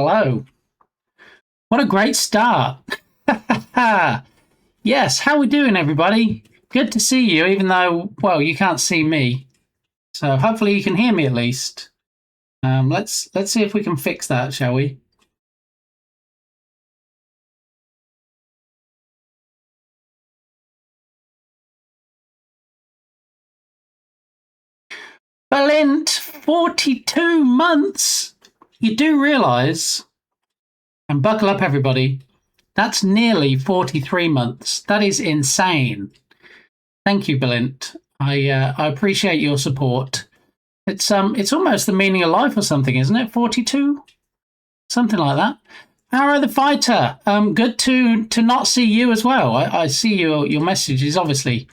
Hello. What a great start. Yes, how we doing, everybody? Good to see you, even though, well, you can't see me. So hopefully you can hear me at least. Let's see if we can fix that, shall we? Balint, 42 months. You do realise, and buckle up, everybody, that's nearly 43 months. That is insane. Thank you, Balint. I appreciate your support. It's almost the meaning of life or something, isn't it? 42? Something like that. Arrow the Fighter. Good to not see you as well. I see your messages, obviously.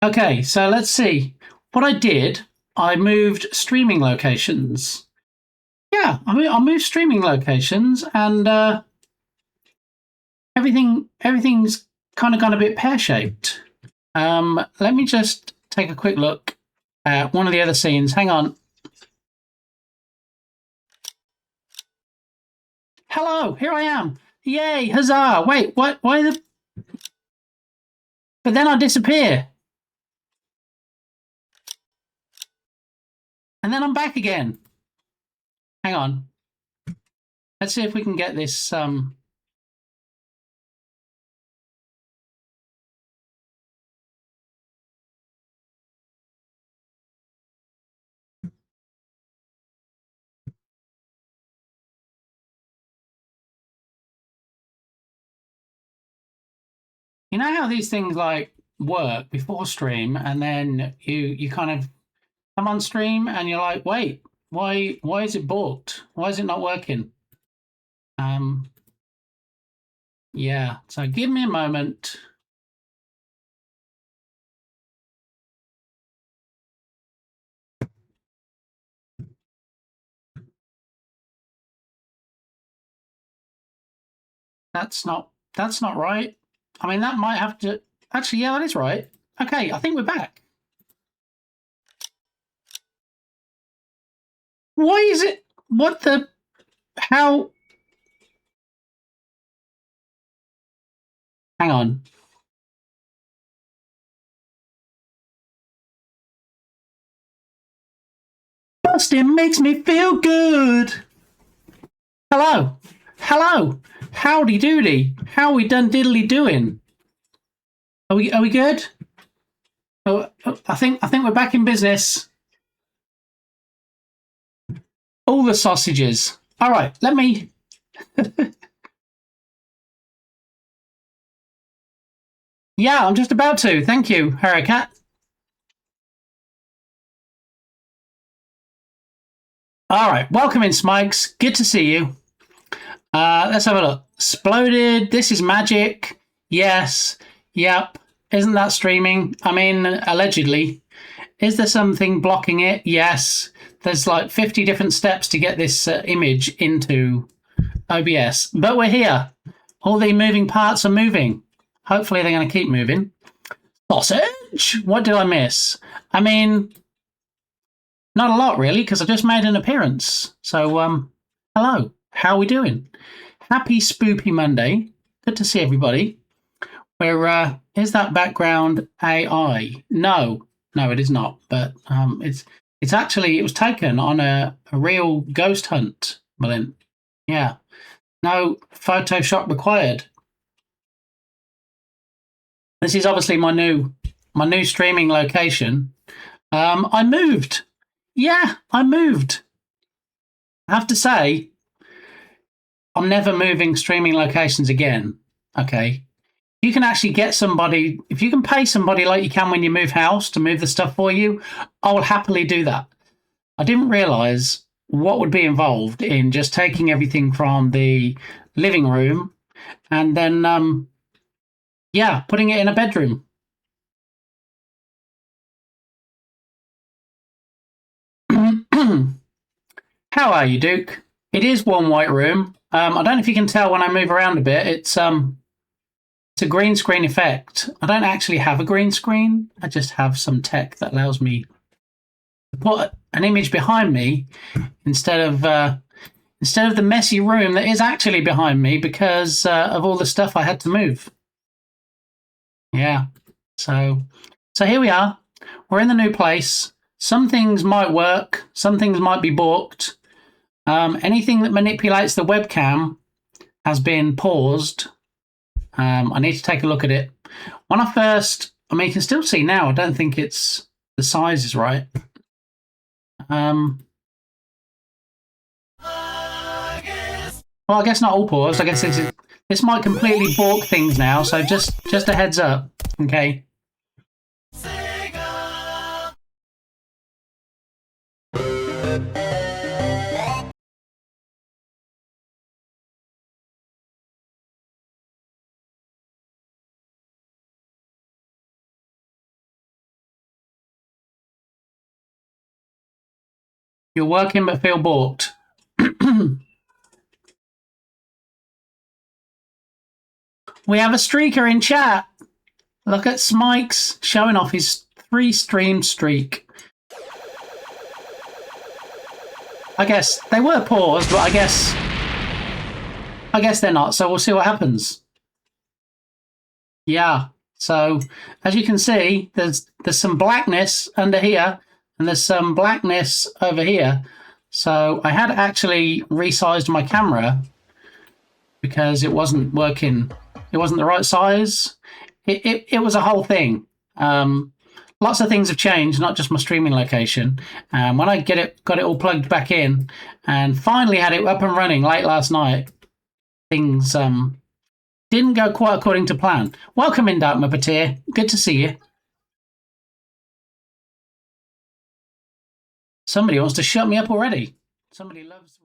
Okay, so let's see. What I did, I moved streaming locations. Yeah, I moved streaming locations, and everything's kind of gone a bit pear-shaped. Let me just take a quick look at one of the other scenes. Hang on. Hello, here I am. Yay, huzzah. Wait, what? Why the... But then I disappear. And then I'm back again. Hang on. Let's see if we can get this... You know how these things like work before stream, and then you kind of come on stream and you're like, wait, why is it booked? Why is it not working? Yeah, so give me a moment. That's not right. I mean, that might have to... Actually, yeah, that is right. Okay, I think we're back. Why is it... What the... How... Hang on. Busting makes me feel good. Hello. Hello. Howdy doody. How we done diddly doing? Are we good? Oh, I think we're back in business. All the sausages. All right, let me... Yeah, I'm just about to. Thank you, Hurricane. All right, welcome in, Smikes. Good to see you. Let's have a look. Exploded. This is magic. Yes. Yep. Isn't that streaming? I mean, allegedly. Is there something blocking it? Yes. There's like 50 different steps to get this image into OBS. But we're here. All the moving parts are moving. Hopefully they're going to keep moving. Sausage! What did I miss? I mean, not a lot, really, because I just made an appearance. So, hello. How are we doing? Happy Spoopy Monday. Good to see everybody. Where is that background AI? No, it is not. But it's actually, it was taken on a real ghost hunt, Balint. Yeah. No Photoshop required. This is obviously my new streaming location. I moved. Yeah, I moved. I have to say, I'm never moving streaming locations again. Okay. You can actually get somebody, if you can pay somebody like you can when you move house to move the stuff for you, I will happily do that. I didn't realise what would be involved in just taking everything from the living room and then, yeah, putting it in a bedroom. How are you, Duke? It is one white room. I don't know if you can tell when I move around a bit. It's a green screen effect. I don't actually have a green screen. I just have some tech that allows me to put an image behind me instead of instead of the messy room that is actually behind me because of all the stuff I had to move. Yeah. So here we are. We're in the new place. Some things might work. Some things might be balked. Anything that manipulates the webcam has been paused. I need to take a look at it. When I first, I mean, you can still see now. I don't think it's the size is right. Well, I guess not all paused. I guess this might completely balk things now. So just a heads up, okay? You're working but feel balked. We have a streaker in chat. Look at Smikes showing off his 3-stream streak. I guess they were paused, but I guess they're not. So we'll see what happens. Yeah. So as you can see, there's some blackness under here, and there's some blackness over here. So I had actually resized my camera because it wasn't working. It wasn't the right size. It was a whole thing. Lots of things have changed, not just my streaming location. When I got it all plugged back in, and finally had it up and running late last night, things didn't go quite according to plan. Welcome in, Dark Muppeteer. Good to see you. Somebody wants to shut me up already. Somebody loves...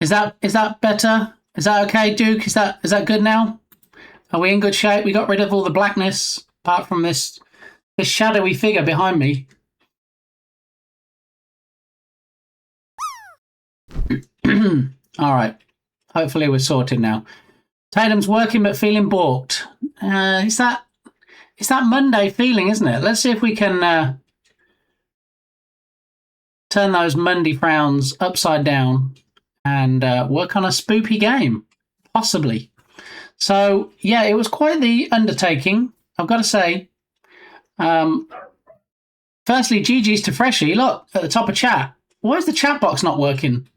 Is that better? Is that okay, Duke? Is that good now? Are we in good shape? We got rid of all the blackness, apart from this shadowy figure behind me. All right. Hopefully we're sorted now. Tatum's working but feeling balked. It's that Monday feeling, isn't it? Let's see if we can turn those Monday frowns upside down and work on a spoopy game, possibly. So, yeah, it was quite the undertaking, I've got to say. Firstly, GG's to Freshie. Look, at the top of chat. Why is the chat box not working?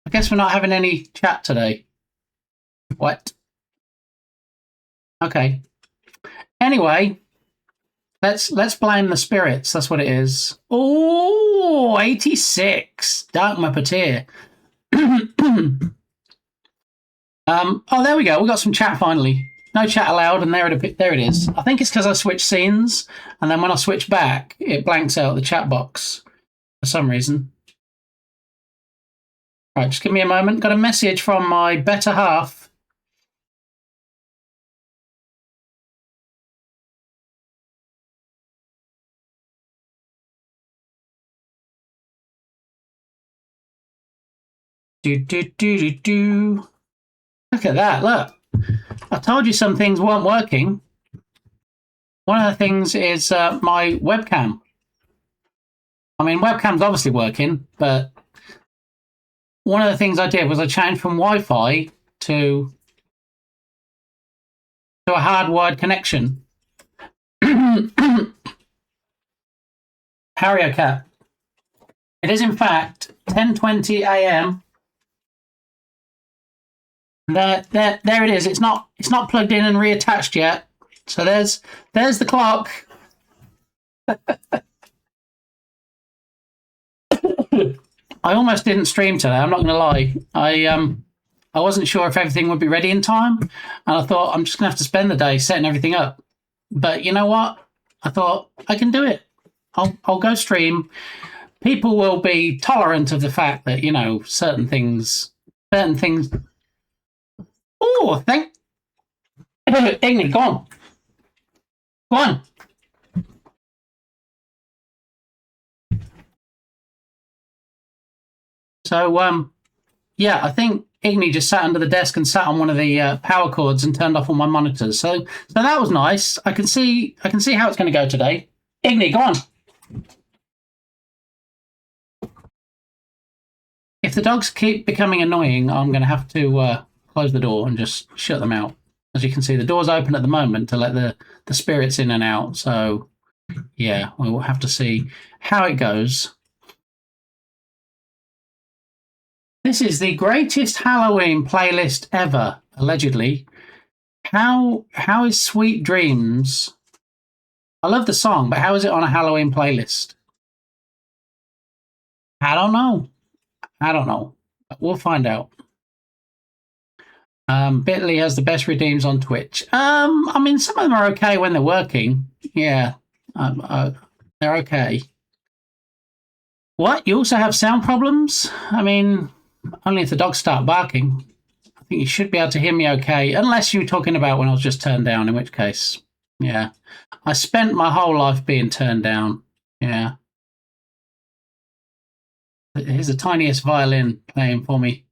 I guess we're not having any chat today. What? Okay. Anyway, let's blame the spirits. That's what it is. Oh, 86. Dark Muppeteer. Oh, there we go. We got some chat finally. No chat allowed, and there it is. I think it's because I switched scenes, and then when I switch back, it blanks out the chat box for some reason. Right, just give me a moment. Got a message from my better half. Look at that, look. I told you some things weren't working. One of the things is my webcam. I mean, webcam's obviously working, but one of the things I did was I changed from Wi-Fi to a hardwired connection. Harrier Cat. It is, in fact, 10:20 a.m. There it is. It's not plugged in and reattached yet. So there's the clock. I almost didn't stream today. I'm not going to lie. I wasn't sure if everything would be ready in time, and I thought I'm just going to have to spend the day setting everything up. But you know what? I thought I can do it. I'll go stream. People will be tolerant of the fact that certain things. Oh, thank Igni, go on, go on. So yeah, I think Igni just sat under the desk and sat on one of the power cords and turned off all my monitors. So that was nice. I can see how it's going to go today. Igni, go on. If the dogs keep becoming annoying, I'm going to have to close the door and just shut them out. As you can see, the door's open at the moment to let the spirits in and out. So yeah, we'll have to see how it goes. This is the greatest Halloween playlist ever, allegedly. How is Sweet Dreams? I love the song, but how is it on a Halloween playlist? I don't know. We'll find out. Bitly has the best redeems on Twitch. I mean, some of them are okay when they're working. Yeah, they're okay. What? You also have sound problems? I mean, only if the dogs start barking. I think you should be able to hear me okay, unless you were talking about when I was just turned down, in which case, yeah. I spent my whole life being turned down. Yeah. Here's the tiniest violin playing for me.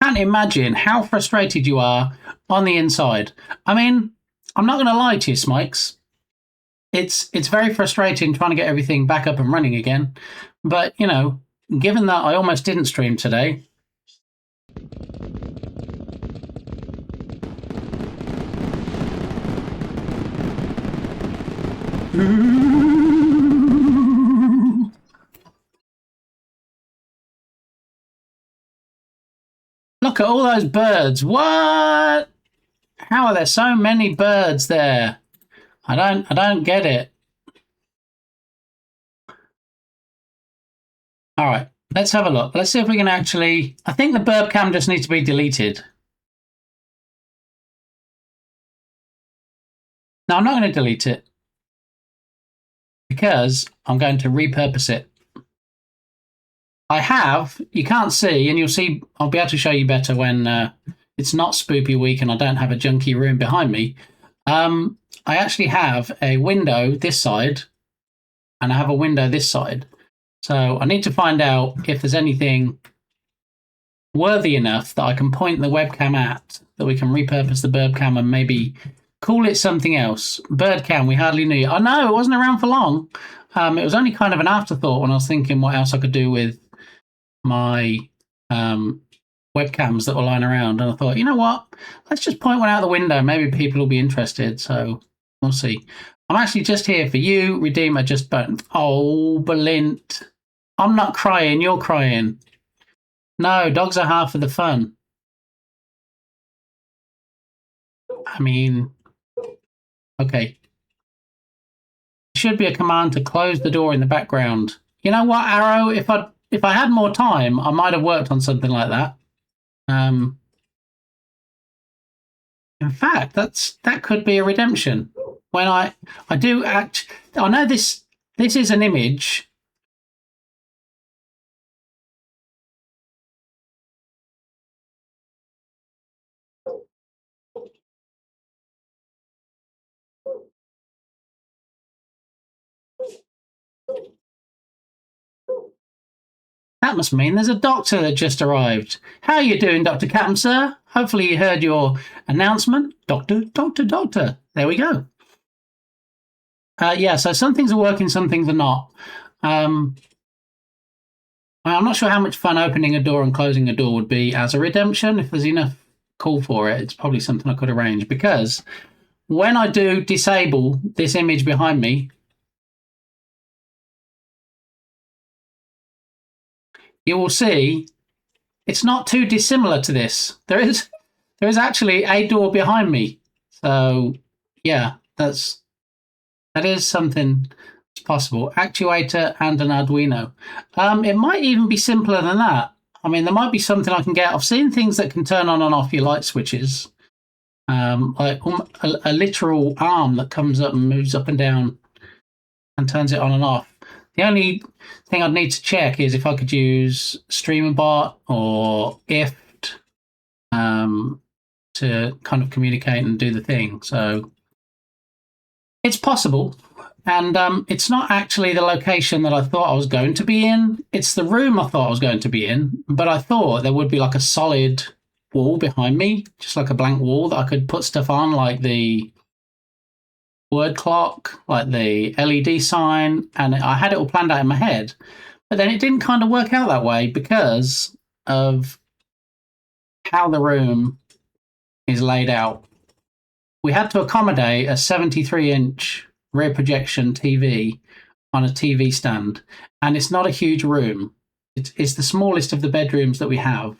Can't imagine how frustrated you are on the inside. I mean, I'm not going to lie to you, Smikes. It's very frustrating trying to get everything back up and running again. But, given that I almost didn't stream today. Look at all those birds. What? How are there so many birds there? I don't get it. All right, let's have a look. Let's see if we can actually. I think the burb cam just needs to be deleted. No, I'm not going to delete it because I'm going to repurpose it. I have. You can't see, and you'll see. I'll be able to show you better when it's not Spoopy week and I don't have a junky room behind me. I actually have a window this side, and I have a window this side. So I need to find out if there's anything worthy enough that I can point the webcam at, that we can repurpose the burb cam and maybe call it something else. Bird cam, we hardly knew. I know, it wasn't around for long. It was only kind of an afterthought when I was thinking what else I could do with my webcams that were lying around. And I thought, you know what? Let's just point one out the window. Maybe people will be interested. So we'll see. I'm actually just here for you, Redeemer. Just button. Oh, Belint. I'm not crying. You're crying. No, dogs are half of the fun. I mean, okay. Should be a command to close the door in the background. You know what, Arrow? If I had more time, I might have worked on something like that. In fact, that could be a redemption. When I do act, I know this is an image. That must mean there's a doctor that just arrived. How are you doing, Dr. Captain, sir? Hopefully you heard your announcement. Doctor. There we go. Yeah, so some things are working, some things are not. I'm not sure how much fun opening a door and closing a door would be as a redemption. If there's enough call for it, it's probably something I could arrange, because when I do disable this image behind me, you will see it's not too dissimilar to this. There is actually a door behind me. So yeah, that is something that's possible. Actuator and an Arduino. It might even be simpler than that. I mean, there might be something I can get. I've seen things that can turn on and off your light switches, like a literal arm that comes up and moves up and down and turns it on and off. The only thing I'd need to check is if I could use StreamerBot or IFT to kind of communicate and do the thing. So it's possible. And it's not actually the location that I thought I was going to be in. It's the room I thought I was going to be in. But I thought there would be like a solid wall behind me, just like a blank wall that I could put stuff on, like the word clock, like the LED sign. And I had it all planned out in my head. But then it didn't kind of work out that way because of how the room is laid out. We had to accommodate a 73-inch rear projection TV on a TV stand, and it's not a huge room. It's the smallest of the bedrooms that we have.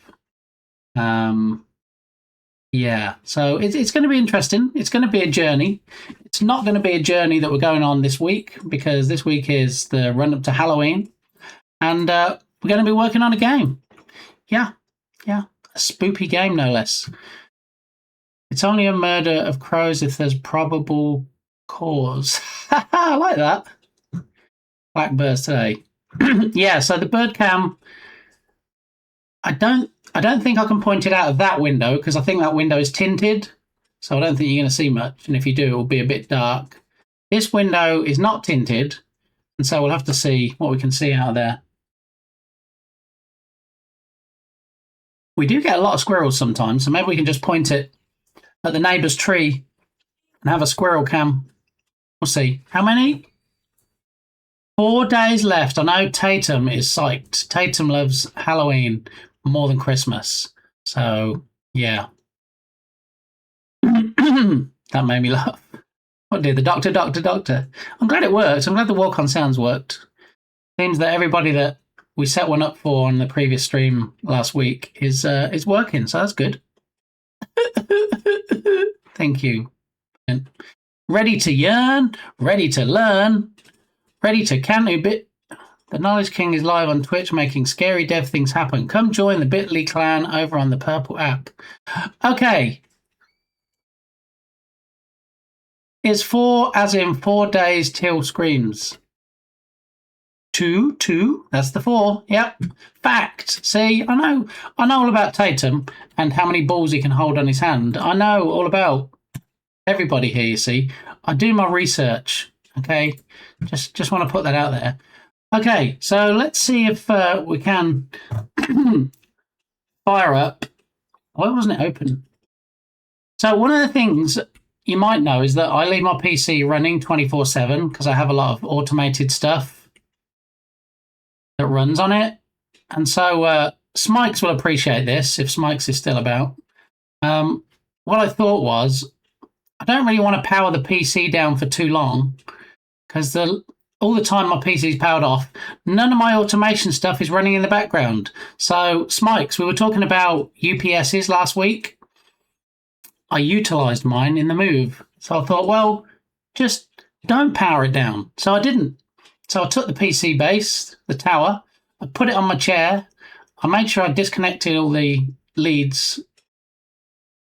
Yeah, so it's going to be interesting. It's going to be a journey. It's not going to be a journey that we're going on this week because this week is the run up to Halloween, and we're going to be working on a game. Yeah, a spoopy game, no less. It's only a murder of crows if there's probable cause. I like that. Blackbirds today. Yeah, so the bird cam, I don't think I can point it out of that window because I think that window is tinted. So I don't think you're going to see much. And if you do, it will be a bit dark. This window is not tinted. And so we'll have to see what we can see out of there. We do get a lot of squirrels sometimes. So maybe we can just point it at the neighbour's tree and have a squirrel cam. We'll see. How many? 4 days left. I know Tatum is psyched. Tatum loves Halloween more than Christmas. So, yeah. That made me laugh. What did the doctor? I'm glad it worked. I'm glad the walk-on sounds worked. Seems that everybody that we set one up for on the previous stream last week is working, so that's good. Thank you. Ready to yearn, ready to learn, ready to Cantu bit. The Knowledge King is live on Twitch making scary dev things happen. Come join the Bitly clan over on the Purple app. Okay. Is 4 as in 4 days till screams? 2, that's the 4. Yep. Fact. See, I know all about Tatum and how many balls he can hold on his hand. I know all about everybody here, you see. I do my research, okay? Just want to put that out there. Okay, so let's see if we can fire up. Why wasn't it open? So one of the things you might know is that I leave my PC running 24/7 because I have a lot of automated stuff that runs on it. And so Smikes will appreciate this if Smikes is still about. What I thought was, I don't really want to power the PC down for too long because all the time my PC is powered off, none of my automation stuff is running in the background. So, Smikes, we were talking about UPSs last week. I utilised mine in the move. So I thought, well, just don't power it down. So I didn't. So I took the PC base, the tower, I put it on my chair. I made sure I disconnected all the leads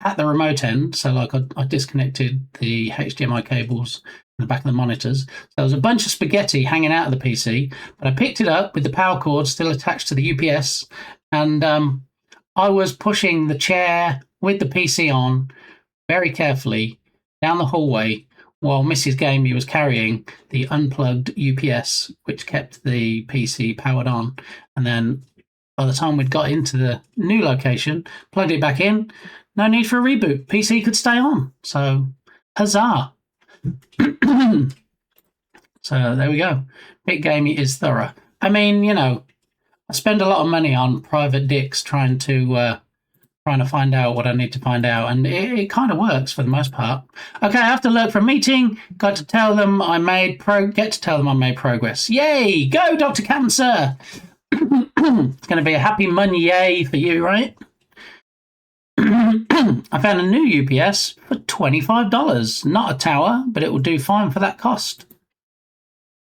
at the remote end. So like I disconnected the HDMI cables in the back of the monitors. So there was a bunch of spaghetti hanging out of the PC, but I picked it up with the power cord still attached to the UPS, and I was pushing the chair with the PC on very carefully down the hallway while Mrs. Gamey was carrying the unplugged UPS, which kept the PC powered on. And then by the time we'd got into the new location, plugged it back in, no need for a reboot. PC could stay on. So, huzzah. So, there we go. Bit Gamey is thorough. I mean, you know, I spend a lot of money on private dicks trying to find out what I need to find out, and it kind of works for the most part. Okay, I have to lurk for a meeting. Got to tell them I made progress. Yay! Go, Dr. Cancer! It's going to be a happy money yay for you, right? I found a new UPS for $25. Not a tower, but it will do fine for that cost.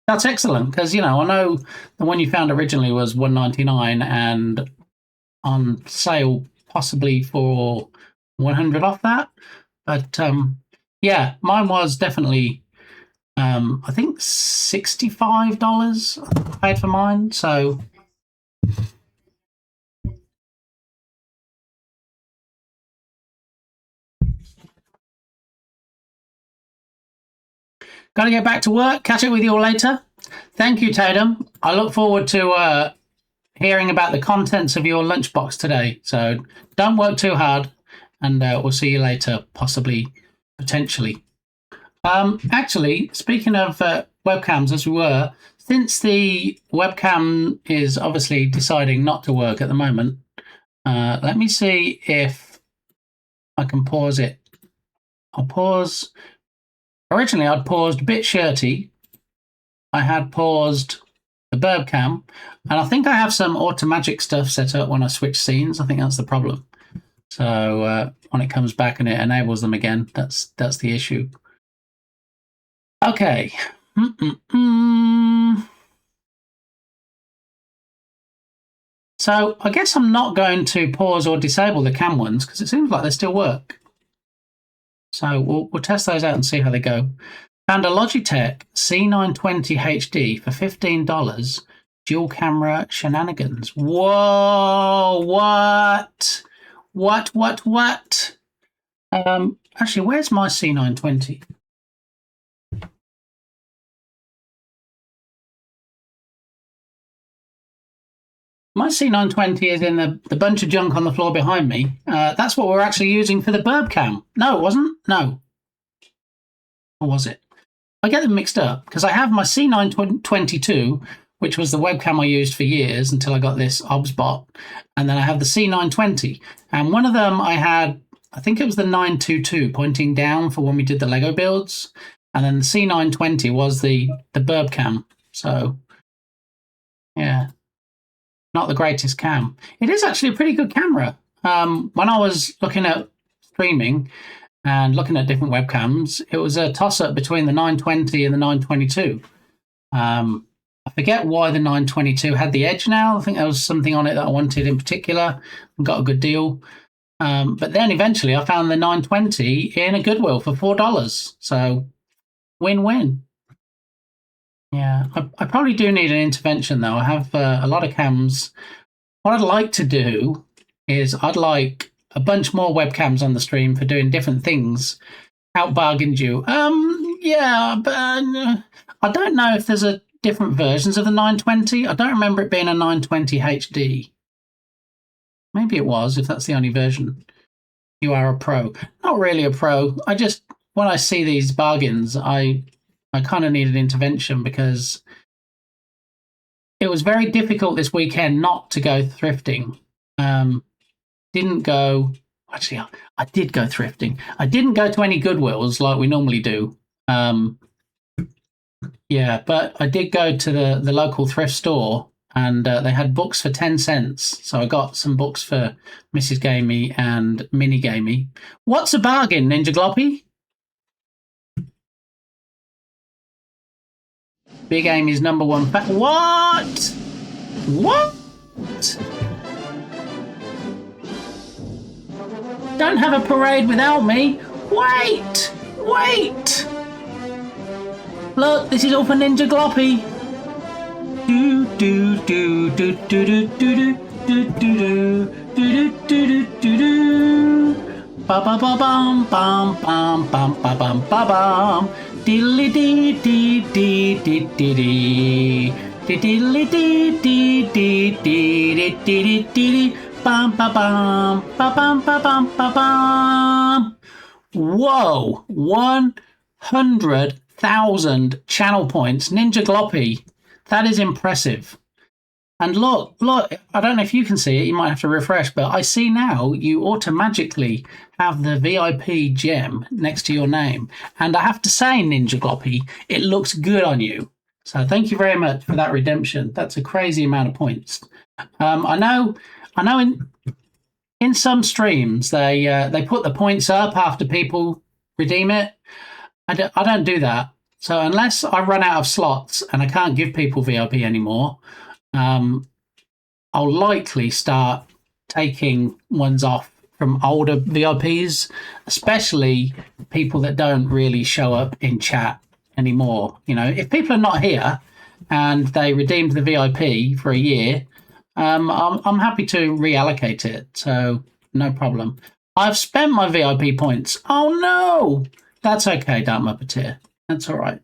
That's excellent, because, you know, I know the one you found originally was $199, and on sale, possibly for 100 off that. But yeah, mine was definitely I think $65 I paid for mine. So got to get back to work. Catch up with you all later. Thank you, Tatum. I look forward to hearing about the contents of your lunchbox today. So don't work too hard, and we'll see you later, possibly, potentially. Actually, speaking of webcams, as we were, since the webcam is obviously deciding not to work at the moment, let me see if I can pause it. I'll pause. Originally, I'd paused BitShirty. I had paused the burb cam, and I think I have some automagic stuff set up when I switch scenes. I think that's the problem. So when it comes back and it enables them again, that's the issue. Okay. So I guess I'm not going to pause or disable the cam ones because it seems like they still work. So we'll test those out and see how they go. Found a Logitech C920 HD for $15. Dual camera shenanigans. Whoa! What? What? Actually, where's my C920? My C920 is in the bunch of junk on the floor behind me. That's what we're actually using for the burb cam. No, it wasn't. No. Or was it? I get them mixed up because I have my C922, which was the webcam I used for years until I got this OBSBot. And then I have the C920. And one of them I had, I think it was the 922 pointing down for when we did the Lego builds. And then the C920 was the burb cam. So, yeah. Not the greatest cam. It is actually a pretty good camera. When I was looking at streaming and looking at different webcams, it was a toss-up between the 920 and the 922. I forget why the 922 had the edge now. I think there was something on it that I wanted in particular and got a good deal. But then eventually I found the 920 in a Goodwill for $4. So win-win. Yeah, I probably do need an intervention, though. I have a lot of cams. What I'd like to do is I'd like a bunch more webcams on the stream for doing different things. Out-bargained you. Yeah, but I don't know if there's a different versions of the 920. I don't remember it being a 920 HD. Maybe it was, if that's the only version. You are a pro. Not really a pro. When I see these bargains, I kind of need an intervention because it was very difficult this weekend not to go thrifting. Didn't go. Actually, I did go thrifting. I didn't go to any Goodwills like we normally do. Yeah, but I did go to the local thrift store and they had books for 10 cents. So I got some books for Mrs. Gamey and Mini Gamey. What's a bargain, Ninja Gloppy? Big Amy's number one fan. What? Don't have a parade without me. Wait. Look, this is all for Ninja Gloppy. Do do do do do do do do do do do do do. Ba ba ba bum bum bum bum ba bum ba bum. Diddly dee dee dee dee dee dee. Diddly dee dee dee dee dee dee dee. Bum ba bum ba bum ba bum ba bum. Whoa! 100,000 channel points, Ninja Gloppy. That is impressive. And look, I don't know if you can see it, you might have to refresh, but I see now you automatically have the VIP gem next to your name. And I have to say, Ninja Gloppy, it looks good on you. So thank you very much for that redemption. That's a crazy amount of points. I know in some streams they put the points up after people redeem it. I don't do that. So unless I run out of slots and I can't give people VIP anymore, I'll likely start taking ones off from older VIPs, especially people that don't really show up in chat anymore. You know, if people are not here and they redeemed the VIP for a year, I'm happy to reallocate it. So no problem. I've spent my VIP points. Oh no, that's okay, Dark Muppeteer. That's all right.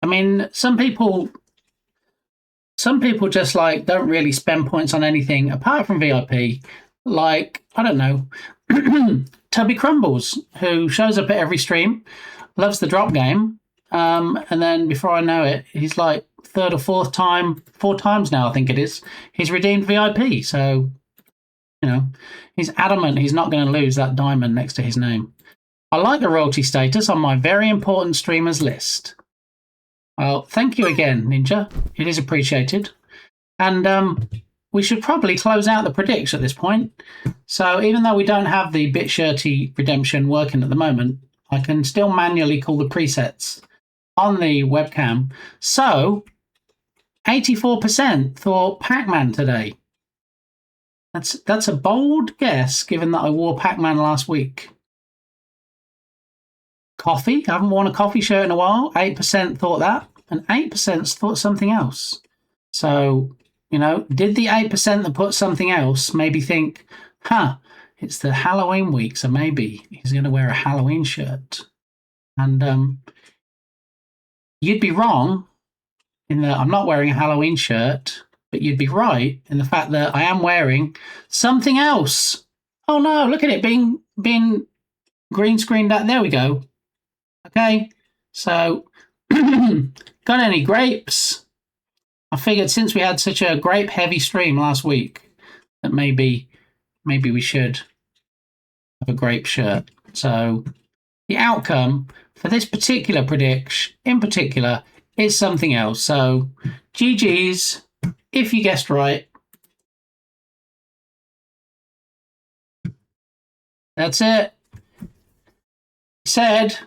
I mean, some people just like don't really spend points on anything apart from VIP. Like, I don't know, Tubby Crumbles, who shows up at every stream, loves the drop game, and then before I know it, he's like third or four times now, I think it is. He's redeemed VIP, so you know he's adamant he's not going to lose that diamond next to his name. I like the royalty status on my very important streamers list. Well, thank you again, Ninja. It is appreciated. And we should probably close out the predicts at this point. So even though we don't have the BitShirty redemption working at the moment, I can still manually call the presets on the webcam. So 84% thought Pac-Man today. That's a bold guess, given that I wore Pac-Man last week. Coffee. I haven't worn a coffee shirt in a while. 8% thought that, and 8% thought something else. So, you know, did the 8% that put something else maybe think, it's the Halloween week, so maybe he's going to wear a Halloween shirt? And you'd be wrong in that I'm not wearing a Halloween shirt, but you'd be right in the fact that I am wearing something else. Oh no, look at it being green screened out. There we go. Okay, so got any grapes? I figured since we had such a grape heavy stream last week that maybe we should have a grape shirt. So the outcome for this particular prediction in particular is something else. So GG's if you guessed right. That's it. Said.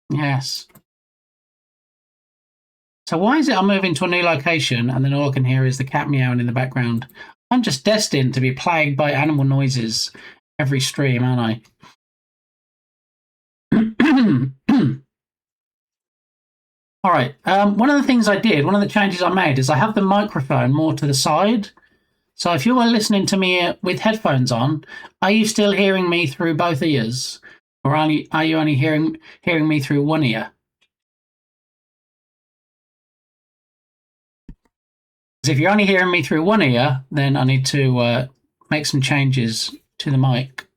Yes. So why is it I'm moving to a new location and then all I can hear is the cat meowing in the background? I'm just destined to be plagued by animal noises every stream, aren't I? All right. One of the things I did, one of the changes I made is I have the microphone more to the side. So if you are listening to me with headphones on, are you still hearing me through both ears? Or are you only hearing me through one ear? Because if you're only hearing me through one ear, then I need to make some changes to the mic.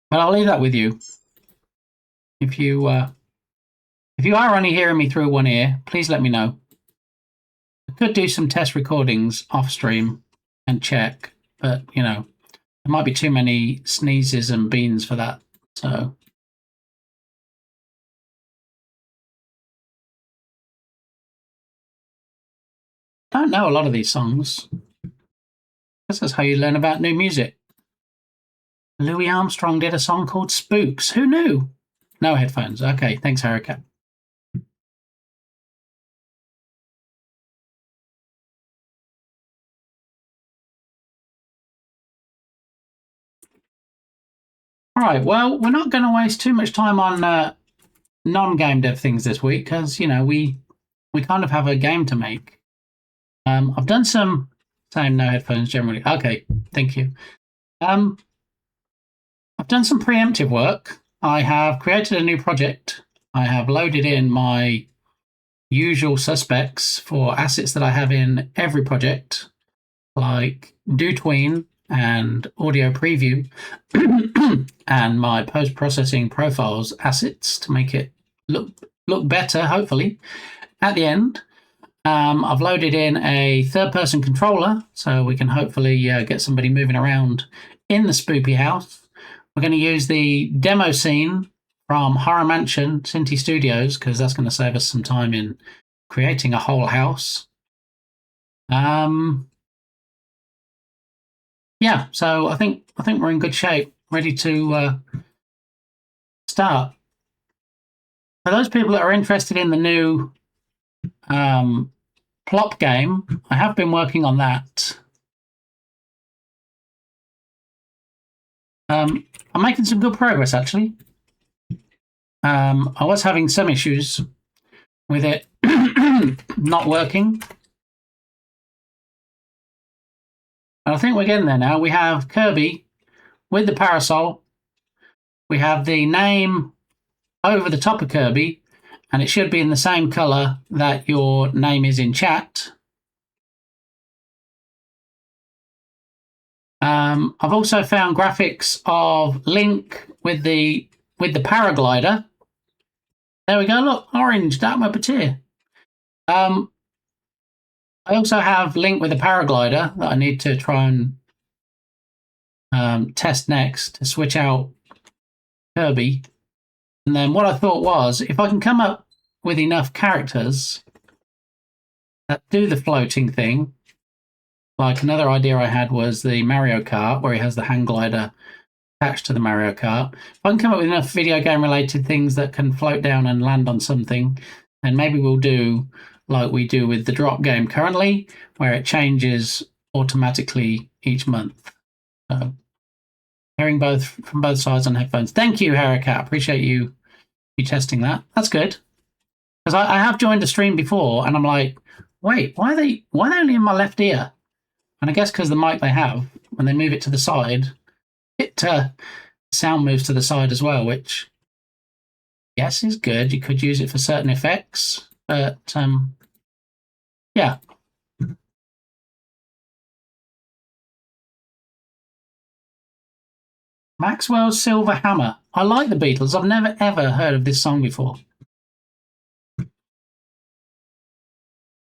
But I'll leave that with you. If you are only hearing me through one ear, please let me know. I could do some test recordings off stream and check, but you know, there might be too many sneezes and beans for that. So I don't know a lot of these songs. This is how you learn about new music. Louis Armstrong did a song called Spooks. Who knew? No headphones. Okay, thanks, Hurricane. All right, well, we're not going to waste too much time on non-game dev things this week because, you know, we kind of have a game to make. I've done some... Same, no headphones generally. Okay, thank you. I've done some preemptive work. I have created a new project. I have loaded in my usual suspects for assets that I have in every project, like DoTween and Audio Preview, and my post-processing profiles assets to make it look better, hopefully, at the end. I've loaded in a third-person controller, so we can hopefully get somebody moving around in the Spoopy house. We're going to use the demo scene from Horror Mansion Cinti Studios, because that's going to save us some time in creating a whole house. Yeah, so I think we're in good shape, ready to start. For those people that are interested in the new plop game, I have been working on that. I'm making some good progress, actually. I was having some issues with it not working. And I think we're getting there now. We have Kirby with the parasol. We have the name over the top of Kirby, and it should be in the same color that your name is in chat. I've also found graphics of Link with the paraglider. There we go. Look, orange, Dark Muppeteer. I also have Link with a paraglider that I need to try and test next to switch out Kirby. And then what I thought was, if I can come up with enough characters that do the floating thing, like another idea I had was the Mario Kart, where he has the hang glider attached to the Mario Kart. If I can come up with enough video game related things that can float down and land on something, then maybe we'll do like we do with the drop game currently, where it changes automatically each month. So, hearing both from both sides on headphones. Thank you, Harakat. Appreciate you testing that. That's good. Because I have joined a stream before, and I'm like, wait, why are they only in my left ear? And I guess because the mic they have, when they move it to the side, it sound moves to the side as well, which yes is good. You could use it for certain effects, but yeah. Maxwell's Silver Hammer. I like the Beatles. I've never ever heard of this song before.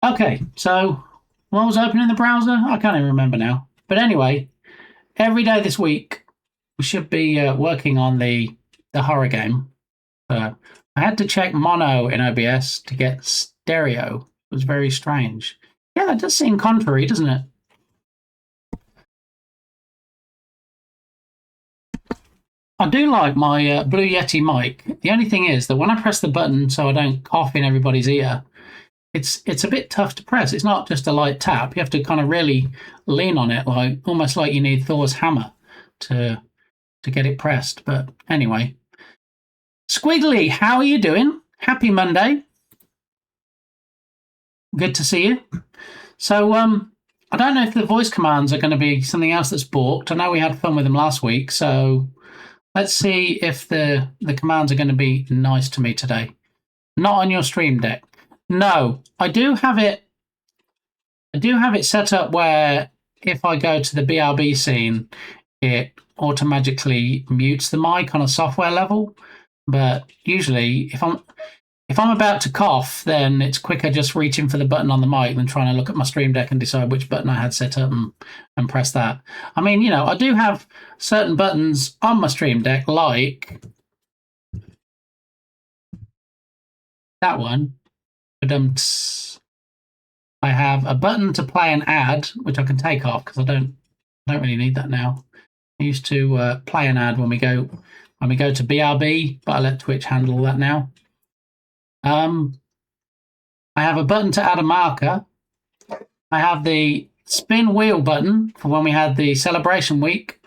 Okay, so what was open in the browser? I can't even remember now. But anyway, every day this week we should be working on the horror game. I had to check mono in OBS to get stereo. It was very strange. Yeah, that does seem contrary, doesn't it? I do like my Blue Yeti mic. The only thing is that when I press the button so I don't cough in everybody's ear, it's a bit tough to press. It's not just a light tap. You have to kind of really lean on it, like almost like you need Thor's hammer to get it pressed. But anyway, Squiggly, how are you doing? Happy Monday. Good to see you. So I don't know if the voice commands are going to be something else that's balked. I know we had fun with them last week, so let's see if the commands are going to be nice to me today. Not on your Stream Deck. No, I do have it set up where if I go to the BRB scene, it automatically mutes the mic on a software level. But usually, if I'm about to cough, then it's quicker just reaching for the button on the mic than trying to look at my Stream Deck and decide which button I had set up and press that. I mean, I do have certain buttons on my Stream Deck, like that one. I have a button to play an ad, which I can take off because I don't really need that now. I used to play an ad when we go to BRB, but I let Twitch handle all that now. I have a button to add a marker. I have the spin wheel button for when we had the celebration week.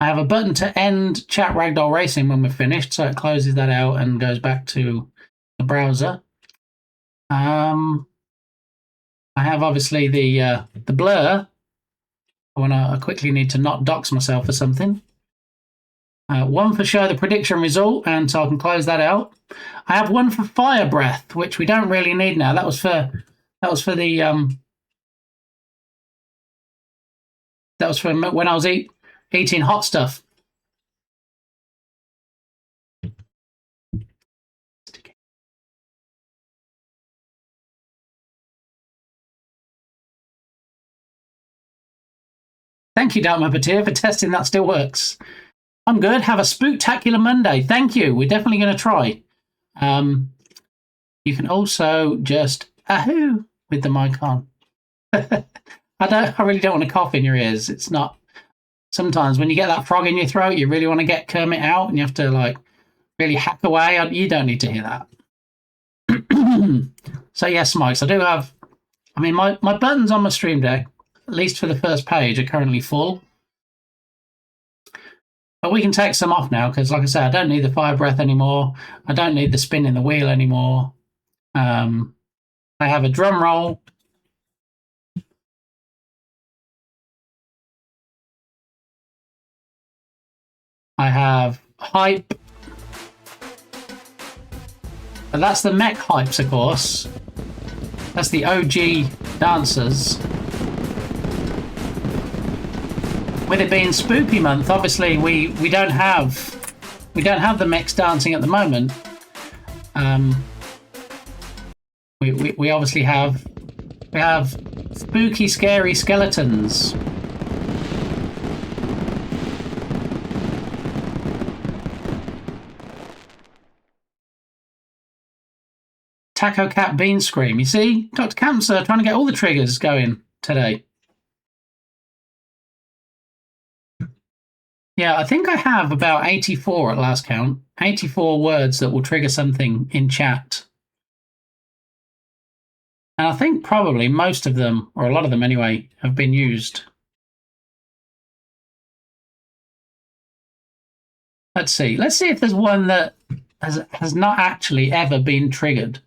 I have a button to end chat ragdoll racing when we're finished, so it closes that out and goes back to the browser. I have obviously the blur when I quickly need to not dox myself for something. One for show the prediction result, and so I can close that out. I have one for fire breath, which we don't really need now. That was for when I was eating hot stuff. Thank you, Dark Muppeteer, for testing that still works. I'm good. Have a spooktacular Monday. Thank you. We're definitely going to try. You can also just ahoo with the mic on. I really don't want to cough in your ears. It's not. Sometimes when you get that frog in your throat, you really want to get Kermit out, and you have to like really hack away. You don't need to hear that. So yes, Mike. I do have. I mean, my buttons on my Stream Deck, at least for the first page, are currently full. But we can take some off now because, like I said, I don't need the fire breath anymore. I don't need the spin in the wheel anymore. I have a drum roll. I have hype. But that's the mech hypes, of course. That's the OG dancers. With it being Spoopy month, obviously we don't have the mechs dancing at the moment. We obviously have spooky, scary skeletons. Taco Cat Bean Scream. You see, Dr. Cancer trying to get all the triggers going today. Yeah, I think I have about 84 at last count. 84 words that will trigger something in chat. And I think probably most of them, or a lot of them anyway, have been used. Let's see. Let's see if there's one that has not actually ever been triggered.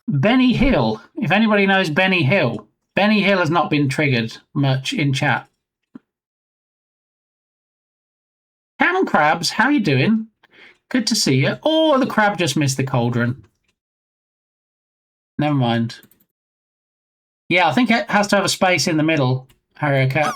Benny Hill. If anybody knows Benny Hill, Benny Hill has not been triggered much in chat. Cam Crabs, how you doing? Good to see you. Oh, the crab just missed the cauldron. Never mind. Yeah, I think it has to have a space in the middle, Harrier Cat.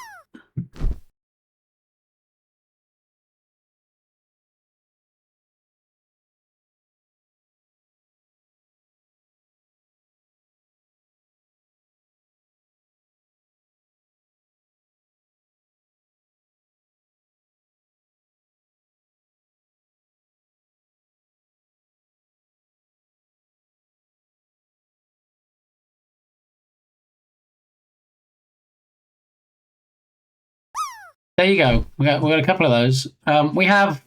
There you go. We got a couple of those. We have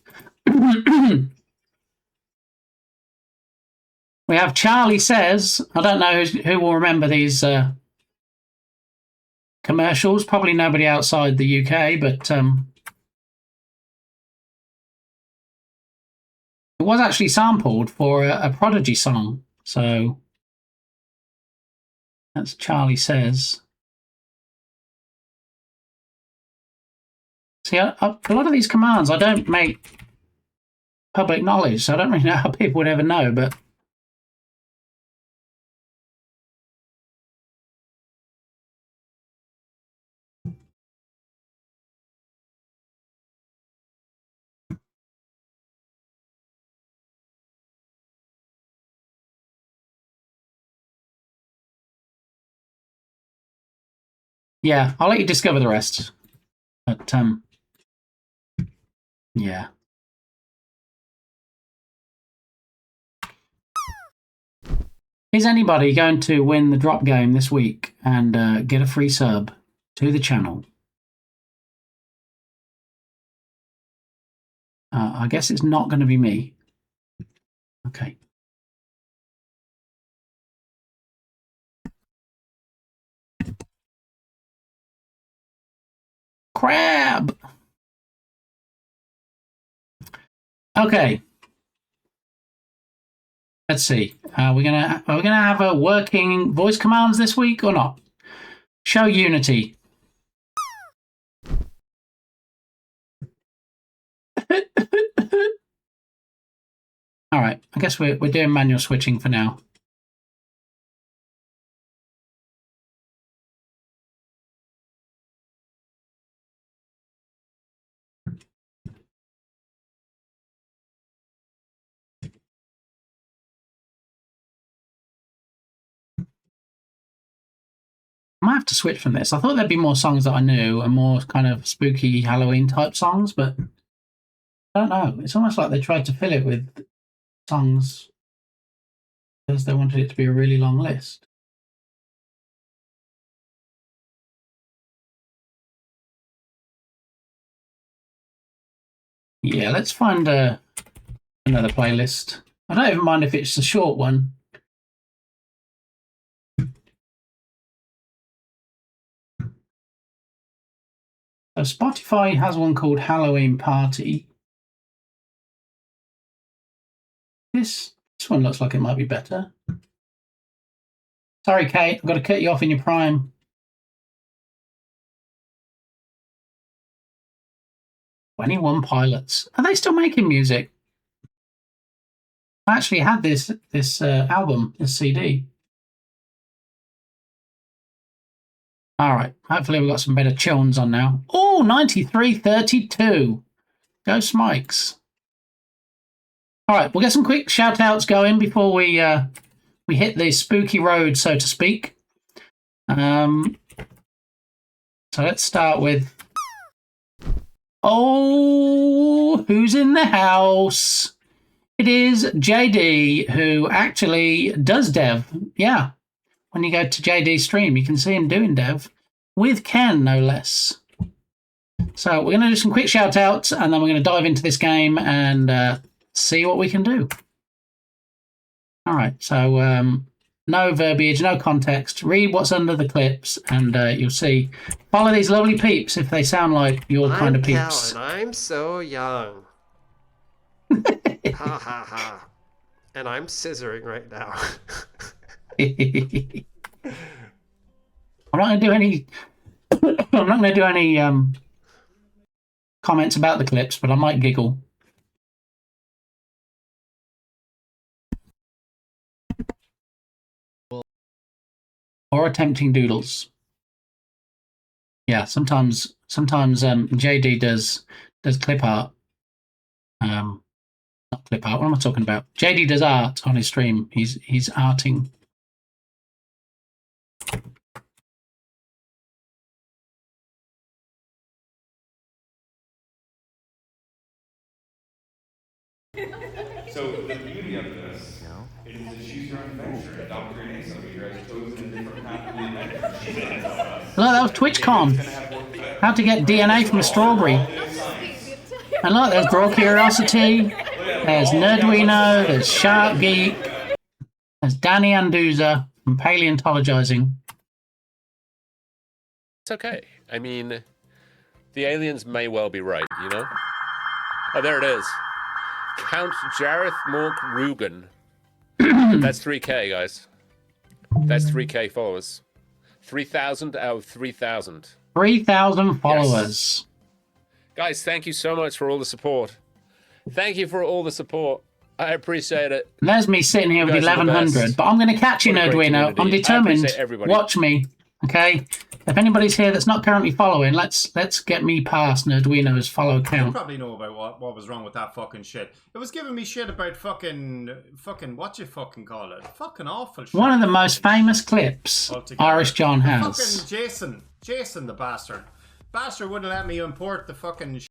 we have Charlie Says. I don't know who will remember these commercials. Probably nobody outside the UK, but it was actually sampled for a Prodigy song. So that's Charlie Says. See, a lot of these commands I don't make public knowledge, so I don't really know how people would ever know, but yeah, I'll let you discover the rest. But yeah. Is anybody going to win the drop game this week and get a free sub to the channel? I guess it's not going to be me. Okay. Crab. Okay. Let's see. Are we gonna have a working voice commands this week or not? Show Unity. All right. I guess we're doing manual switching for now. I might have to switch from this. I thought there'd be more songs that I knew and more kind of spooky Halloween type songs, but I don't know. It's almost like they tried to fill it with songs because they wanted it to be a really long list. Yeah, let's find another playlist. I don't even mind if it's a short one. So Spotify has one called Halloween Party. This one looks like it might be better. Sorry, Kate, I've got to cut you off in your prime. 21 Pilots. Are they still making music? I actually had this album, this CD. All right, hopefully we've got some better tunes on now. Oh, 9332. Go Smikes. All right, we'll get some quick shout outs going before we hit the spooky road, so to speak. So let's start with, oh, who's in the house? It is JD, who actually does dev. Yeah, when you go to JD's stream, you can see him doing dev with Ken, no less. So we're going to do some quick shout outs, and then we're going to dive into this game and see what we can do. All right, so no verbiage, no context. Read what's under the clips, and you'll see. Follow these lovely peeps if they sound like your kind of peeps. And I'm so young. Ha ha ha. And I'm scissoring right now. I'm not going to do any. I'm not going to do any comments about the clips, but I might giggle. Or attempting doodles. Yeah, sometimes JD does clip art. Not clip art. What am I talking about? JD does art on his stream. He's arting. So the beauty of this is to choose your own adventure. Adopt your name. Some of you guys chosen a different path to the adventure. She's gonna tell us. Look, that was TwitchCon. How to get DNA from a strawberry. And look, there's Broad Curiosity. There's Nerdwino. There's Shark Geek. There's Danny Anduza from Paleontologizing. It's okay. I mean, the aliens may well be right, you know? Oh, there it is. Count Jareth Mork Rugen. That's 3K, guys. That's 3K followers. 3,000 out of 3,000. 3,000 followers. Yes. Guys, thank you so much for all the support. Thank you for all the support. I appreciate it. There's me sitting here with 1,100, but I'm going to catch you, Nerdwino. I'm determined. Watch me, okay? If anybody's here that's not currently following, let's get me past Nerdwino's follow count. You probably know about what was wrong with that fucking shit. It was giving me shit about fucking what you fucking call it? Fucking awful shit. One of the most famous clips Irish John has. Fucking Jason the bastard. Bastard wouldn't let me import the fucking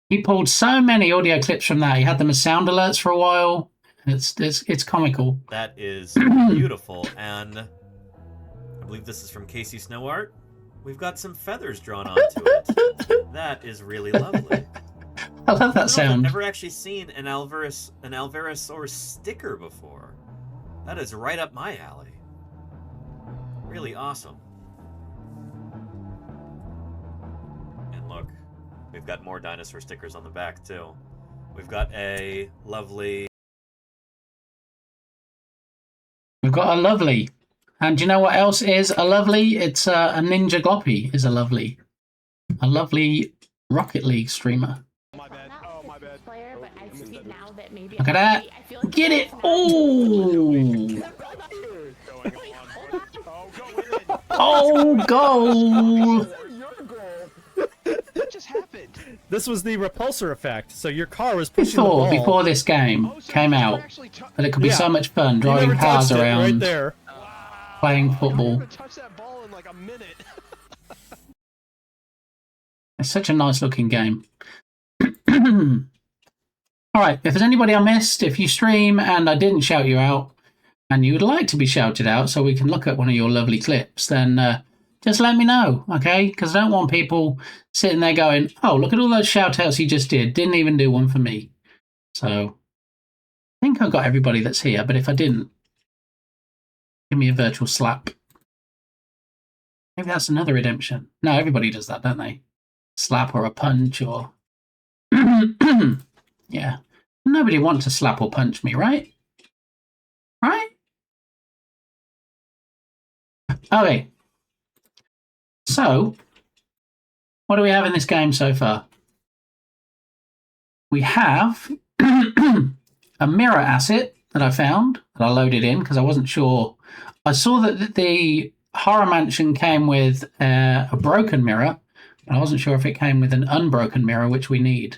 He pulled so many audio clips from that. He had them as sound alerts for a while. It's comical. That is beautiful, and I believe this is from Casey Snow Art. We've got some feathers drawn onto it. That is really lovely. I love that sound. I've never actually seen an Alvarezsaurus sticker before. That is right up my alley. Really awesome. And look, we've got more dinosaur stickers on the back too. We've got a lovely. We've got a lovely. And do you know what else is a lovely? It's a Ninja Gloppy is a lovely. A lovely Rocket League streamer. My bad. Oh, my bad. Player, but I see now that maybe Look at that. Like get it. Oh. Oh, goal. What just happened? This was the repulsor effect. So your car was pushing the ball. Before this game came out that it could be so much fun driving cars around. Right there. Playing football. Touch that ball in like a minute. It's such a nice looking game. All right, if there's anybody I missed, if you stream and I didn't shout you out and you would like to be shouted out so we can look at one of your lovely clips, then just let me know, okay? Because I don't want people sitting there going, oh, look at all those shout-outs he just did. Didn't even do one for me. So I think I got everybody that's here, but if I didn't, give me a virtual slap. Maybe that's another redemption. No, everybody does that, don't they? Slap or a punch or... Yeah. Nobody wants to slap or punch me, right? Right? Okay. So, what do we have in this game so far? We have a mirror asset that I found, that I loaded in because I wasn't sure. I saw that the Horror Mansion came with a broken mirror, but I wasn't sure if it came with an unbroken mirror, which we need,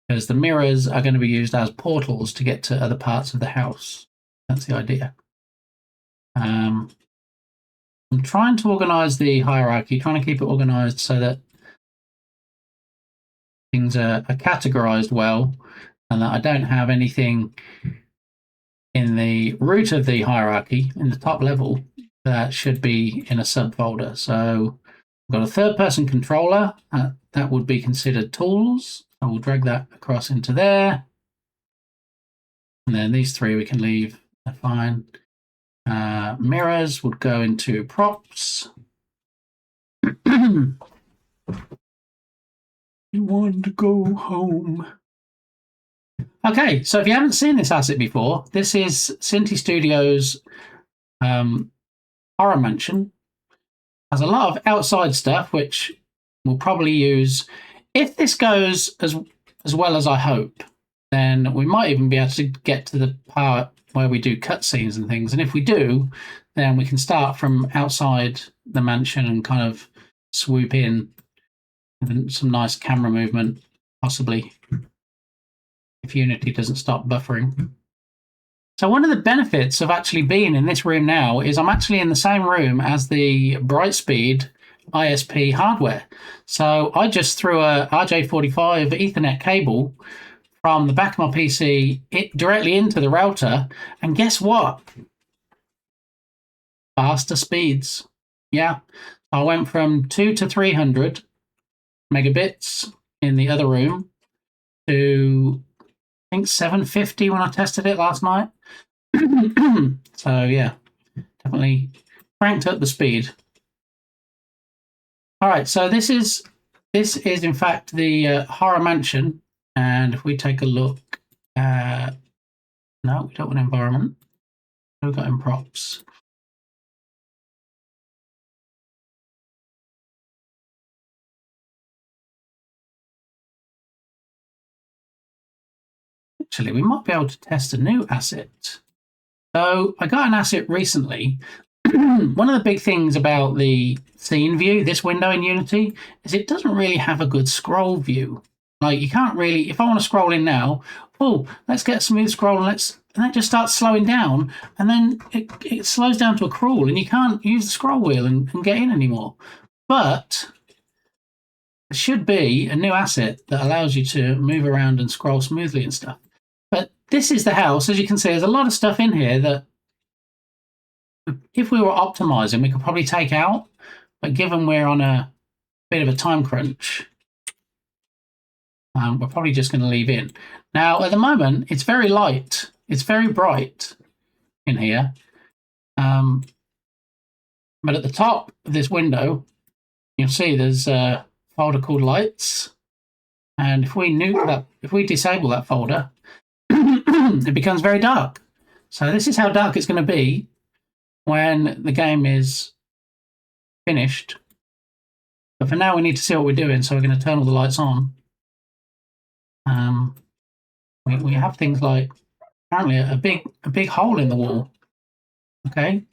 because the mirrors are going to be used as portals to get to other parts of the house. That's the idea. I'm trying to organize the hierarchy, trying to keep it organized so that things are categorized well and that I don't have anything in the root of the hierarchy, in the top level, that should be in a subfolder. So I've got a third-person controller. That would be considered tools. I will drag that across into there. And then these three we can leave. They're fine. Mirrors would go into props. You want to go home. Okay, so if you haven't seen this asset before, this is Cinti Studios' Horror Mansion. Has a lot of outside stuff, which we'll probably use. If this goes as well as I hope, then we might even be able to get to the part where we do cutscenes and things. And if we do, then we can start from outside the mansion and kind of swoop in with some nice camera movement, possibly, if Unity doesn't stop buffering. So one of the benefits of actually being in this room now is I'm actually in the same room as the Brightspeed ISP hardware. So I just threw a RJ45 Ethernet cable from the back of my PC directly into the router, and guess what? Faster speeds. Yeah, I went from 2 to 300 megabits in the other room to, I think, 750 when I tested it last night. So yeah, definitely cranked up the speed. All right, so this is in fact the Horror Mansion, and if we take a look, no, we don't want environment. We've got in props. Actually, we might be able to test a new asset. So I got an asset recently. One of the big things about the scene view, this window in Unity, is it doesn't really have a good scroll view. Like, you can't really, if I want to scroll in now, oh, let's get a smooth scroll and that just starts slowing down, and then it slows down to a crawl and you can't use the scroll wheel and get in anymore. But there should be a new asset that allows you to move around and scroll smoothly and stuff. But this is the house. As you can see, there's a lot of stuff in here that if we were optimizing, we could probably take out. But given we're on a bit of a time crunch, we're probably just going to leave in. Now, at the moment, it's very light. It's very bright in here. But at the top of this window, you'll see there's a folder called Lights. And if we nuke that, if we disable that folder, it becomes very dark. So this is how dark it's going to be when the game is finished. But for now, we need to see what we're doing, so we're going to turn all the lights on. We have things like, apparently, a big hole in the wall. Okay.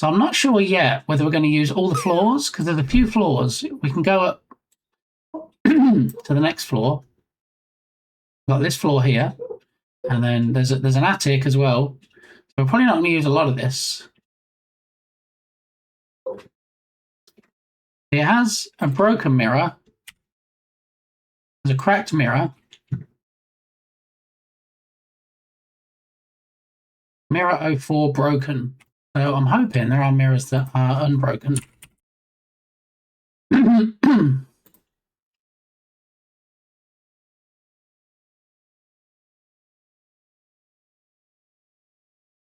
So I'm not sure yet whether we're going to use all the floors, because there's a few floors. We can go up to the next floor. We've got this floor here, and then there's an attic as well. So we're probably not going to use a lot of this. It has a broken mirror. There's a cracked mirror. Mirror 04 broken. So I'm hoping there are mirrors that are unbroken.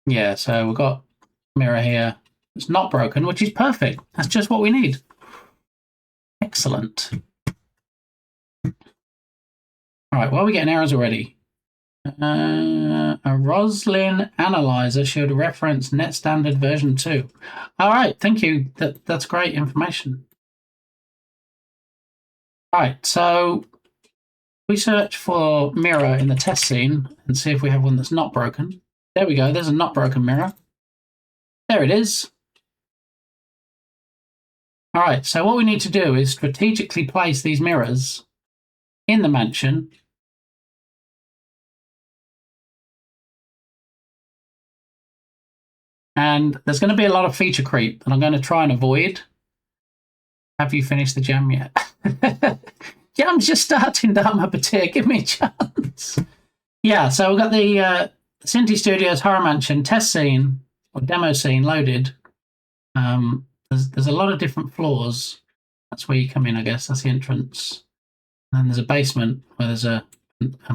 Yeah, so we've got a mirror here. It's not broken, which is perfect. That's just what we need. Excellent. All right, well, we're getting errors already. A Roslyn analyzer should reference net standard version 2. All right, thank you. That's great information. All right, so we search for mirror in the test scene and see if we have one that's not broken. There we go. There's a not broken mirror. There it is. All right, so what we need to do is strategically place these mirrors in the mansion. And there's going to be a lot of feature creep that I'm going to try and avoid. Have you finished the jam yet? Yeah, I'm just starting, Dharma Batir. Give me a chance. Yeah, so we've got the Cinti Studios Horror Mansion test scene or demo scene loaded. There's a lot of different floors. That's where you come in, I guess. That's the entrance. And then there's a basement where there's a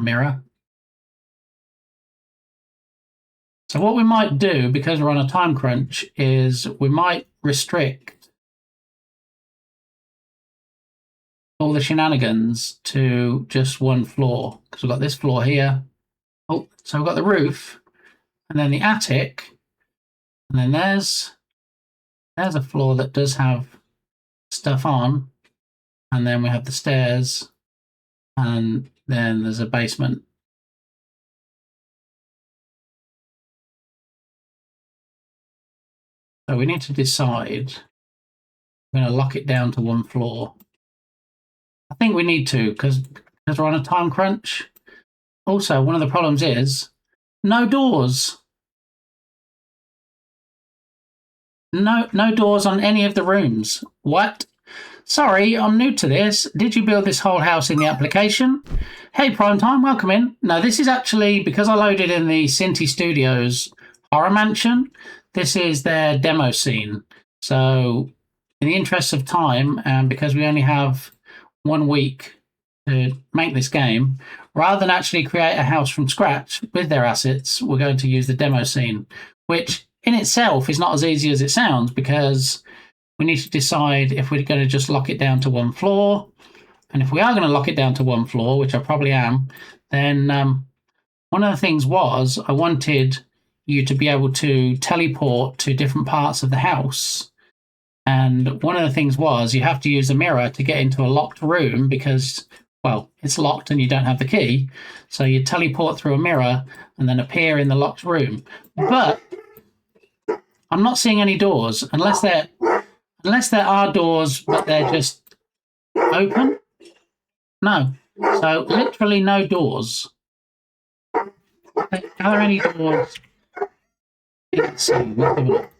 mirror. So what we might do, because we're on a time crunch, is we might restrict all the shenanigans to just one floor. Because we've got this floor here. Oh, so we've got the roof, and then the attic, and then there's a floor that does have stuff on, and then we have the stairs, and then there's a basement. So we need to decide. We're going to lock it down to one floor. I think we need to because we're on a time crunch. Also, one of the problems is no doors. No doors on any of the rooms. What? Sorry, I'm new to this. Did you build this whole house in the application? Hey, Primetime, welcome in. No, this is actually, because I loaded in the Cinti Studios Horror Mansion, this is their demo scene. So, in the interest of time, and because we only have 1 week to make this game, rather than actually create a house from scratch with their assets, we're going to use the demo scene, which in itself is not as easy as it sounds because we need to decide if we're going to just lock it down to one floor. And if we are going to lock it down to one floor, which I probably am, then one of the things was I wanted you to be able to teleport to different parts of the house. And one of the things was you have to use a mirror to get into a locked room because, well, it's locked and you don't have the key. So you teleport through a mirror and then appear in the locked room. But I'm not seeing any doors unless there are doors, but they're just open. No. So literally no doors. Are there any doors? Let's see. Let's have a look.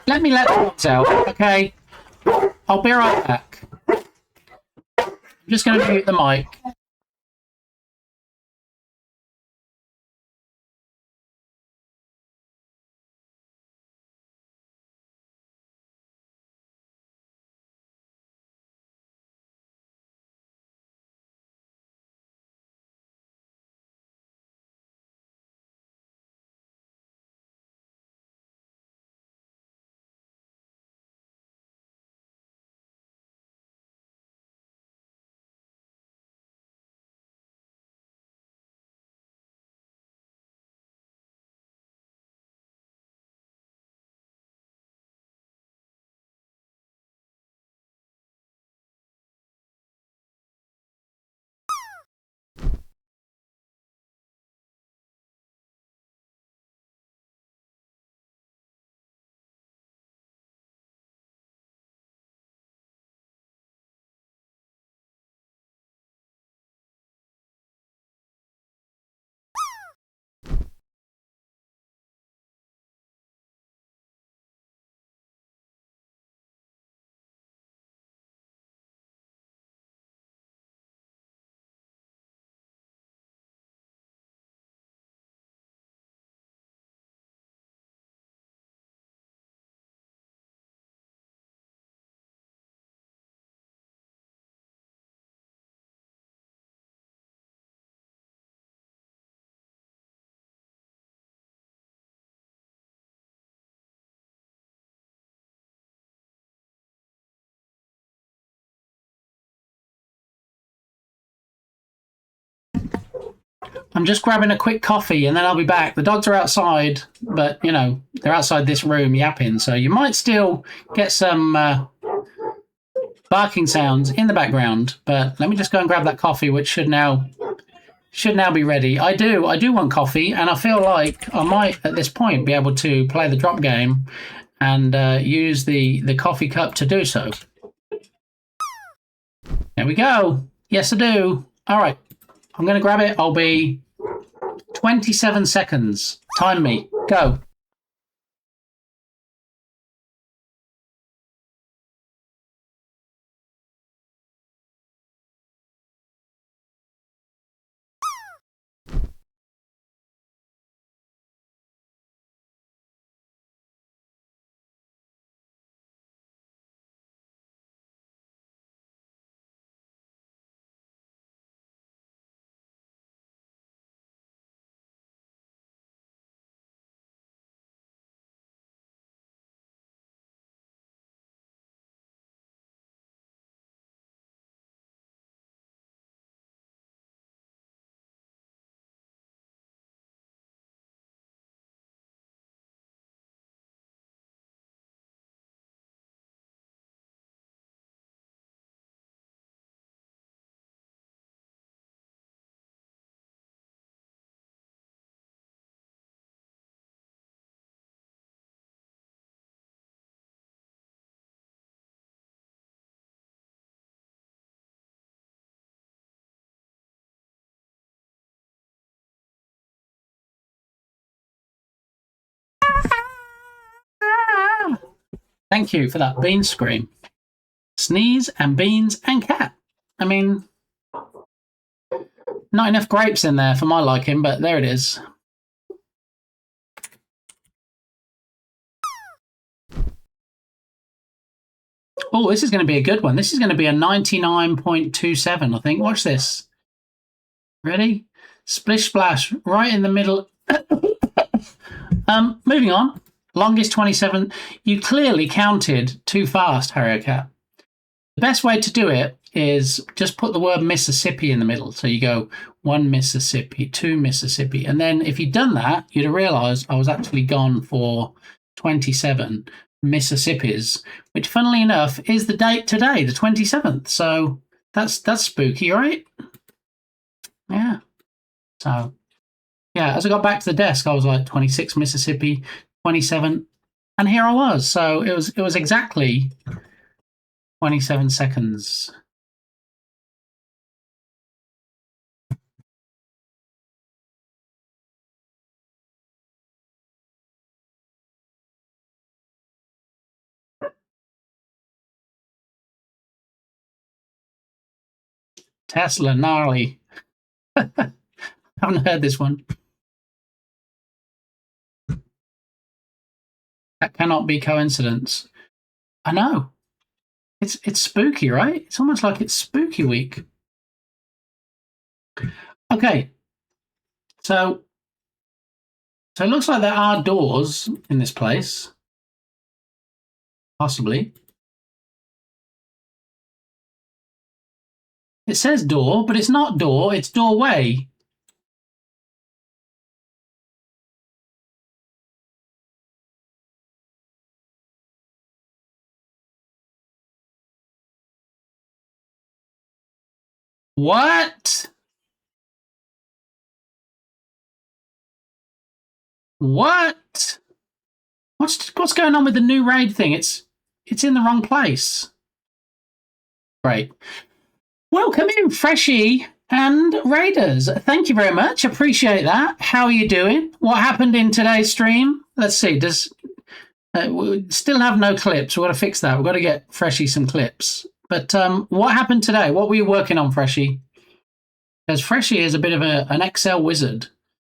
Let me let the dogs out, okay? I'll be right back. I'm just going to mute the mic. I'm just grabbing a quick coffee and then I'll be back. The dogs are outside, but, you know, they're outside this room yapping. So you might still get some barking sounds in the background. But let me just go and grab that coffee, which should now be ready. I do want coffee, and I feel like I might, at this point, be able to play the drop game and use the coffee cup to do so. There we go. Yes, I do. All right. I'm going to grab it. I'll be 27 seconds. Time me. Go. Thank you for that bean scream. Sneeze and beans and cat. I mean, not enough grapes in there for my liking, but there it is. Oh, this is going to be a good one. This is going to be a 99.27, I think. Watch this. Ready? Splish splash right in the middle. Moving on. Longest 27. You clearly counted too fast, Harrier Cat. The best way to do it is just put the word Mississippi in the middle. So you go 1 Mississippi, 2 Mississippi. And then if you'd done that, you'd have realized I was actually gone for 27 Mississippis, which funnily enough is the date today, the 27th. So that's spooky, right? Yeah. So yeah, as I got back to the desk, I was like 26 Mississippi, 27, and here I was. So it was exactly 27 seconds. Tesla, gnarly. Haven't heard this one. That cannot be coincidence. I know. It's spooky, right? It's almost like it's spooky week. Okay. So it looks like there are doors in this place. Possibly. It says door, but it's not door, it's doorway. What? What? What's going on with the new raid thing? It's in the wrong place. Great. Welcome in, Freshie and Raiders. Thank you very much. Appreciate that. How are you doing? What happened in today's stream? Let's see. We still have no clips. We've got to fix that. We've got to get Freshie some clips. But what happened today? What were you working on, Freshie? Because Freshie is a bit of an Excel wizard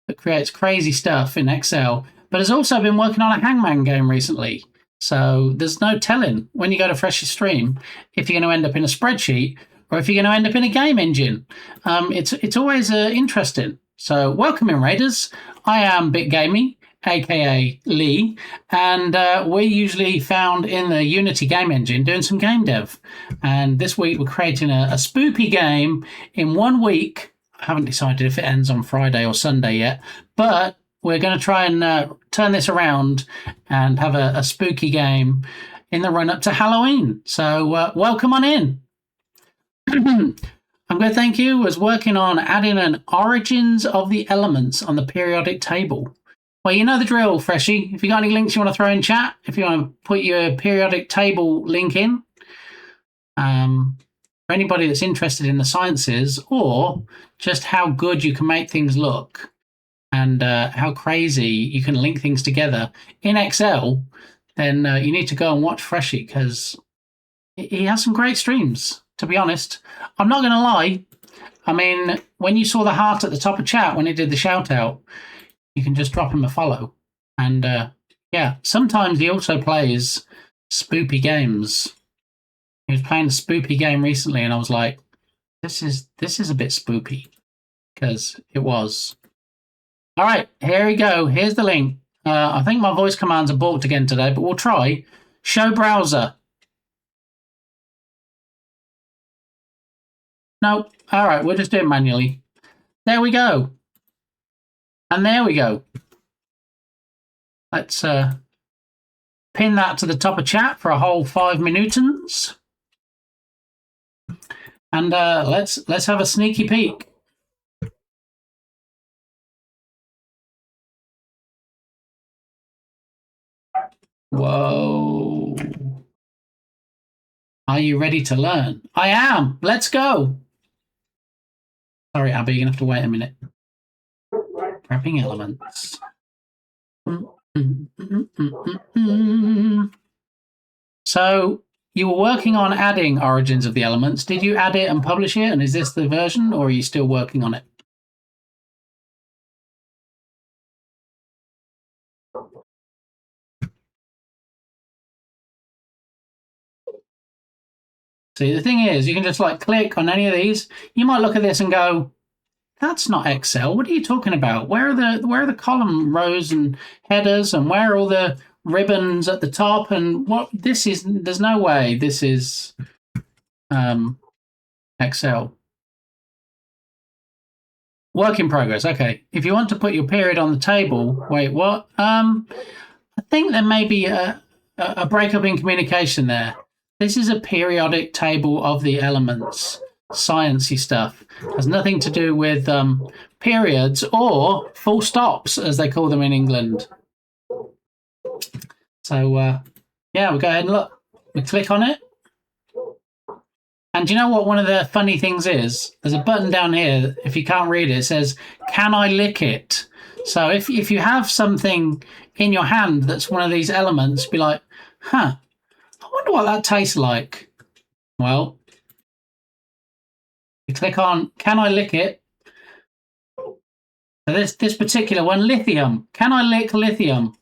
that creates crazy stuff in Excel, but has also been working on a Hangman game recently. So there's no telling when you go to Freshie's stream if you're going to end up in a spreadsheet or if you're going to end up in a game engine. It's always interesting. So welcome in, Raiders. I am Bit Gamey, aka Lee, and we're usually found in the Unity game engine doing some game dev. And this week we're creating a spoopy game in 1 week. I haven't decided if it ends on Friday or Sunday yet, but we're going to try and turn this around and have a spooky game in the run up to Halloween. So welcome on in. I'm going to thank you. Was working on adding an origins of the elements on the periodic table. Well, you know the drill, Freshie. If you got any links you want to throw in chat, if you want to put your periodic table link in, for anybody that's interested in the sciences or just how good you can make things look and how crazy you can link things together in Excel, then you need to go and watch Freshie because he has some great streams, to be honest. I'm not going to lie. I mean, when you saw the heart at the top of chat when he did the shout out, you can just drop him a follow. And yeah, sometimes he also plays spoopy games. He was playing a spoopy game recently, and I was like, this is a bit spoopy. Because it was. All right, here we go. Here's the link. I think my voice commands are balked again today, but we'll try. Show browser. No. All right, we'll just do it manually. There we go. And there we go. Let's pin that to the top of chat for a whole 5 minutes. And let's have a sneaky peek. Whoa. Are you ready to learn? I am. Let's go. Sorry, Abby, you're going to have to wait a minute. Wrapping elements. So you were working on adding origins of the elements. Did you add it and publish it? And is this the version or are you still working on it? See, the thing is, you can just like click on any of these. You might look at this and go, that's not Excel. What are you talking about? Where are the column rows and headers, and where are all the ribbons at the top? And what this is? There's no way this is Excel. Work in progress. Okay. If you want to put your period on the table, wait, what? I think there may be a breakup in communication there. This is a periodic table of the elements. Sciencey stuff. Has nothing to do with periods or full stops, as they call them in England. So, yeah, we'll go ahead and look. We click on it. And do you know what one of the funny things is? There's a button down here. If you can't read it, it says, can I lick it? So if you have something in your hand that's one of these elements, be like, huh, I wonder what that tastes like. Well, you click on, can I lick it? So this particular one, lithium. Can I lick lithium?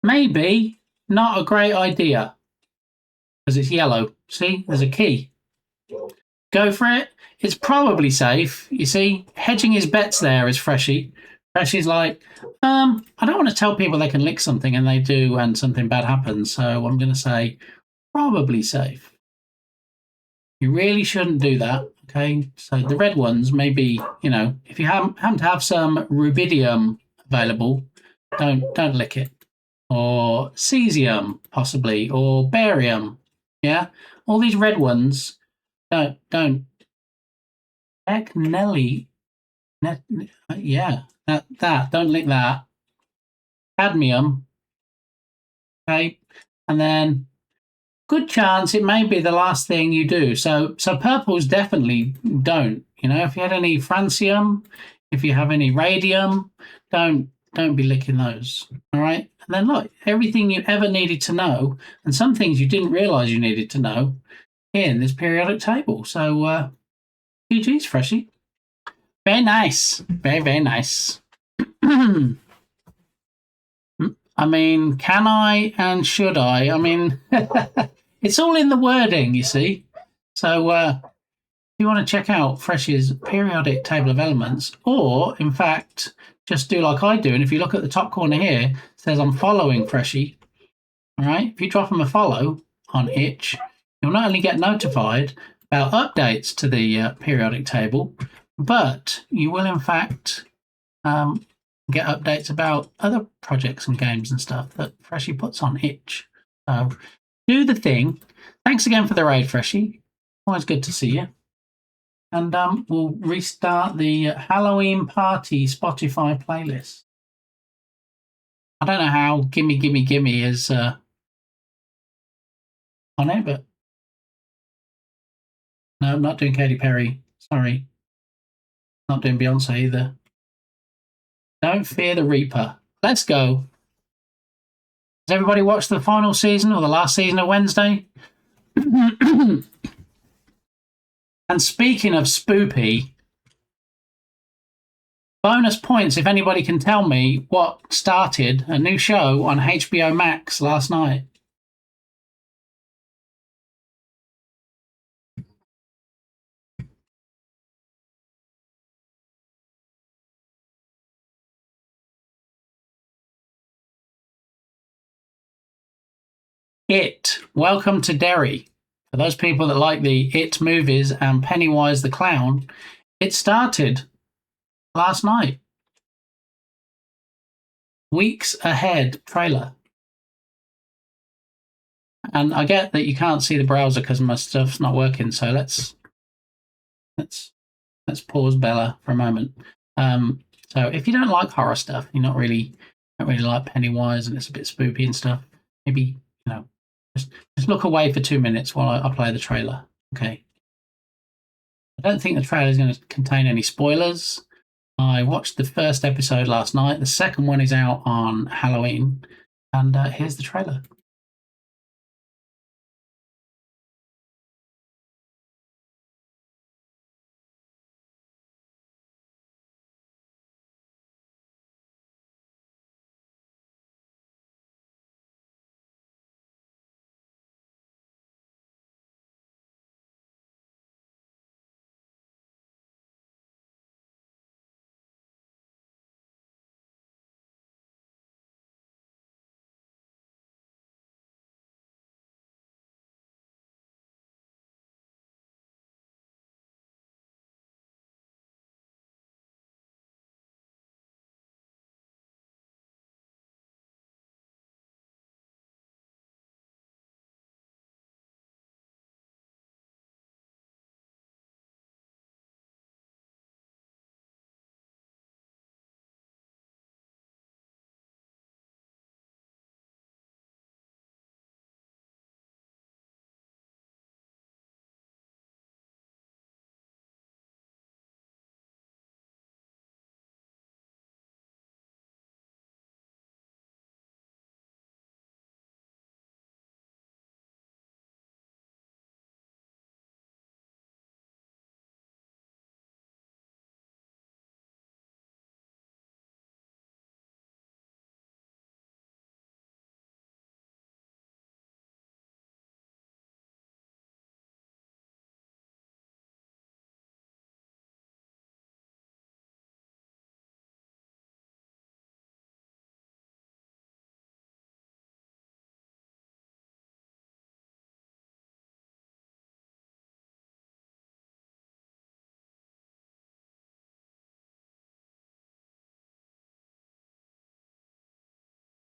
Maybe not a great idea. Because it's yellow. See, there's a key. Go for it. It's probably safe. You see, hedging his bets there is Freshie. Freshie's like, I don't want to tell people they can lick something and they do and something bad happens. So I'm going to say probably safe. You really shouldn't do that. Okay. So the red ones, maybe, you know, if you happen to have some rubidium available, don't lick it. Or cesium, possibly, or barium. Yeah. All these red ones, don't. Heck, Nelly. Yeah. That. Don't lick that. Cadmium. Okay. And then good chance it may be the last thing you do. So purples definitely don't. You know, if you had any francium, if you have any radium, don't be licking those. All right. And then look, everything you ever needed to know, and some things you didn't realize you needed to know in this periodic table. So GG's, Freshie. Very nice. Very, very nice. I mean, can I and should I? I mean, it's all in the wording, you see. So if you want to check out Freshie's periodic table of elements, or in fact, just do like I do. And if you look at the top corner here, it says I'm following Freshie. All right. If you drop him a follow on Itch, you'll not only get notified, about updates to the periodic table, but you will in fact get updates about other projects and games and stuff that Freshie puts on itch. So do the thing. Thanks again for the raid, Freshie. Always good to see you. And we'll restart the Halloween Party Spotify playlist. I don't know how Gimme Gimme Gimme is on it, but no, I'm not doing Katy Perry. Sorry. Not doing Beyonce either. Don't Fear the Reaper. Let's go. Has everybody watched the final season or the last season of Wednesday? And speaking of Spoopy, bonus points if anybody can tell me what started a new show on HBO Max last night. It. Welcome to Derry. For those people that like the It movies and Pennywise the Clown, it started last night. Weeks ahead trailer. And I get that you can't see the browser because my stuff's not working, so let's pause Bella for a moment. So if you don't like horror stuff, you don't really like Pennywise and it's a bit spoopy and stuff, maybe, just look away for 2 minutes while I play the trailer. Okay. I don't think the trailer is going to contain any spoilers. I watched the first episode last night. The second one is out on Halloween. And here's the trailer.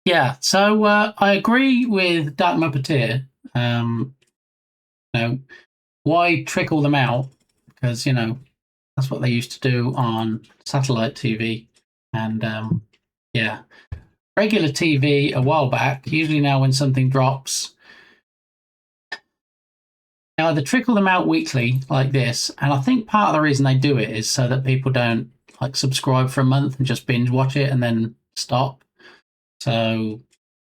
Yeah, so I agree with Dark Muppeteer. Why trickle them out? Because, that's what they used to do on satellite TV. And, regular TV a while back, usually now when something drops, they either trickle them out weekly like this. And I think part of the reason they do it is so that people don't subscribe for a month and just binge watch it and then stop. So,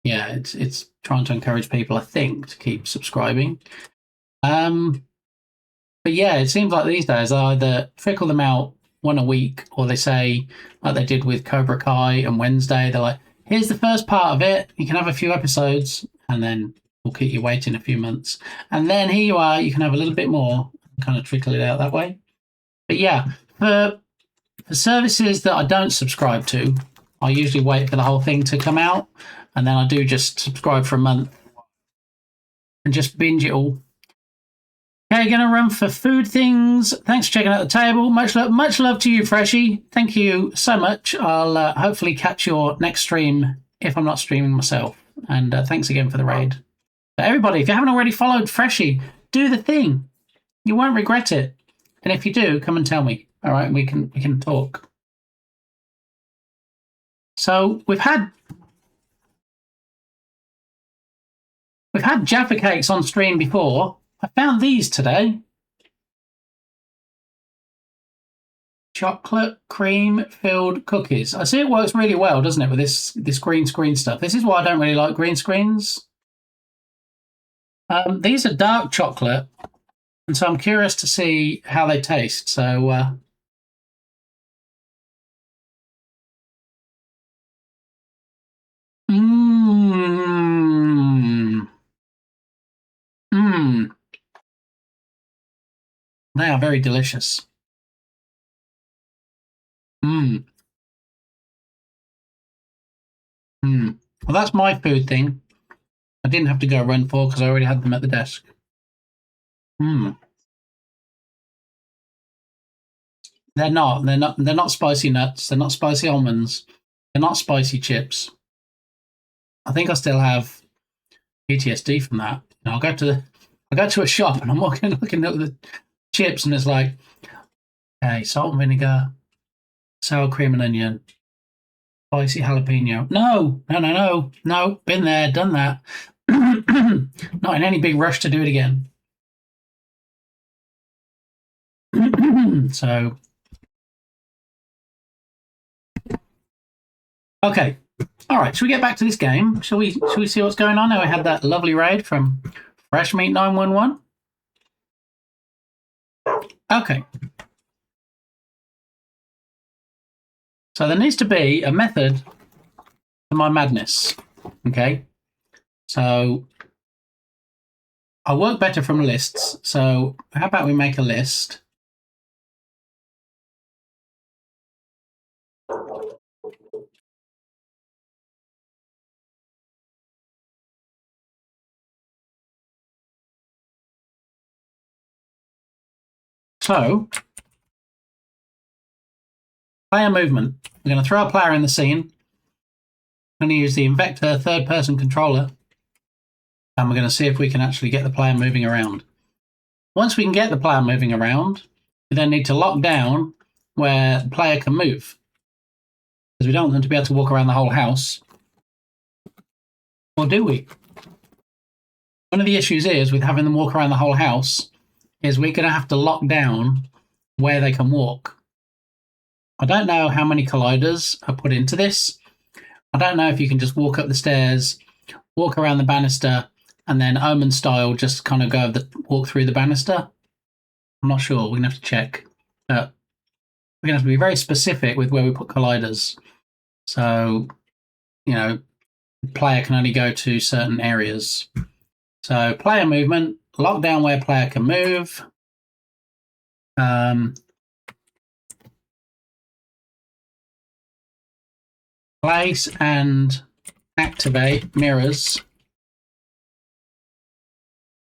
yeah, it's trying to encourage people, I think, to keep subscribing. But yeah, it seems like these days I either trickle them out one a week, or they say, like they did with Cobra Kai and Wednesday, they're like, here's the first part of it, you can have a few episodes, and then we'll keep you waiting a few months. And then here you are, you can have a little bit more, kind of trickle it out that way. But yeah, for services that I don't subscribe to, I usually wait for the whole thing to come out, and then I do just subscribe for a month and just binge it all. Okay, gonna run for food things. Thanks for checking out the table. Much love to you, Freshie. Thank you so much. I'll hopefully catch your next stream if I'm not streaming myself. And thanks again for the raid. But everybody, if you haven't already followed Freshie, do the thing. You won't regret it. And if you do, come and tell me. All right, we can talk. So we've had Jaffa cakes on stream before. I found these today. Chocolate cream filled cookies. I see it works really well, doesn't it, with this green screen stuff. This is why I don't really like green screens. These are dark chocolate, and so I'm curious to see how they taste. So they are very delicious. Well, that's my food thing. I didn't have to go run for because I already had them at the desk. They're not spicy nuts. They're not spicy almonds. They're not spicy chips. I think I still have PTSD from that. I go to a shop and I'm looking at the chips and it's like, okay, salt and vinegar, sour cream and onion, spicy jalapeno. No. Been there, done that. Not in any big rush to do it again. So, okay. All right, should we get back to this game? Shall we see what's going on? Now we had that lovely raid from Fresh Meat 911. Okay. So there needs to be a method to my madness. Okay. So I work better from lists. So how about we make a list? So, player movement. We're going to throw a player in the scene. I'm going to use the Invector third-person controller. And we're going to see if we can actually get the player moving around. Once we can get the player moving around, we then need to lock down where the player can move. Because we don't want them to be able to walk around the whole house. Or do we? One of the issues is with having them walk around the whole house is we're going to have to lock down where they can walk. I don't know how many colliders are put into this. I don't know if you can just walk up the stairs, walk around the banister, and then Omen style just kind of walk through the banister. I'm not sure. We're going to have to check. We're going to have to be very specific with where we put colliders. So, the player can only go to certain areas. So, player movement. Lock down where player can move. Place and activate mirrors.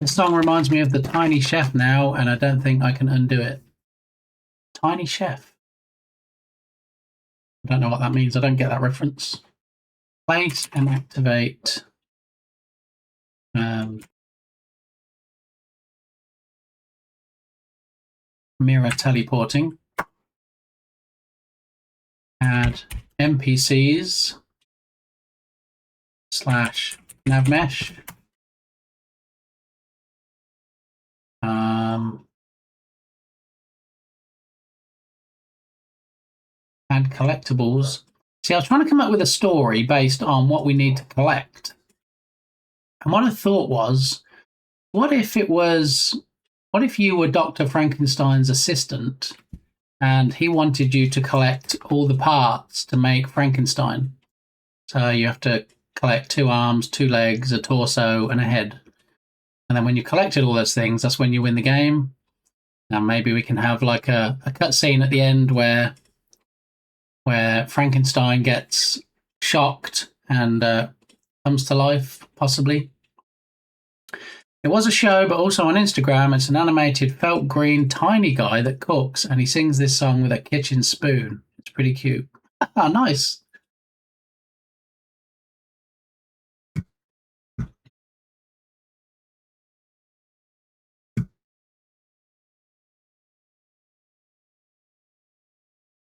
This song reminds me of the Tiny Chef now, and I don't think I can undo it. Tiny Chef. I don't know what that means. I don't get that reference. Place and activate. Mirror teleporting. Add NPCs / navmesh. Add collectibles. See, I was trying to come up with a story based on what we need to collect. And what I thought was, what if you were Dr. Frankenstein's assistant and he wanted you to collect all the parts to make Frankenstein? So you have to collect 2 arms, 2 legs, a torso, and a head. And then when you collected all those things, that's when you win the game. And maybe we can have like a cutscene at the end where Frankenstein gets shocked and comes to life, possibly. It was a show, but also on Instagram. It's an animated felt green tiny guy that cooks, and he sings this song with a kitchen spoon. It's pretty cute. Oh, nice.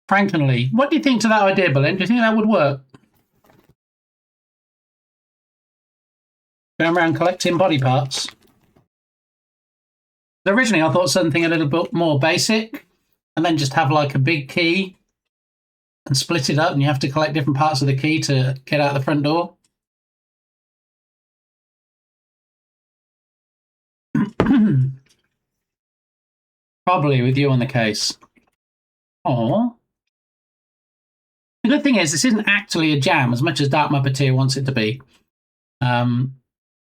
Frankenly. What do you think to that idea, Belen? Do you think that would work? Going around collecting body parts. Originally, I thought something a little bit more basic, and then just have like a big key and split it up, and you have to collect different parts of the key to get out the front door. Probably with you on the case. Aww. The good thing is, this isn't actually a jam as much as Dark Muppeteer wants it to be.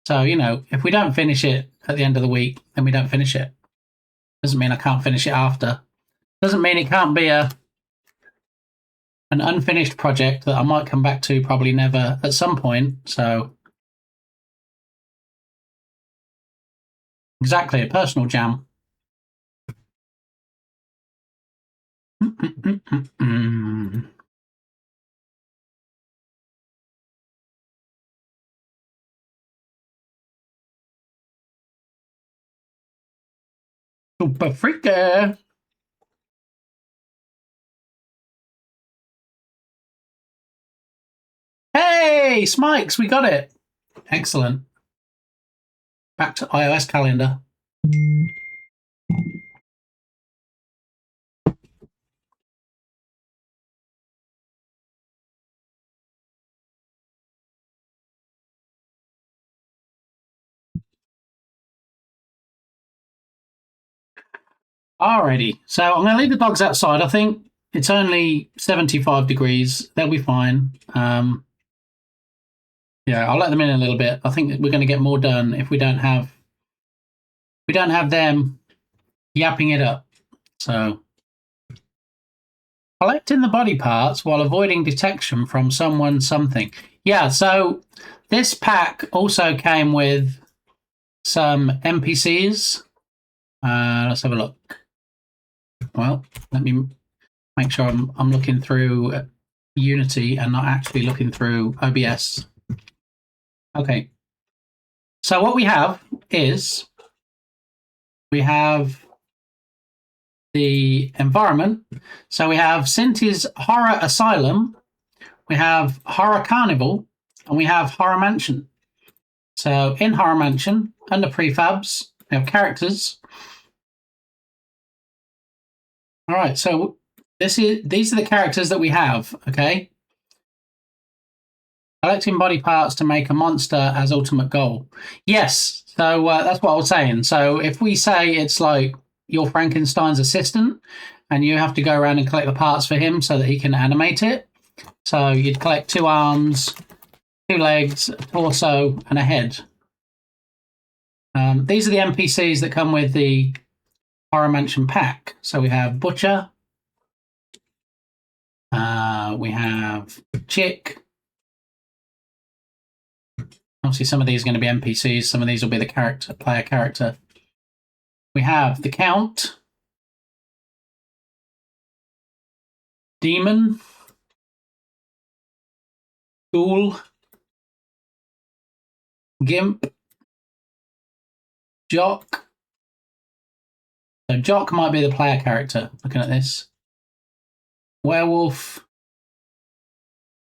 So, you know, if we don't finish it at the end of the week, then we don't finish it. Doesn't mean I can't finish it after. Doesn't mean it can't be an unfinished project that I might come back to probably never at some point. So, exactly, a personal jam. Super freaky. Hey, Smikes, we got it. Excellent. Back to iOS calendar. Alrighty, so I'm going to leave the dogs outside. I think it's only 75 degrees. They'll be fine. Yeah, I'll let them in a little bit. I think we're going to get more done if we don't have them yapping it up. So, collecting the body parts while avoiding detection from someone, something. Yeah, so this pack also came with some NPCs. Let's have a look. Well, let me make sure I'm looking through Unity and not actually looking through OBS. Okay. So what we have is we have the environment. So we have Cinty's Horror Asylum, we have Horror Carnival, and we have Horror Mansion. So in Horror Mansion, under prefabs, we have characters. All right, so these are the characters that we have, okay? Collecting body parts to make a monster as ultimate goal. Yes, so that's what I was saying. So if we say it's like you're Frankenstein's assistant and you have to go around and collect the parts for him so that he can animate it. So you'd collect 2 arms, 2 legs, a torso, and a head. These are the NPCs that come with the Horror Mansion pack. So we have Butcher, we have Chick. Obviously, some of these are going to be NPCs. Some of these will be the player character. We have the Count, Demon, Ghoul, Gimp, Jock. So Jock might be the player character, looking at this. Werewolf,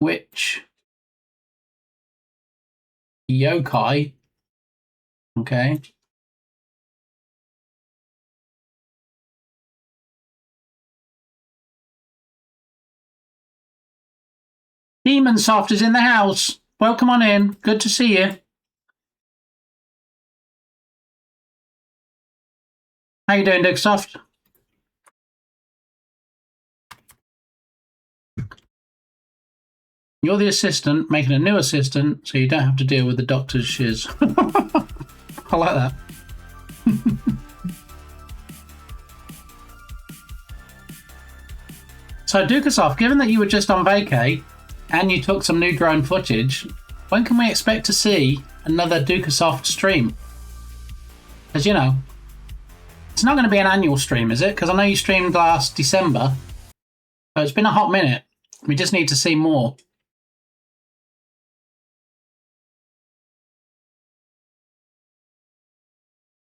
Witch, Yokai. Okay. Demon Soft is in the house. Welcome on in. Good to see you. How you doing, Doug Soft? You're the assistant, making a new assistant, so you don't have to deal with the doctor's shiz. I like that. So, Dukasoft, given that you were just on vacay and you took some new drone footage, when can we expect to see another Dukasoft stream? Because, you know, it's not going to be an annual stream, is it? Because I know you streamed last December. So it's been a hot minute. We just need to see more.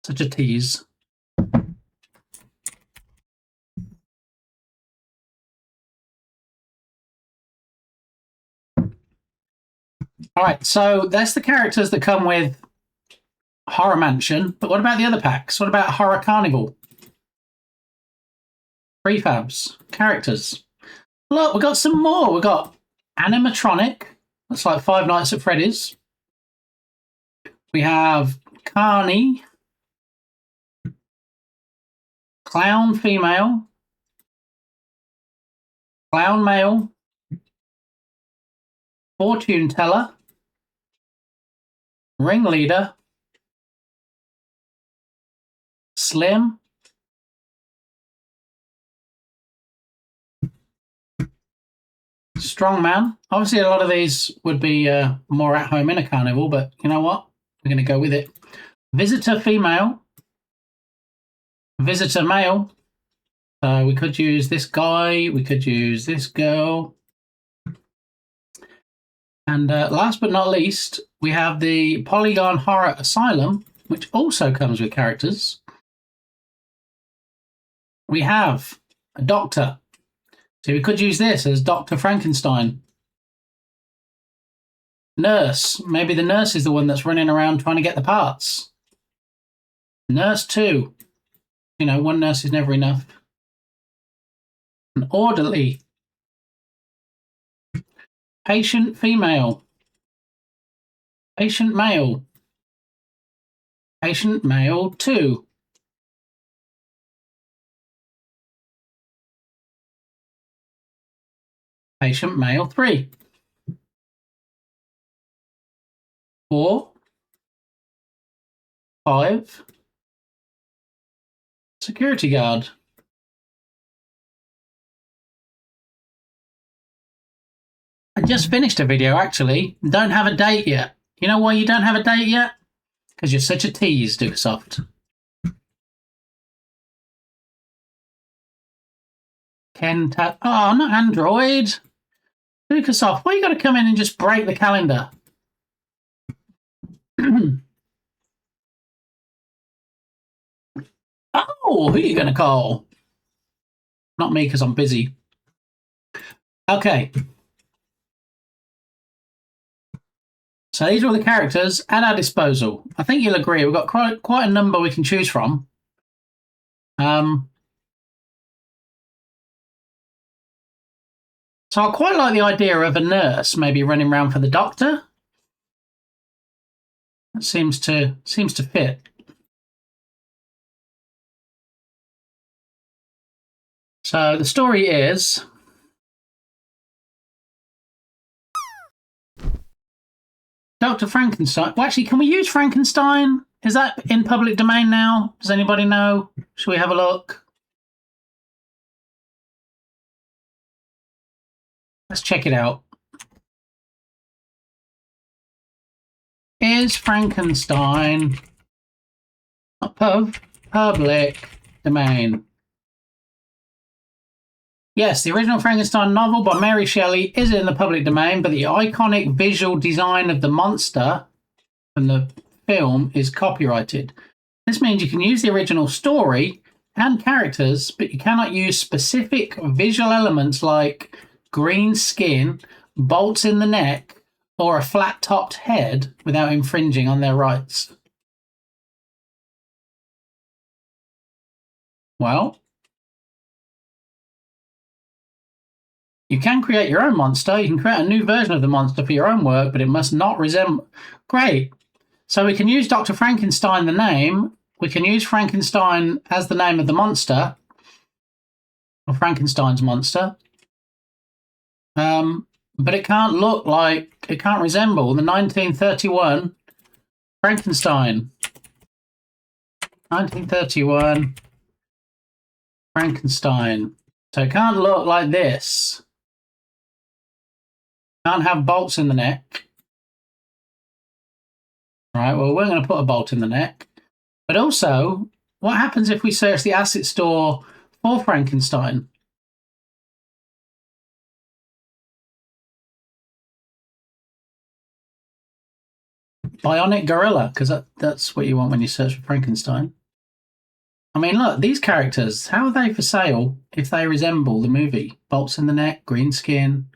Such a tease. All right, so that's the characters that come with Horror Mansion. But what about the other packs? What about Horror Carnival? Prefabs, characters. Look, we got some more. We got animatronic. That's like Five Nights at Freddy's. We have Carney, clown female, clown male, fortune teller, ringleader, slim, strongman. Obviously, a lot of these would be more at home in a carnival, but you know what? We're going to go with it. Visitor female, visitor male. So we could use this guy, we could use this girl. And last but not least, we have the Polygon Horror Asylum, which also comes with characters. We have a doctor. So we could use this as Dr. Frankenstein. Nurse. Maybe the nurse is the one that's running around trying to get the parts. Nurse 2. You know, one nurse is never enough. An orderly. Patient female. Patient male. Patient male 2. Patient male 3. 4. 5. Security guard. I just finished a video, actually. Don't have a date yet. You know why you don't have a date yet? Because you're such a tease, Dukesoft. Oh, not Android. Dukesoft, why you got to come in and just break the calendar? Oh, who are you going to call? Not me, because I'm busy. Okay. So these are all the characters at our disposal. I think you'll agree we've got quite a number we can choose from. So I quite like the idea of a nurse maybe running around for the doctor. That seems to fit. So the story is Dr. Frankenstein. Well, actually, can we use Frankenstein? Is that in public domain now? Does anybody know? Shall we have a look? Let's check it out. Is Frankenstein public domain? Yes, the original Frankenstein novel by Mary Shelley is in the public domain, but the iconic visual design of the monster from the film is copyrighted. This means you can use the original story and characters, but you cannot use specific visual elements like green skin, bolts in the neck, or a flat-topped head without infringing on their rights. Well, you can create your own monster. You can create a new version of the monster for your own work, but it must not resemble... Great. So we can use Dr. Frankenstein, the name. We can use Frankenstein as the name of the monster, or Frankenstein's monster. But it can't look like... It can't resemble the 1931 Frankenstein. 1931 Frankenstein. So it can't look like this. Can't have bolts in the neck. Right, well, we're going to put a bolt in the neck. But also, what happens if we search the asset store for Frankenstein? Bionic Gorilla, because that's what you want when you search for Frankenstein. I mean, look, these characters, how are they for sale if they resemble the movie? Bolts in the neck, green skin.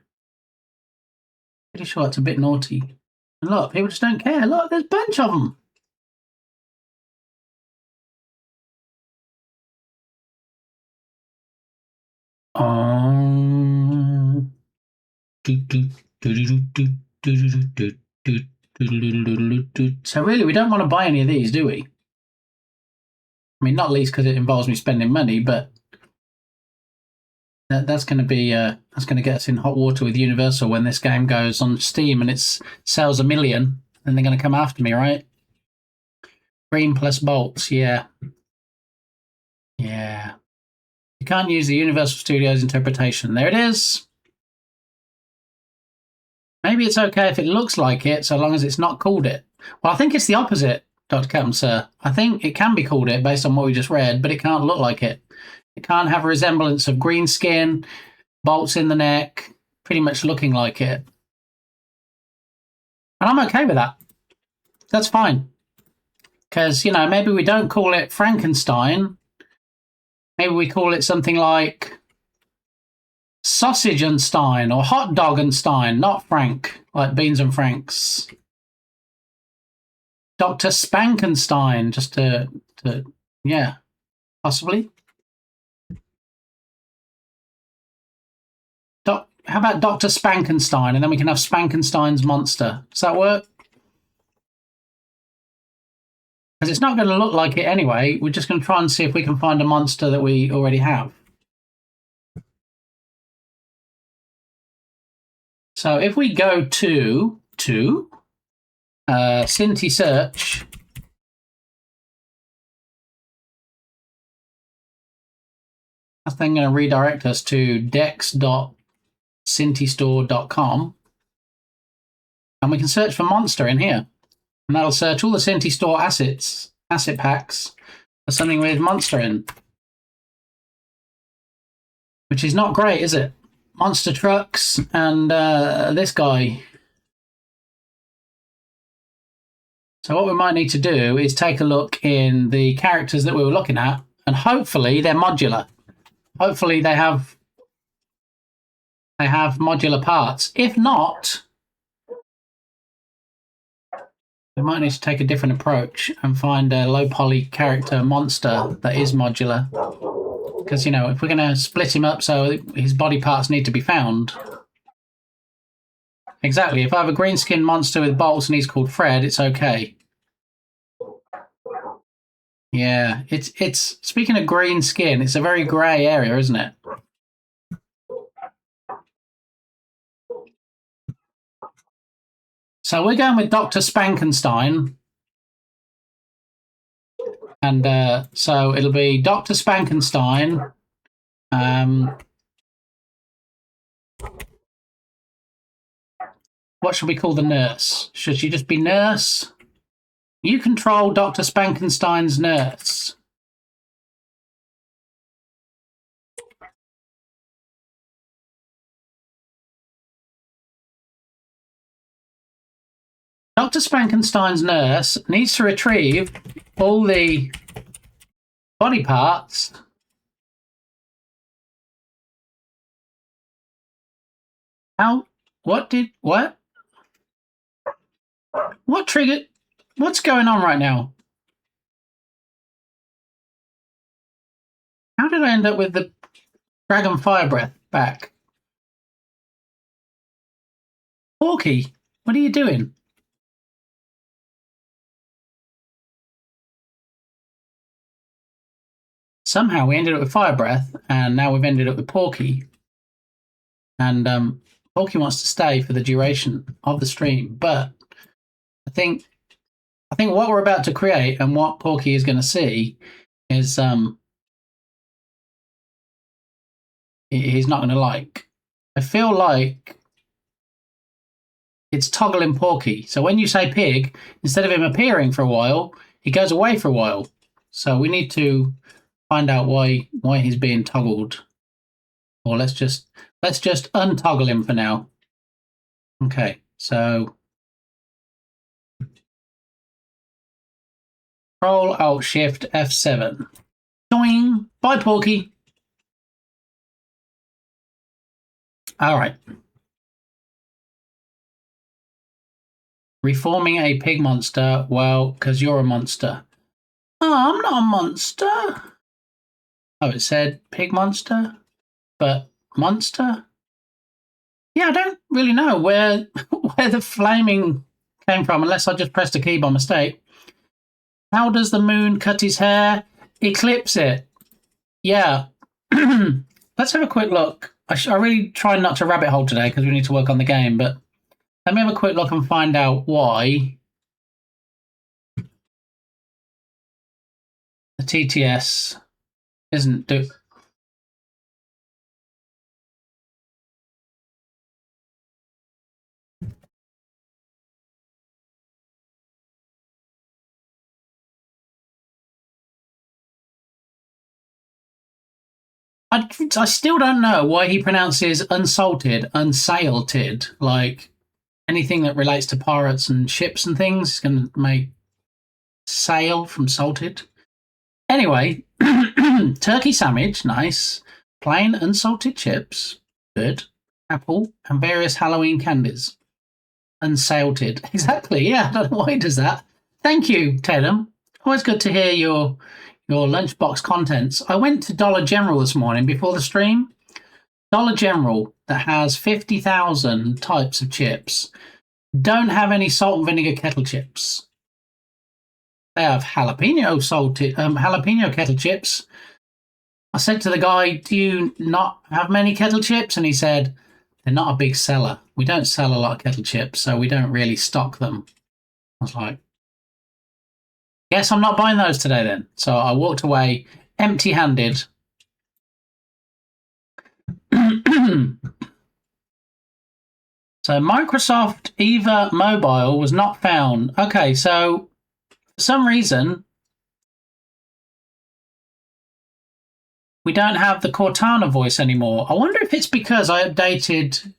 Pretty sure it's a bit naughty. And look, people just don't care. Look, there's a bunch of them. So really, we don't want to buy any of these, do we? I mean, not least because it involves me spending money, but that's going to be that's going to get us in hot water with Universal when this game goes on Steam and it sells 1 million. Then they're going to come after me, right? Green plus bolts, yeah. Yeah. You can't use the Universal Studios interpretation. There it is. Maybe it's okay if it looks like it, so long as it's not called it. Well, I think it's the opposite, Dr. Captain Sir. I think it can be called it based on what we just read, but it can't look like it. It can't have a resemblance of green skin, bolts in the neck, pretty much looking like it. And I'm okay with that. That's fine. Because, you know, maybe we don't call it Frankenstein. Maybe we call it something like Sausage-enstein or Hot Dog-enstein, not Frank, like Beans and Franks. Dr. Spankenstein, just to yeah, possibly. How about Dr. Spankenstein, and then we can have Spankenstein's monster? Does that work? Because it's not going to look like it anyway. We're just going to try and see if we can find a monster that we already have. So if we go to Cinti search, that's then going to redirect us to dex.cintistore.com, and we can search for monster in here, and that'll search all the Cinti Store asset packs for something with monster in, which is not great, is it? Monster trucks and this guy. So what we might need to do is take a look in the characters that we were looking at, and hopefully they're modular. Hopefully they have modular parts. If not, we might need to take a different approach and find a low poly character monster that is modular. Because, you know, if we're going to split him up so his body parts need to be found. Exactly. If I have a green skin monster with bolts and he's called Fred, it's okay. Yeah, it's speaking of green skin, it's a very grey area, isn't it? So we're going with Dr. Spankenstein. And so it'll be Dr. Spankenstein. What should we call the nurse? Should she just be nurse? You control Dr. Spankenstein's nurse. Dr. Spankenstein's nurse needs to retrieve all the body parts what triggered? What's going on right now? How did I end up with the dragon fire breath back? Porky, what are you doing? Somehow we ended up with fire breath, and now we've ended up with Porky. And Porky wants to stay for the duration of the stream, but I think what we're about to create and what Porky is going to see is he's not going to like. I feel like it's toggling Porky. So when you say pig, instead of him appearing for a while, he goes away for a while. So we need to find out why he's being toggled. Or let's just untoggle him for now. Okay, so Control Alt Shift F7. Doing. Bye, Porky. All right. Reforming a pig monster. Well, because you're a monster. Oh, I'm not a monster. Oh, it said pig monster, but monster. Yeah, I don't really know where the flaming came from, unless I just pressed a key by mistake. How does the moon cut his hair? Eclipse it. Yeah. Let's have a quick look. I really try not to rabbit hole today because we need to work on the game, but let me have a quick look and find out why the TTS isn't do. I still don't know why he pronounces unsalted, unsailted. Like anything that relates to pirates and ships and things is going to make sail from salted. Anyway, turkey sandwich, nice. Plain unsalted chips, good. Apple and various Halloween candies. Unsalted. Exactly, yeah, I don't know why he does that. Thank you, Tatum. Always good to hear your lunchbox contents. I went to Dollar General this morning before the stream. Dollar General, that has 50,000 types of chips, don't have any salt and vinegar kettle chips. They have jalapeno kettle chips. I said to the guy, do you not have many kettle chips? And he said, they're not a big seller. We don't sell a lot of kettle chips, so we don't really stock them. I was like, guess I'm not buying those today then. So I walked away empty-handed. So Microsoft Eva Mobile was not found. Okay, so for some reason, we don't have the Cortana voice anymore. I wonder if it's because I updated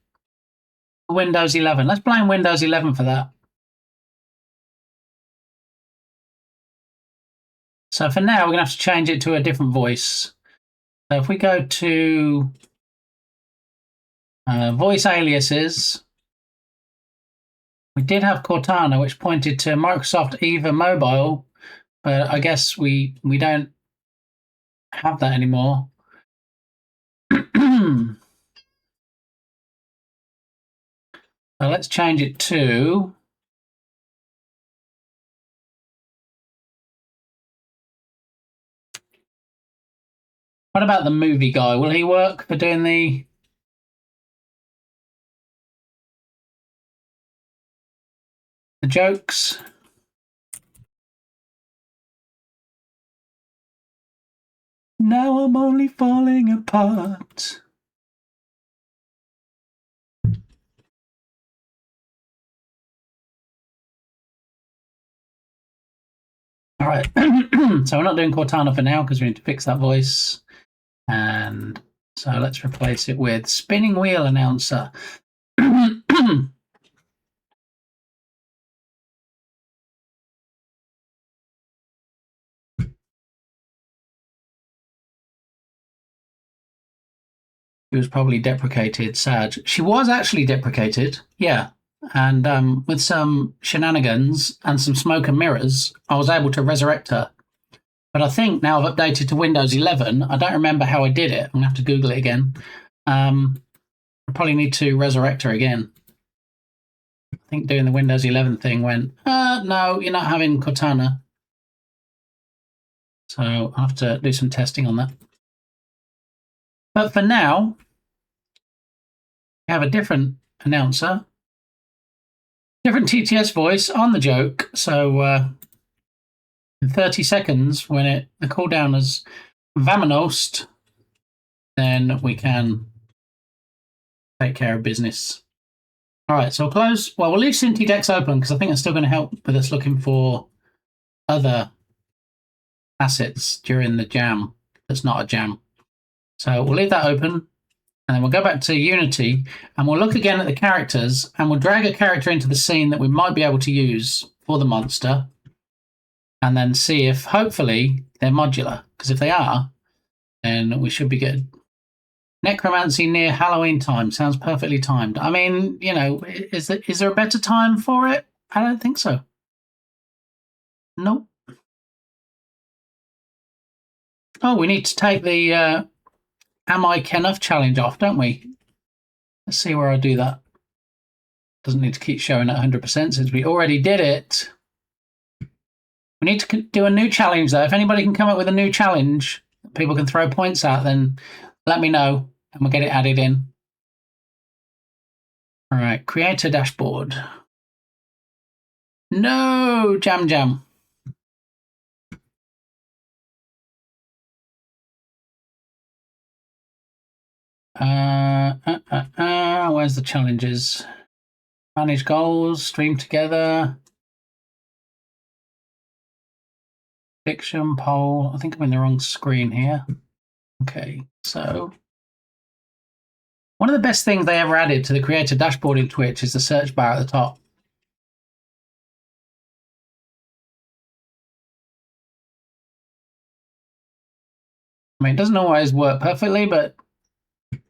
Windows 11. Let's blame Windows 11 for that. So for now, we're going to have to change it to a different voice. So if we go to voice aliases, we did have Cortana, which pointed to Microsoft Eva Mobile, but I guess we don't have that anymore. So let's change it to what about the movie guy? Will he work for doing the jokes? Now I'm only falling apart. All right. So we're not doing Cortana for now because we need to fix that voice. And so let's replace it with spinning wheel announcer. She was probably deprecated, sad. She was actually deprecated, yeah. And with some shenanigans and some smoke and mirrors, I was able to resurrect her. But I think now I've updated to Windows 11. I don't remember how I did it. I'm going to have to Google it again. I probably need to resurrect her again. I think doing the Windows 11 thing went, no, you're not having Cortana. So I'll have to do some testing on that. But for now, we have a different announcer, different TTS voice on the joke. So in 30 seconds, when the cooldown is vamonosed, then we can take care of business. All right, so we'll close. Well, we'll leave Cintidex open because I think it's still going to help with us looking for other assets during the jam that's not a jam. So we'll leave that open, and then we'll go back to Unity, and we'll look again at the characters, and we'll drag a character into the scene that we might be able to use for the monster, and then see if, hopefully, they're modular. Because if they are, then we should be good. Necromancy near Halloween time. Sounds perfectly timed. I mean, you know, is there a better time for it? I don't think so. Nope. Oh, we need to take the Am I Kenneth challenge off, don't we? Let's see where I do that. Doesn't need to keep showing at 100% since we already did it. We need to do a new challenge, though. If anybody can come up with a new challenge that people can throw points at, then let me know, and we'll get it added in. All right, create a dashboard. No, jam. Where's the challenges? Manage goals, stream together. Fiction, poll. I think I'm in the wrong screen here. Okay, so one of the best things they ever added to the creator dashboard in Twitch is the search bar at the top. I mean, it doesn't always work perfectly, but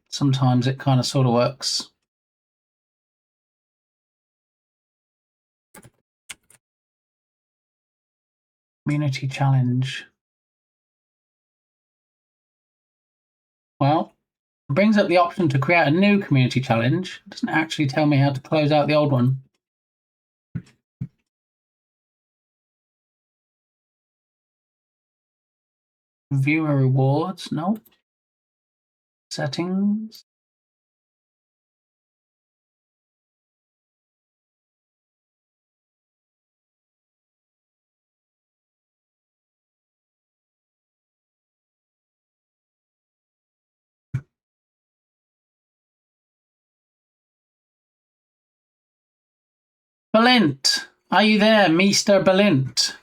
sometimes it kind of sort of works. Community challenge. Well, it brings up the option to create a new community challenge. It doesn't actually tell me how to close out the old one. Viewer rewards, no. Settings. Balint, are you there, Mr. Balint?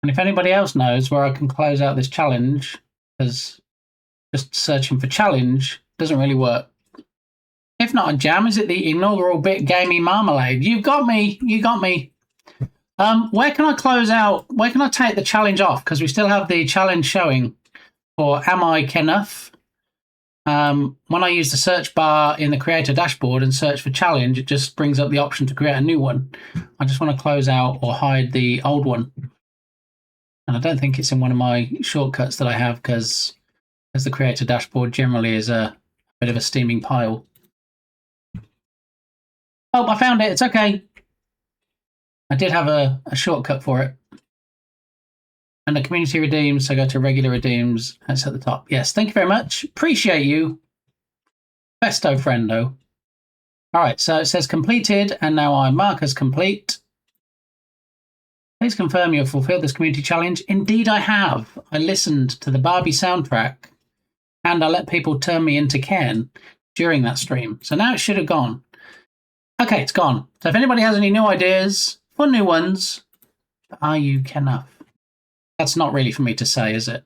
And if anybody else knows where I can close out this challenge, because just searching for challenge doesn't really work. If not a jam, is it the inaugural bit gamey marmalade? You got me. You got me. Where can I close out? Where can I take the challenge off? Because we still have the challenge showing for Am I Kenneth? When I use the search bar in the creator dashboard and search for challenge, it just brings up the option to create a new one. I just want to close out or hide the old one. And I don't think it's in one of my shortcuts that I have because the creator dashboard generally is a bit of a steaming pile. Oh, I found it. It's okay. I did have a shortcut for it. And the community redeems, so go to regular redeems. That's at the top. Yes, thank you very much. Appreciate you. Besto friendo. All right, so it says completed, and now I mark as complete. Please confirm you have fulfilled this community challenge. Indeed, I have. I listened to the Barbie soundtrack, and I let people turn me into Ken during that stream. So now it should have gone. Okay, it's gone. So if anybody has any new ideas for new ones, are you Kenneth? That's not really for me to say, is it?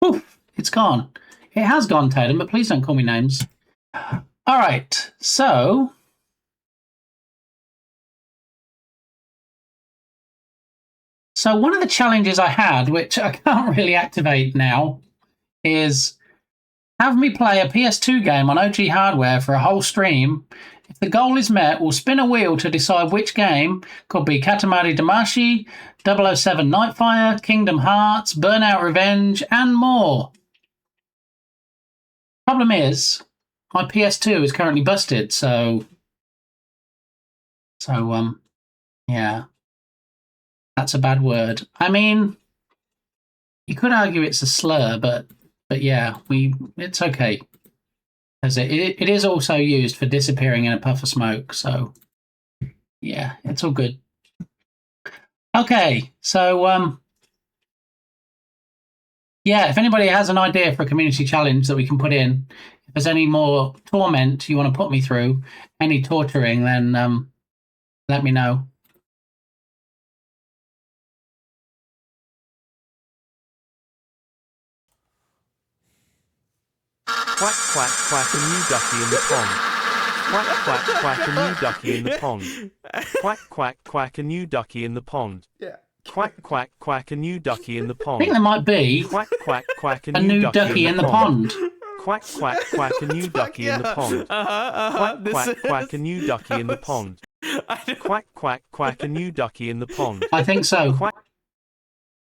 Oof, it's gone. It has gone, Tatum, but please don't call me names. All right, so one of the challenges I had, which I can't really activate now, is have me play a PS2 game on OG hardware for a whole stream. If the goal is met, we'll spin a wheel to decide which game. Could be Katamari Damacy, 007 Nightfire, Kingdom Hearts, Burnout Revenge, and more. Problem is, my PS2 is currently busted, so yeah. That's a bad word. I mean, you could argue it's a slur, but yeah, it's okay. Because it is also used for disappearing in a puff of smoke, so yeah, it's all good. Okay, so yeah, if anybody has an idea for a community challenge that we can put in, if there's any more torment you want to put me through, any torturing, then let me know. Quack, quack, quack, a new ducky in the pond. Quack, quack, quack, a new ducky in the pond. Quack, quack, quack, a new ducky in the pond. Yeah. Quack, quack, quack, a new ducky in the I pond. think there might be Quack, quack, quack, a new ducky in the pond. Quack, quack, quack, a new ducky in the pond. Quack, quack, quack, a new ducky in the pond. Quack, quack, quack, a new ducky in the pond. I think so. Quack.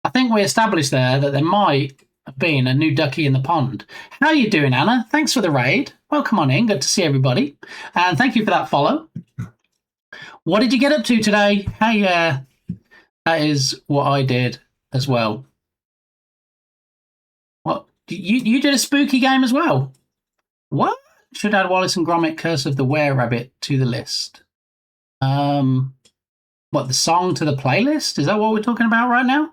I think we established there that there might have been a new ducky in the pond. How are you doing, Anna? Thanks for the raid. Welcome on in. Good to see everybody. And thank you for that follow. What did you get up to today? Hey, that is what I did as well. What? You did a spooky game as well? What? Should add Wallace and Gromit Curse of the Were-Rabbit to the list. What, the song to the playlist? Is that what we're talking about right now?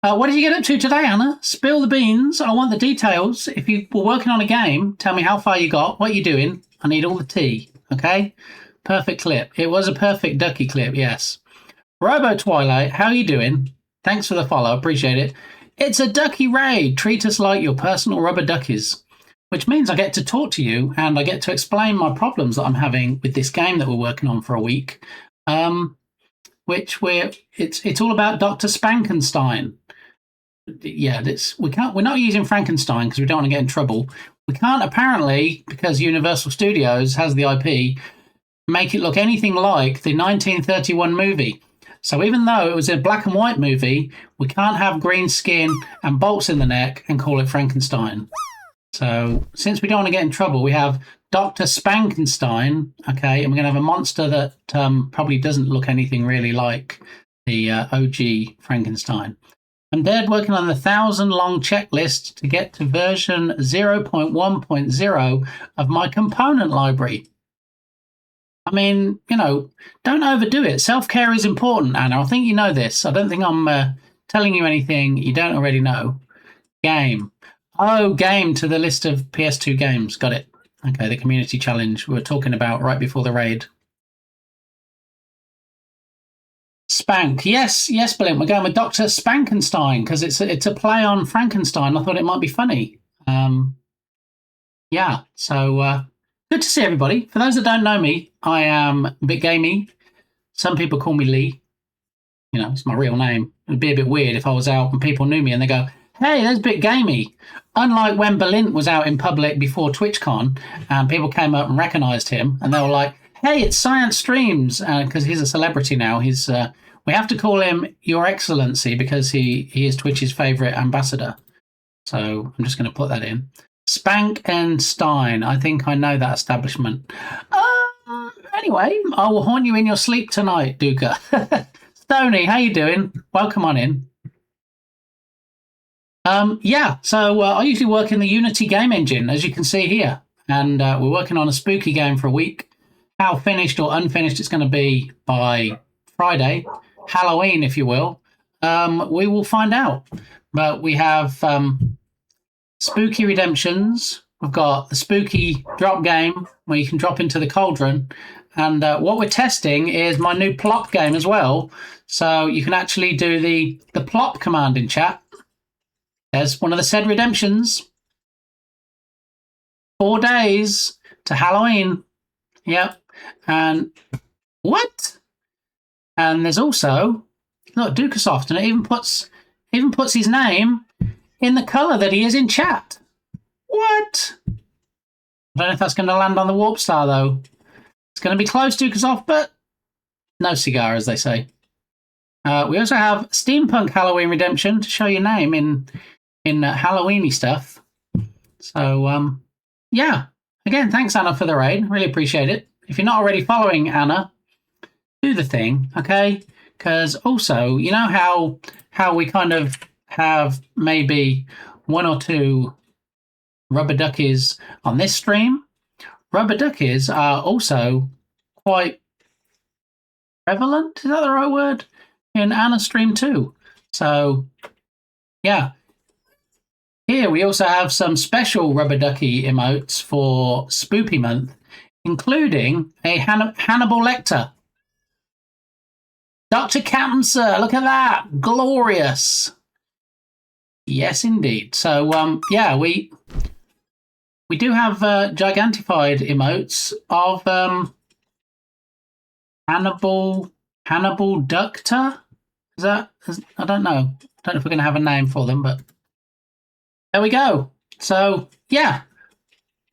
What did you get up to today, Anna? Spill the beans. I want the details. If you were working on a game, tell me how far you got, what you're doing. I need all the tea, okay? Perfect clip. It was a perfect ducky clip, yes. Robo Twilight, how are you doing? Thanks for the follow, appreciate it. It's a ducky raid. Treat us like your personal rubber duckies. Which means I get to talk to you and I get to explain my problems that I'm having with this game that we're working on for a week. It's all about Dr. Spankenstein. Yeah, we're not using Frankenstein because we don't want to get in trouble. We can't apparently, because Universal Studios has the IP, make it look anything like the 1931 movie. So even though it was a black and white movie, we can't have green skin and bolts in the neck and call it Frankenstein. So since we don't want to get in trouble, we have Dr. Spankenstein, okay, and we're going to have a monster that probably doesn't look anything really like the OG Frankenstein. I'm dead working on the 1,000-long checklist to get to version 0.1.0 of my component library. I mean, don't overdo it. Self-care is important, Anna. I think you know this. I don't think I'm telling you anything you don't already know. Game. Oh, game to the list of PS2 games. Got it. Okay, the community challenge we were talking about right before the raid. Spank. Yes, Brilliant. We're going with Dr. Spankenstein because it's a play on Frankenstein. I thought it might be funny. Yeah, so good to see everybody. For those that don't know me, I am a bit gamey. Some people call me Lee. It's my real name. It would be a bit weird if I was out and people knew me and they go, hey, that's a bit gamey. Unlike when Berlin was out in public before TwitchCon and people came up and recognised him and they were like, hey, it's Science Streams, because he's a celebrity now. We have to call him Your Excellency because he is Twitch's favourite ambassador. So I'm just going to put that in. Spank and Stein. I think I know that establishment. Anyway, I will haunt you in your sleep tonight, Duca. Stoney, how you doing? Welcome on in. So I usually work in the Unity game engine, as you can see here. And we're working on a spooky game for a week. How finished or unfinished it's going to be by Friday, Halloween, if you will, we will find out. But we have spooky redemptions. We've got the spooky drop game where you can drop into the cauldron. And what we're testing is my new plop game as well. So you can actually do the plop command in chat. There's one of the said redemptions. 4 days to Halloween. Yep. And what? And there's also, look, Ducasoft, and it even puts his name in the colour that he is in chat. What? I don't know if that's going to land on the Warp Star, though. It's going to be close, Ducasoft, but no cigar, as they say. We also have Steampunk Halloween Redemption to show your name in Halloweeny stuff. So, yeah. Again, thanks, Anna, for the raid. Really appreciate it. If you're not already following Anna, do the thing, okay? Because also, you know how we kind of have maybe one or two rubber duckies on this stream? Rubber duckies are also quite prevalent, is that the right word? In Anna's stream too. So, yeah. Here we also have some special rubber ducky emotes for Spoopy month, including a Hannibal Lecter. Dr. Cancer, look at that. Glorious. Yes, indeed. So, yeah, we we do have gigantified emotes of Hannibal Ductor. I don't know. I don't know if we're going to have a name for them, but there we go. So yeah,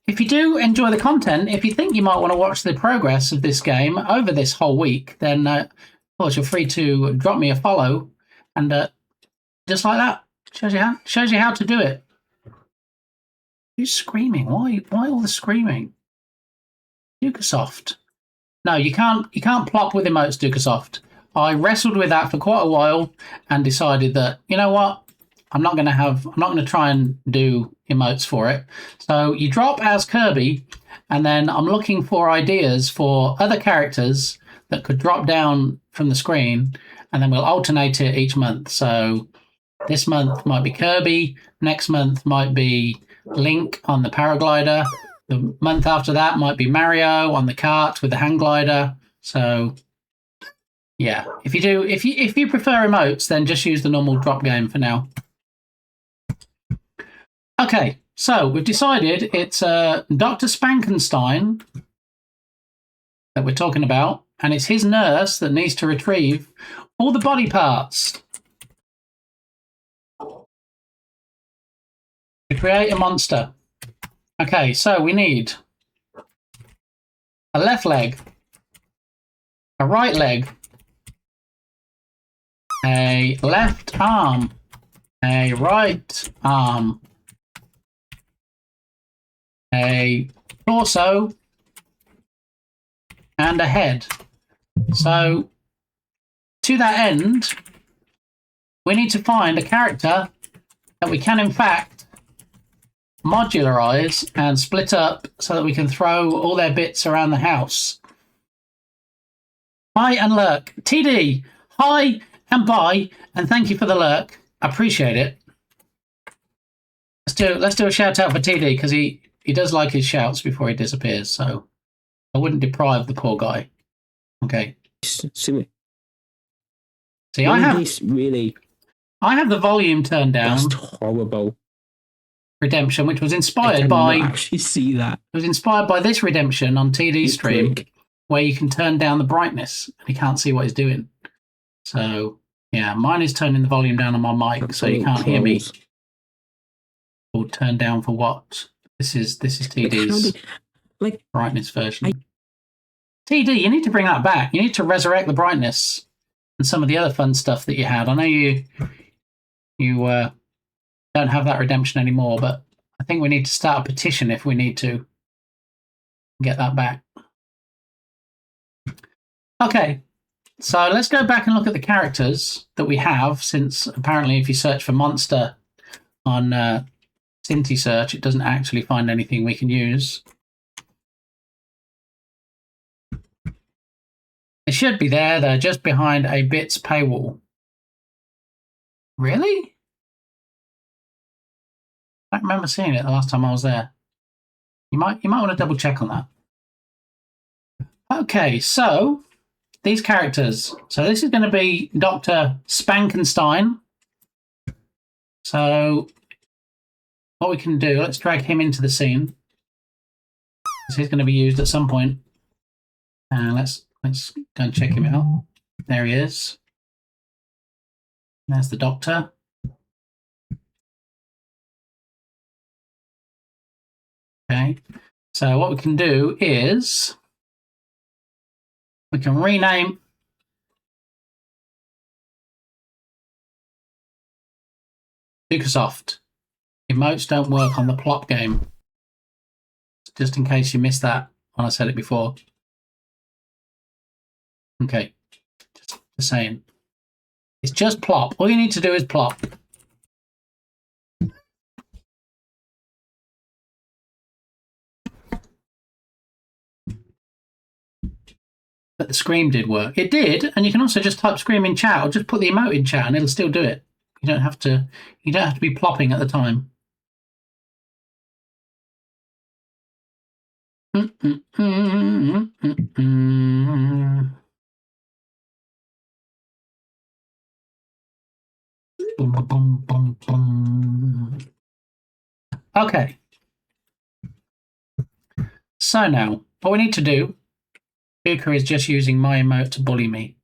if you do enjoy the content, if you think you might want to watch the progress of this game over this whole week, then of course you're free to drop me a follow, and just like that, shows you how to do it. Who's screaming? Why all the screaming? Ducasoft. No, you can't plop with emotes, Ducasoft. I wrestled with that for quite a while and decided that, you know what? I'm not going to try and do emotes for it. So you drop as Kirby, and then I'm looking for ideas for other characters that could drop down from the screen, and then we'll alternate it each month. So this month might be Kirby, next month might be Link on the paraglider, the month after that might be Mario on the cart with the hang glider. So yeah, if you prefer emotes, then just use the normal drop game for now. Okay, so we've decided it's Dr. Spankenstein that we're talking about, and it's his nurse that needs to retrieve all the body parts to create a monster. Okay, so we need a left leg, a right leg, a left arm, a right arm, a torso, and a head. So, to that end, we need to find a character that we can, in fact, modularize and split up so that we can throw all their bits around the house. Hi and lurk. TD, hi and bye, and thank you for the lurk. I appreciate it. Let's do a shout out for TD, because he does like his shouts before he disappears, so I wouldn't deprive the poor guy. Okay. See, I have the volume turned down. That's horrible. Redemption, which was inspired by actually see that. It was inspired by this Redemption on TD stream, where you can turn down the brightness and you can't see what he's doing. So yeah, mine is turning the volume down on my mic, so you can't hear me. Or turn down for what? This is TD's brightness version. TD, you need to bring that back. You need to resurrect the brightness and some of the other fun stuff that you had. I know you don't have that redemption anymore, but I think we need to start a petition if we need to get that back. Okay, so let's go back and look at the characters that we have, since apparently if you search for monster on Cinti search, it doesn't actually find anything we can use. It should be there. They're just behind a bits paywall. Really? I don't remember seeing it the last time I was there. You might want to double check on that. Okay, so these characters. So this is going to be Dr. Spankenstein. So what we can do, let's drag him into the scene. So he's going to be used at some point. And let's go and check him out. There he is. There's the doctor. Okay, so what we can do is we can rename Ducasoft. Emotes don't work on the plop game. Just in case you missed that when I said it before. Okay, just saying. It's just plop. All you need to do is plop. But the scream did work. It did, and you can also just type scream in chat or just put the emote in chat and it'll still do it. You don't have to be plopping at the time. Okay. So now, what we need to do, Duka is just using my emote to bully me.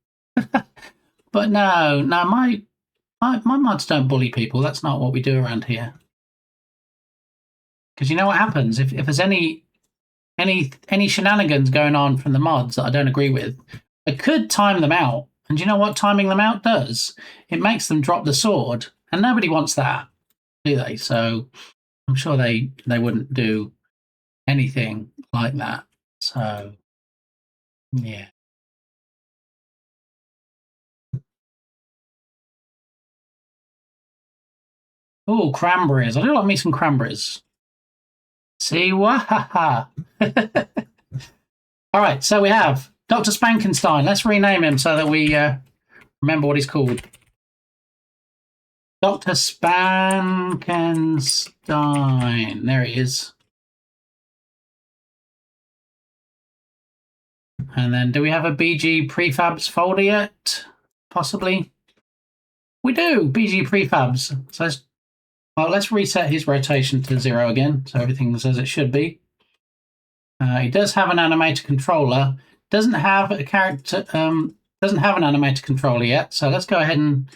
But no, my mods don't bully people. That's not what we do around here. Because you know what happens? If there's any shenanigans going on from the mods that I don't agree with, I could time them out. And you know what timing them out does? It makes them drop the sword. And nobody wants that, do they? So I'm sure they wouldn't do anything like that. So, yeah. Oh, cranberries. I do like me some cranberries. See, wahaha. All right, so we have Dr. Spankenstein. Let's rename him so that we remember what he's called. Dr. Spankenstein. There he is. And then, do we have a BG prefabs folder yet? Possibly. We do, BG prefabs. So let's reset his rotation to 0 again, so everything's as it should be. He does have an animator controller. Doesn't have a character. Doesn't have an animator controller yet. So let's go ahead and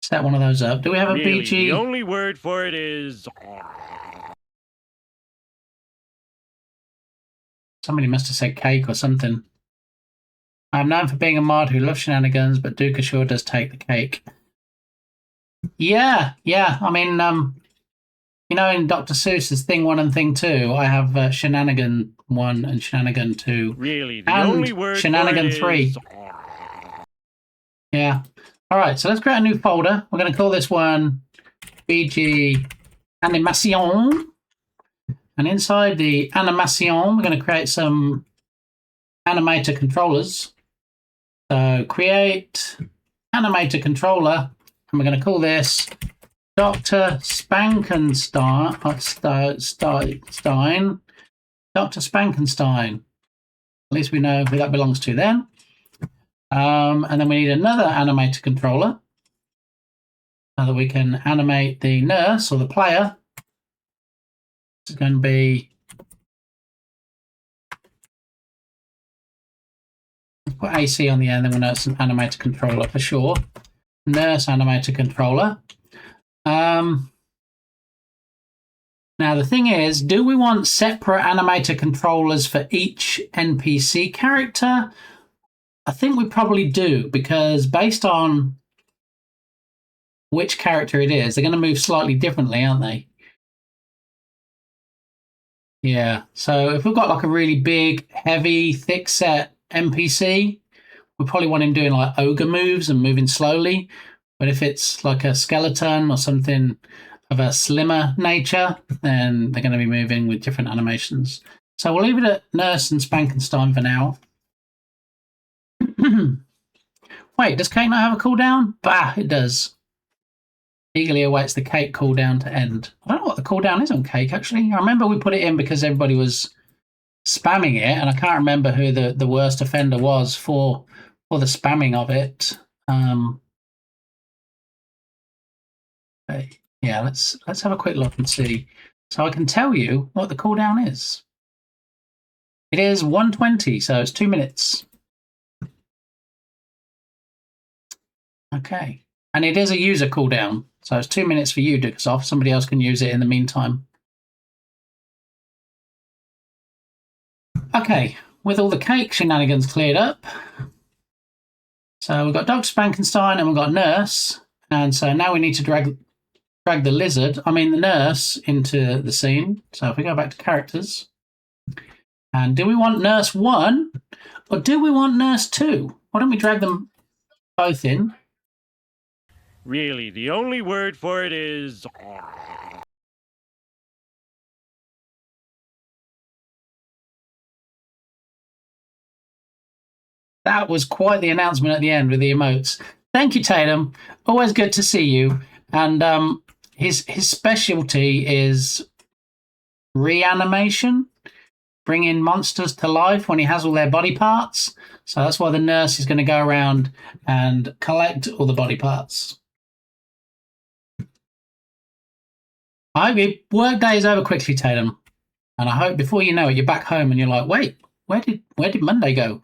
set one of those up. Do we have a BG? The only word for it is. Somebody must have said cake or something. I'm known for being a mod who loves shenanigans, but Duka sure does take the cake. Yeah. I mean, you know, in Dr. Seuss's Thing 1 and Thing 2, I have Shenanigan 1 and Shenanigan 2. Really, the and only word Shenanigan for it 3. is. Yeah. All right, so let's create a new folder. We're going to call this one BG Animation. And inside the Animation, we're going to create some animator controllers. So create animator controller. And we're going to call this Dr. Spankenstein. Dr. Spankenstein. At least we know who that belongs to then. And then we need another animator controller so that we can animate the nurse or the player. It's going to be. Let's put AC on the end, then we'll know it's an animator controller for sure. Nurse animator controller. Now the thing is, do we want separate animator controllers for each NPC character? I think we probably do, because based on which character it is, they're going to move slightly differently, aren't they? Yeah, so if we've got like a really big, heavy, thick-set NPC, we probably want him doing like ogre moves and moving slowly. But if it's like a skeleton or something of a slimmer nature, then they're going to be moving with different animations. So we'll leave it at Nurse and Spankenstein for now. Wait, does cake not have a cooldown? Bah, it does. Eagerly awaits the cake cooldown to end. I don't know what the cooldown is on cake, actually. I remember we put it in because everybody was spamming it, and I can't remember who the worst offender was for the spamming of it. Yeah, let's have a quick look and see. So I can tell you what the cooldown is. It is 120, so it's 2 minutes. Okay. And it is a user cooldown, so it's 2 minutes for you, Dukasoft. Somebody else can use it in the meantime. Okay, with all the cake shenanigans cleared up. So we've got Dr. Spankenstein and we've got Nurse. And so now we need to drag the nurse into the scene. So if we go back to characters. And do we want Nurse 1 or do we want Nurse 2? Why don't we drag them both in? Really, the only word for it is. That was quite the announcement at the end with the emotes. Thank you, Tatum. Always good to see you. And his specialty is reanimation, bringing monsters to life when he has all their body parts. So that's why the nurse is going to go around and collect all the body parts. I hope your work day is over quickly, Tatum. And I hope before you know it, you're back home and you're like, wait, where did Monday go?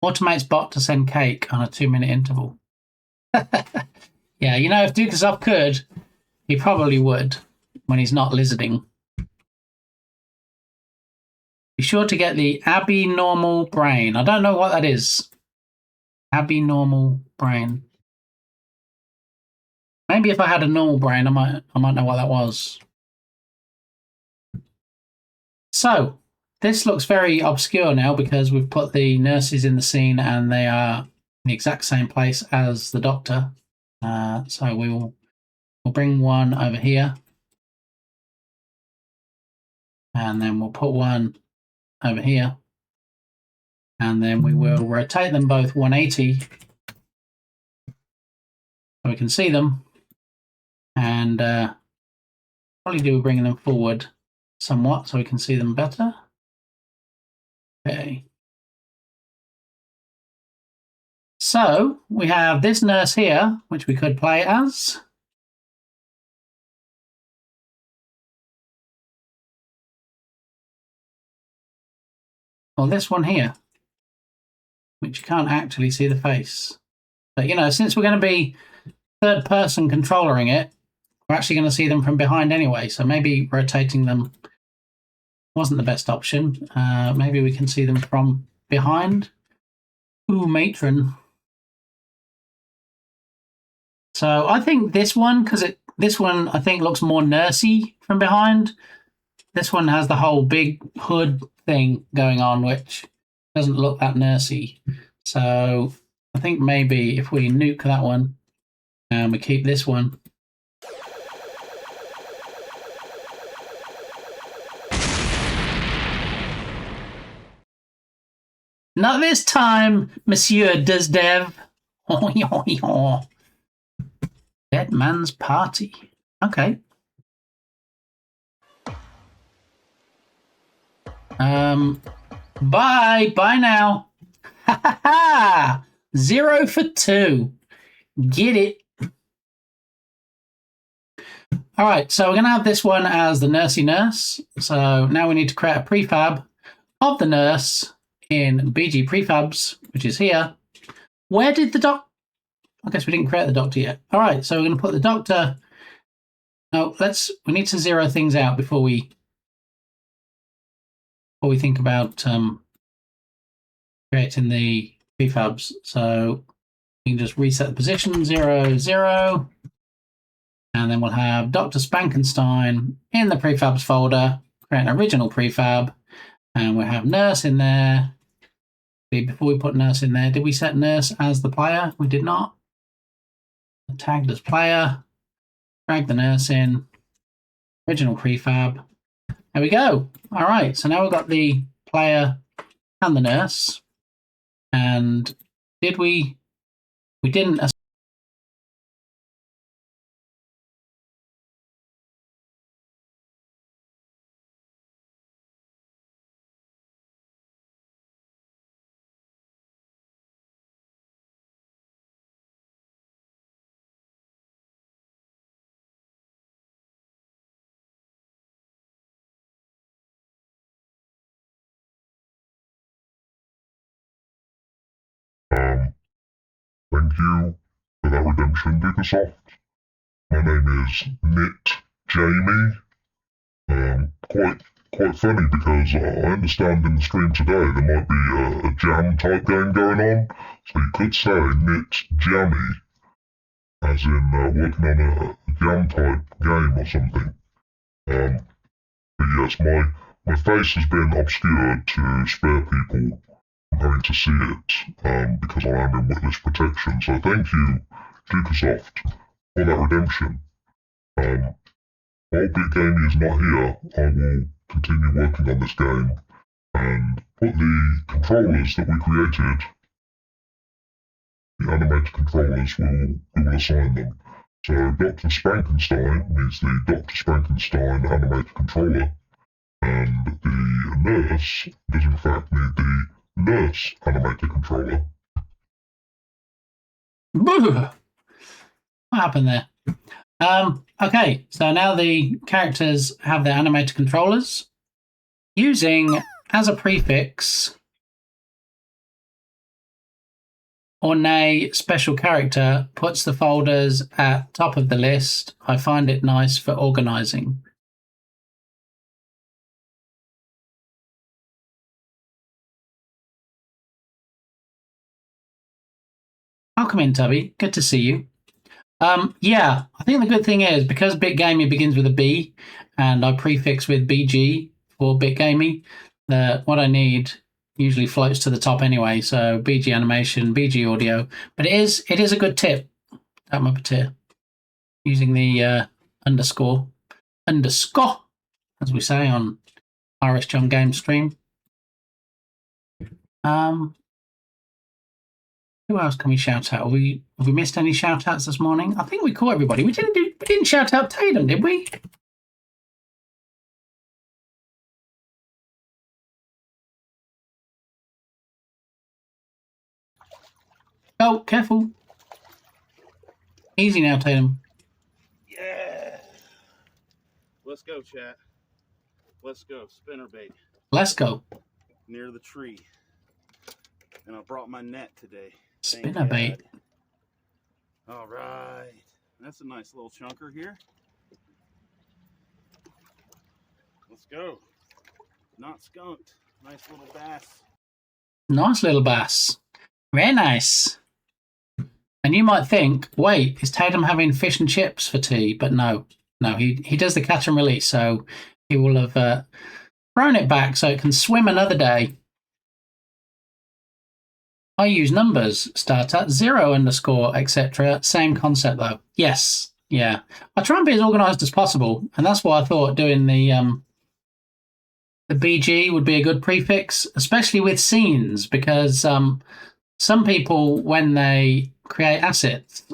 Automates bot to send cake on a 2-minute interval. Yeah, you know, if Dukasoff could, he probably would when he's not lizarding. Be sure to get the abnormal brain. I don't know what that is. Abnormal brain. Maybe if I had a normal brain, I might know what that was. So, this looks very obscure now because we've put the nurses in the scene and they are in the exact same place as the doctor. So we'll bring one over here. And then we'll put one over here. And then we will rotate them both 180 so we can see them. And probably do bringing them forward somewhat so we can see them better. Okay. So we have this nurse here, which we could play as. Or this one here, which you can't actually see the face. But, you know, since we're going to be third-person controlling it, we're actually going to see them from behind anyway, so maybe rotating them wasn't the best option. Maybe we can see them from behind. Ooh, matron. So I think this one, because this one I think looks more nursey from behind. This one has the whole big hood thing going on, which doesn't look that nursey. So I think maybe if we nuke that one and we keep this one. Not this time, Monsieur Dezdev. Dead man's party. Okay. Bye. Bye now. Ha ha ha. 0 for 2. Get it. All right, so we're going to have this one as the nursey nurse. So now we need to create a prefab of the nurse in BG prefabs, which is here. Where did the doc? I guess we didn't create the doctor yet. All right, so we're going to put the doctor. No, we need to zero things out before we think about creating the prefabs. So you can just reset the position 0, 0. And then we'll have Dr. Spankenstein in the prefabs folder, create an original prefab, and we'll have nurse in there. Before we put nurse in there, did we set nurse as the player? We did not. Tagged as player, drag the nurse in, original prefab. There we go. All right, so now we've got the player and the nurse. And did we didn't. Thank you for that redemption, Dukasoft. My name is Knit Jamie. Quite funny because I understand in the stream today there might be a jam type game going on, so you could say Knit Jammy, as in working on a jam type game or something. But yes, my face has been obscured to spare people from having to see it, because I am in witness protection. So thank you, Dukasoft, for that redemption. While Big Gamey is not here, I will continue working on this game and put the controllers that we created, the animated controllers, we will assign them. So Dr. Spankenstein needs the Dr. Spankenstein animated controller, and the nurse does in fact need the nurse animated controller. What happened there? Okay, so now the characters have their animated controllers. Using as a prefix or nay special character puts the folders at top of the list. I find it nice for organizing. Welcome in, Tubby. Good to see you. Yeah, I think the good thing is because BitGamey begins with a B and I prefix with BG for BitGamey, that what I need usually floats to the top anyway. So BG animation, BG audio, but it is a good tip. That Muppeteer using the underscore, as we say on Irish John Game Stream. Who else can we shout out? Have we missed any shout outs this morning? I think we caught everybody. We didn't shout out Tatum, did we? Oh, careful. Easy now, Tatum. Yeah. Let's go, chat. Let's go. Spinnerbait. Let's go. Near the tree. And I brought my net today. Spinnerbait. All right. That's a nice little chunker here. Let's go. Not skunked. Nice little bass. Nice little bass. Very nice. And you might think, wait, is Tatum having fish and chips for tea? But no, he does the catch and release, so he will have thrown it back so it can swim another day. I use numbers, start at 0 underscore, etc. Same concept though. Yes, yeah. I try and be as organised as possible, and that's why I thought doing the BG would be a good prefix, especially with scenes, because some people, when they create assets,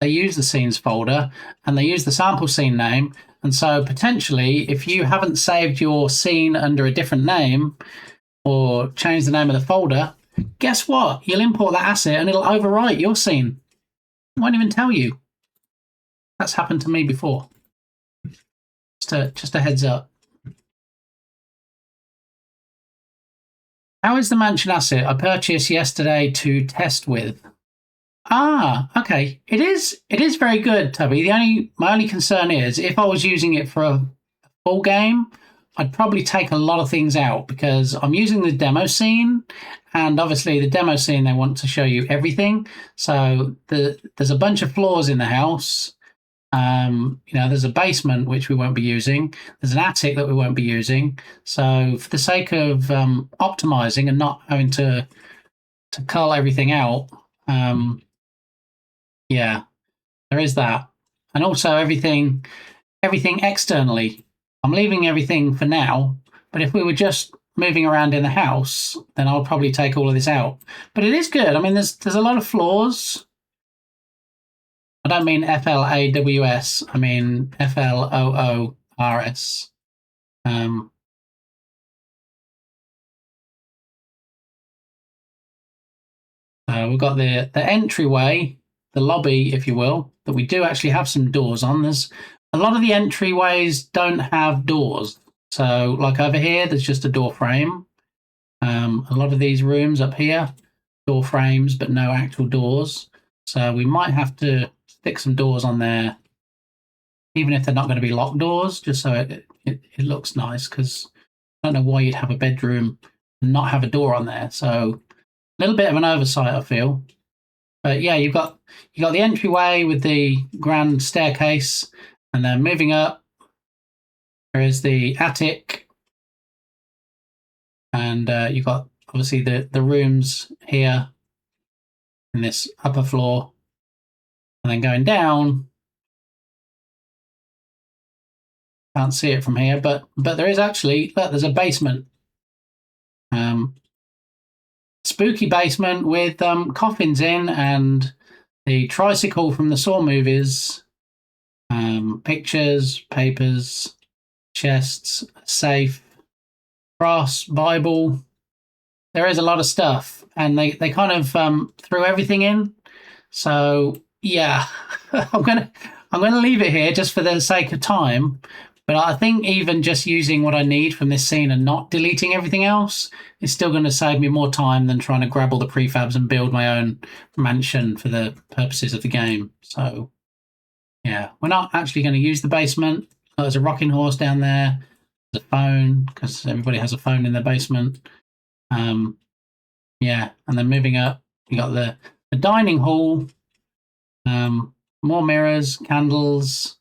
they use the scenes folder and they use the sample scene name. And so potentially, if you haven't saved your scene under a different name or changed the name of the folder, guess what? You'll import that asset and it'll overwrite your scene. It won't even tell you. That's happened to me before. Just a heads up. How is the mansion asset I purchased yesterday to test with? Ah, okay. It is very good, Tubby. My only concern is if I was using it for a full game, I'd probably take a lot of things out because I'm using the demo scene, and obviously the demo scene, they want to show you everything. So there's a bunch of floors in the house. There's a basement, which we won't be using. There's an attic that we won't be using. So for the sake of optimizing and not having to cull everything out, yeah, there is that. And also everything externally. I'm leaving everything for now, but if we were just moving around in the house, then I would probably take all of this out. But it is good. I mean, there's a lot of floors. I don't mean FLAWS. I mean FLOORS. We've got the entryway, the lobby, if you will, that we do actually have some doors on. There's a lot of the entryways don't have doors. So like over here, there's just a door frame. A lot of these rooms up here, door frames, but no actual doors. So we might have to stick some doors on there, even if they're not going to be locked doors, just so it looks nice, because I don't know why you'd have a bedroom and not have a door on there. So a little bit of an oversight, I feel. But yeah, you've got the entryway with the grand staircase, and then moving up, there is the attic, and you've got obviously the rooms here in this upper floor, and then going down. Can't see it from here, but there is actually, look, there's a basement. Spooky basement with coffins in and the tricycle from the Saw movies, pictures, papers, chests, safe, cross, Bible. There is a lot of stuff, and they kind of threw everything in. So yeah, I'm I'm going to leave it here just for the sake of time. But I think even just using what I need from this scene and not deleting everything else is still going to save me more time than trying to grab all the prefabs and build my own mansion for the purposes of the game. So, yeah, we're not actually going to use the basement. Oh, there's a rocking horse down there. There's a phone, because everybody has a phone in their basement. Yeah, and then moving up, you got the dining hall. More mirrors, candles,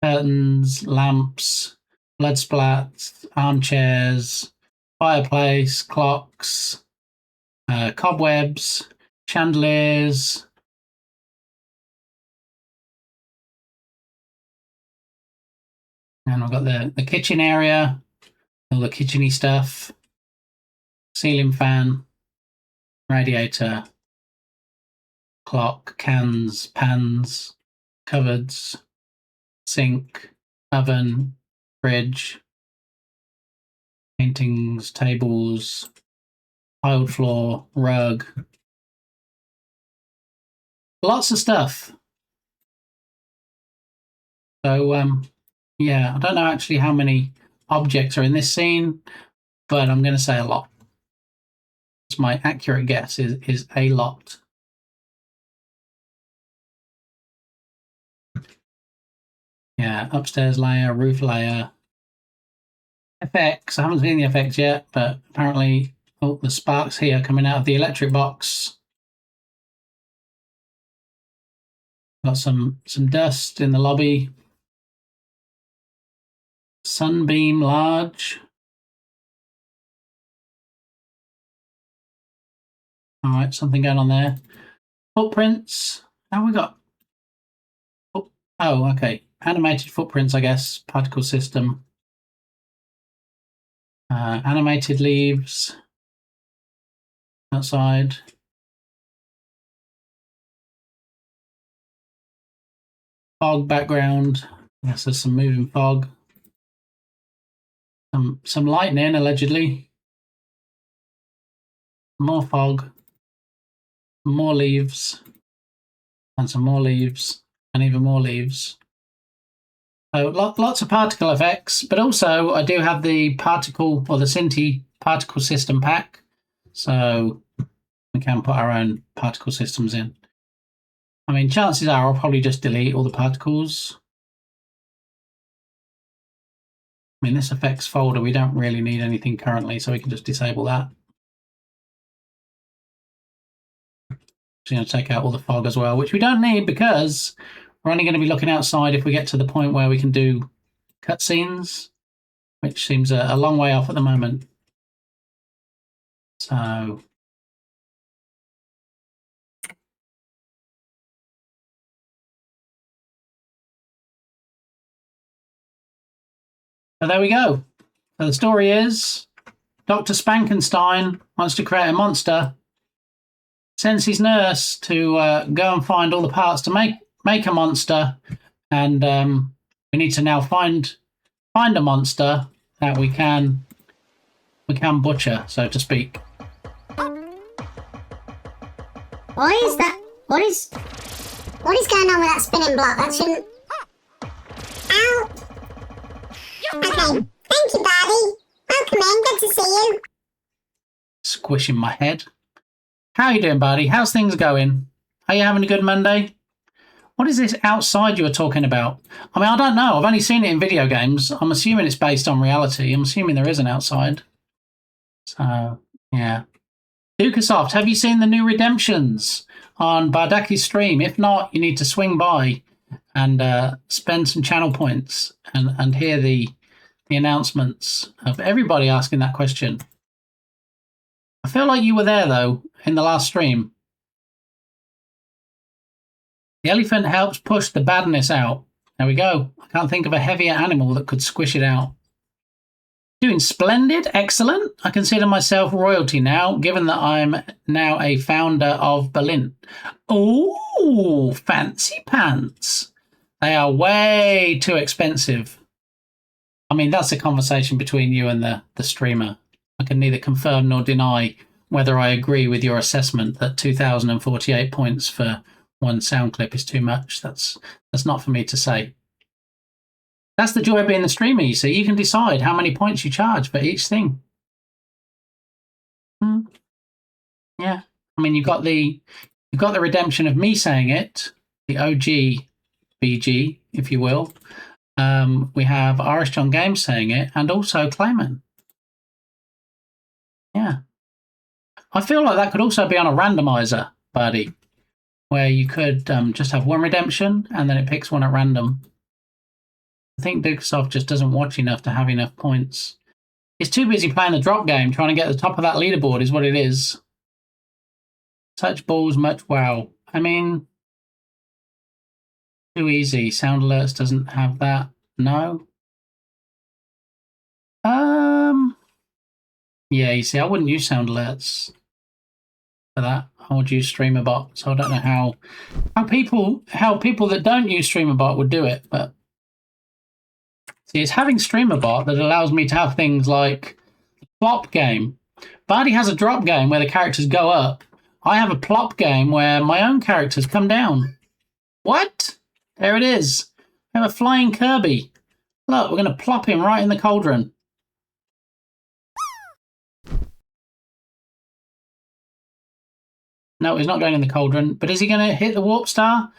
curtains, lamps, blood splats, armchairs, fireplace, clocks, cobwebs, chandeliers. And we've got the kitchen area, all the kitchen-y stuff, ceiling fan, radiator, clock, cans, pans, cupboards, sink, oven, fridge, paintings, tables, tiled floor, rug. Lots of stuff. So, yeah, I don't know actually how many objects are in this scene, but I'm going to say a lot. It's my accurate guess is a lot. Yeah, upstairs layer, roof layer. FX, I haven't seen the FX yet, but apparently the sparks here coming out of the electric box. Got some dust in the lobby. Sunbeam large. All right, something going on there. Footprints. How we got? Oh, okay. Animated footprints, I guess. Particle system. Animated leaves. Outside. Fog background. Yes, there's some moving fog. Some lightning, allegedly. More fog. More leaves. And some more leaves. And even more leaves. So lots of particle effects, but also I do have the particle or the Cinti particle system pack, so we can put our own particle systems in. I mean, chances are I'll probably just delete all the particles. I mean, this effects folder, we don't really need anything currently, so we can just disable that. Just going to take out all the fog as well, which we don't need because we're only going to be looking outside if we get to the point where we can do cutscenes, which seems a long way off at the moment. So there we go. So the story is Dr. Spankenstein wants to create a monster, sends his nurse to go and find all the parts to make a monster, and we need to now find a monster that we can butcher, so to speak. What is that? What is going on with that spinning block? That shouldn't. Ow! Okay, thank you, Barty. Welcome in. Good to see you. Squishing my head. How are you doing, buddy? How's things going? Are you having a good Monday? What is this outside you were talking about? I mean, I don't know. I've only seen it in video games. I'm assuming it's based on reality. I'm assuming there is an outside. So, yeah. Dukasoft, have you seen the new Redemptions on Bardaki's stream? If not, you need to swing by and spend some channel points and hear the announcements of everybody asking that question. I feel like you were there, though, in the last stream. The elephant helps push the badness out. There we go. I can't think of a heavier animal that could squish it out. Doing splendid. Excellent. I consider myself royalty now, given that I'm now a founder of Berlin. Oh, fancy pants. They are way too expensive. I mean, that's a conversation between you and the streamer. I can neither confirm nor deny whether I agree with your assessment that 2,048 points for one sound clip is too much. That's not for me to say. That's the joy of being the streamer, you see. You can decide how many points you charge for each thing. Yeah. I mean, you've got the redemption of me saying it, the OG BG, if you will. We have Irish John Games saying it, and also Clayman. Yeah. I feel like that could also be on a randomizer, buddy, where you could just have one redemption and then it picks one at random. I think Bigsoft just doesn't watch enough to have enough points. He's too busy playing the drop game, trying to get to the top of that leaderboard is what it is. Such balls, much wow. I mean, too easy. Sound alerts doesn't have that. No. Yeah, you see, I wouldn't use sound alerts for that. I would use StreamerBot. So I don't know how people that don't use StreamerBot would do it, but see, it's having StreamerBot that allows me to have things like plop game. Bardi has a drop game where the characters go up. I have a plop game where my own characters come down. What? There it is. We have a flying Kirby. Look, we're going to plop him right in the cauldron. No, he's not going in the cauldron. But is he going to hit the warp star?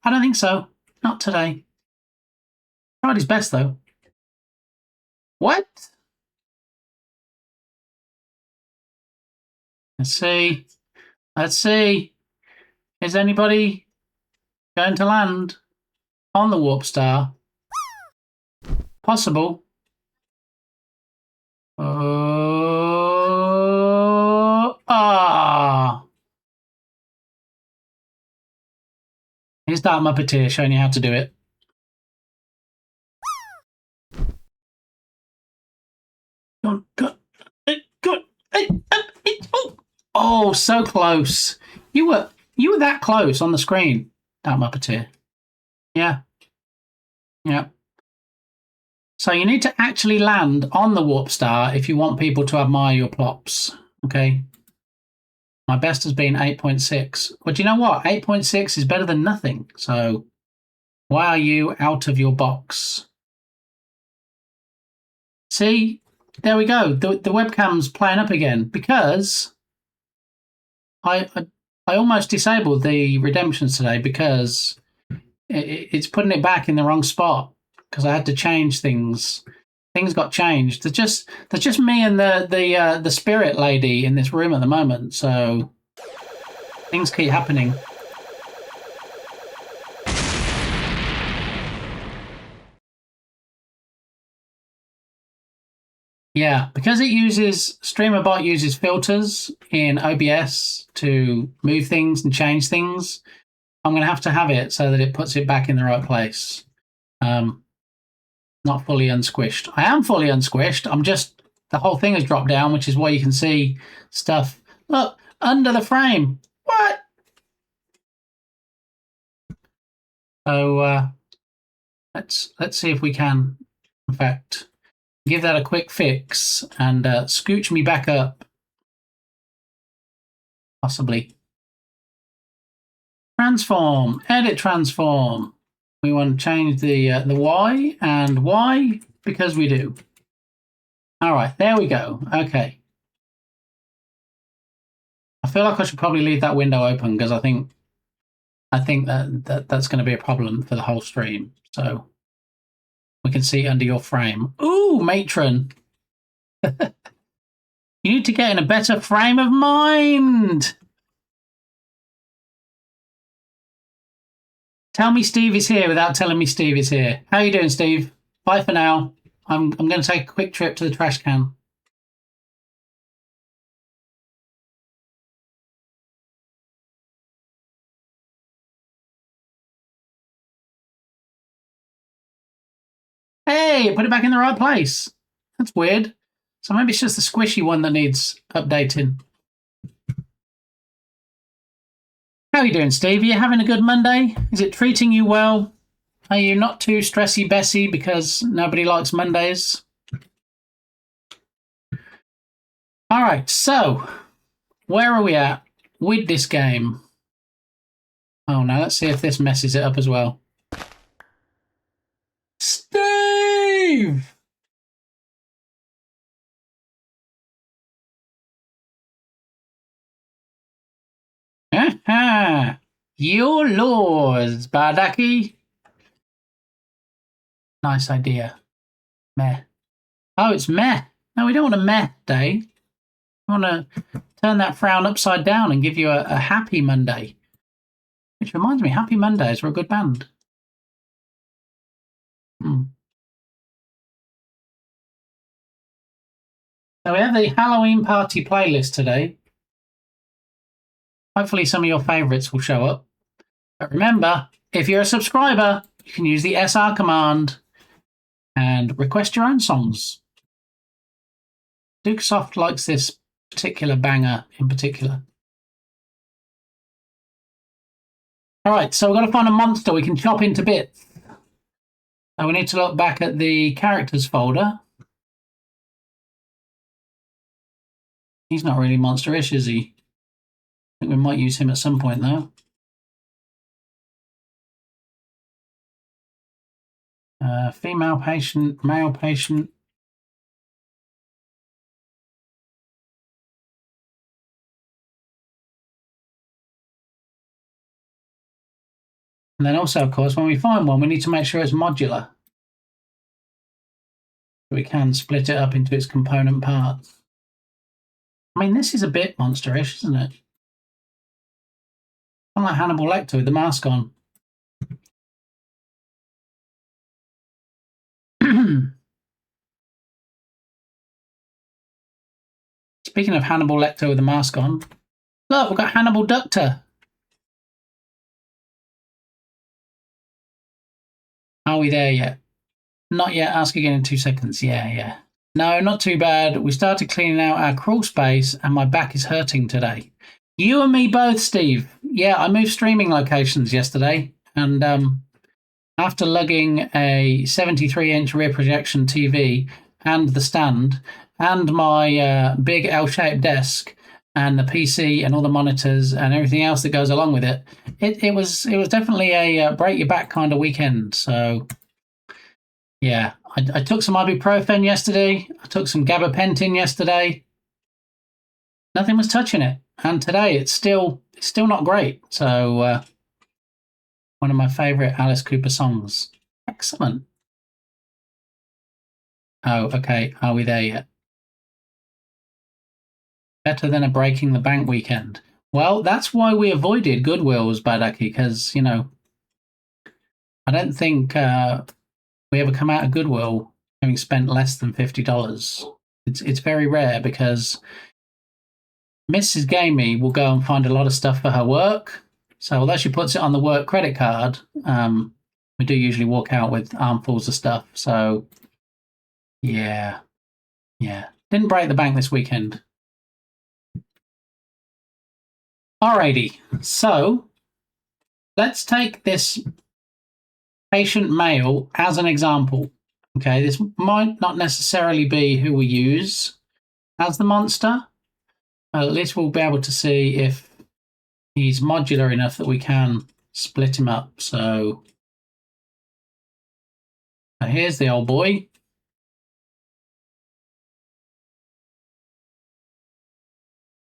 I don't think so. Not today. Tried his best, though. What? Let's see. Let's see. Is anybody going to land on the warp star? Possible. Here's Dark Muppeteer showing you how to do it. Oh, so close. You were that close on the screen, Dark Muppeteer. Yeah. Yeah. So you need to actually land on the warp star if you want people to admire your plops. Okay. My best has been 8.6. But you know what? 8.6 is better than nothing. So why are you out of your box? See? There we go. The webcam's playing up again because I almost disabled the redemptions today because it's putting it back in the wrong spot because I had to change things. Things got changed. There's just me and the spirit lady in this room at the moment, so things keep happening. Yeah, because StreamerBot uses filters in OBS to move things and change things. I'm going to have it so that it puts it back in the right place. Not fully unsquished. I am fully unsquished. The whole thing has dropped down, which is why you can see stuff. Look, under the frame. What? So let's see if we can, in fact, give that a quick fix and scooch me back up. Possibly. Transform. Edit transform. We want to change the Y, and why? Because we do. All right, there we go. Okay. I feel like I should probably leave that window open because I think that's going to be a problem for the whole stream. So we can see under your frame. Ooh, matron. You need to get in a better frame of mind. Tell me Steve is here without telling me Steve is here. How you doing, Steve? Bye for now. I'm going to take a quick trip to the trash can. Hey, put it back in the right place. That's weird. So maybe it's just the squishy one that needs updating. How are you doing, Steve? Are you having a good Monday? Is it treating you well? Are you not too stressy Bessie because nobody likes Mondays? All right, so where are we at with this game? Oh no, let's see if this messes it up as well. Steve! Aha! Your laws, Bardaki. Nice idea. Meh. Oh, it's meh. No, we don't want a meh day. We want to turn that frown upside down and give you a happy Monday. Which reminds me, Happy Mondays are a good band. So we have the Halloween party playlist today. Hopefully some of your favourites will show up. But remember, if you're a subscriber, you can use the SR command and request your own songs. Dukesoft likes this particular banger in particular. All right, so we've got to find a monster we can chop into bits. So we need to look back at the characters folder. He's not really monster-ish, is he? I think we might use him at some point, though. Female patient, male patient. And then also, of course, when we find one, we need to make sure it's modular. We can split it up into its component parts. I mean, this is a bit monster-ish, isn't it? Kind of like Hannibal Lecter with the mask on. Speaking of Hannibal Lecter with the mask on, look, we've got Hannibal Ductor. Are we there yet? Not yet. Ask again in 2 seconds. Yeah. No, not too bad. We started cleaning out our crawl space and my back is hurting today. You and me both, Steve. Yeah, I moved streaming locations yesterday, and after lugging a 73-inch rear projection TV and the stand and my big L-shaped desk and the PC and all the monitors and everything else that goes along with it, it was definitely a break your back kind of weekend. So yeah, I took some ibuprofen yesterday. I took some gabapentin yesterday. Nothing was touching it, and today it's still not great. So one of my favourite Alice Cooper songs. Excellent. Oh, okay. Are we there yet? Better than a breaking the bank weekend. Well, that's why we avoided Goodwill's, Badaki, because, you know, I don't think we ever come out of Goodwill having spent less than $50. It's very rare because Mrs. Gamey will go and find a lot of stuff for her work. So although she puts it on the work credit card, we do usually walk out with armfuls of stuff. So, yeah. Didn't break the bank this weekend. Alrighty, so let's take this patient male as an example. Okay, this might not necessarily be who we use as the monster. At least we'll be able to see if he's modular enough that we can split him up. So here's the old boy.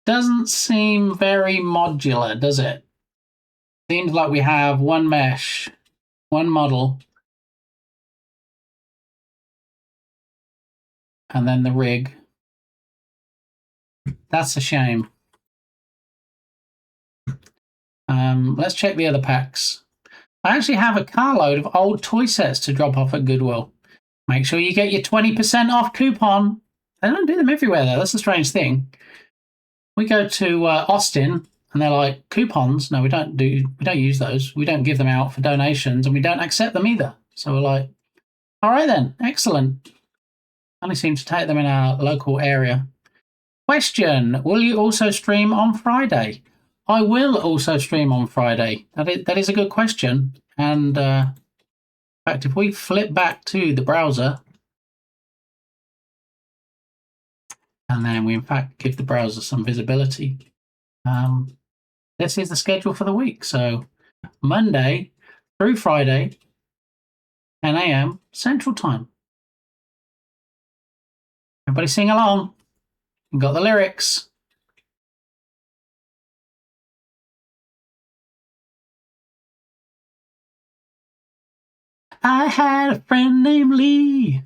Doesn't seem very modular, does it? Seems like we have one mesh, one model, and then the rig. That's a shame. Let's check the other packs. I actually have a carload of old toy sets to drop off at Goodwill. Make sure you get your 20% off coupon. They don't do them everywhere, though. That's the strange thing. We go to Austin, and they're like, coupons? No, we don't use those. We don't give them out for donations, and we don't accept them either. So we're like, all right then, excellent. Only seem to take them in our local area. Question: will you also stream on Friday? I will also stream on Friday. That is a good question. And in fact, if we flip back to the browser, and then we in fact give the browser some visibility, this is the schedule for the week. So Monday through Friday, 10 a.m. Central Time. Everybody sing along. You got the lyrics. I had a friend named Lee.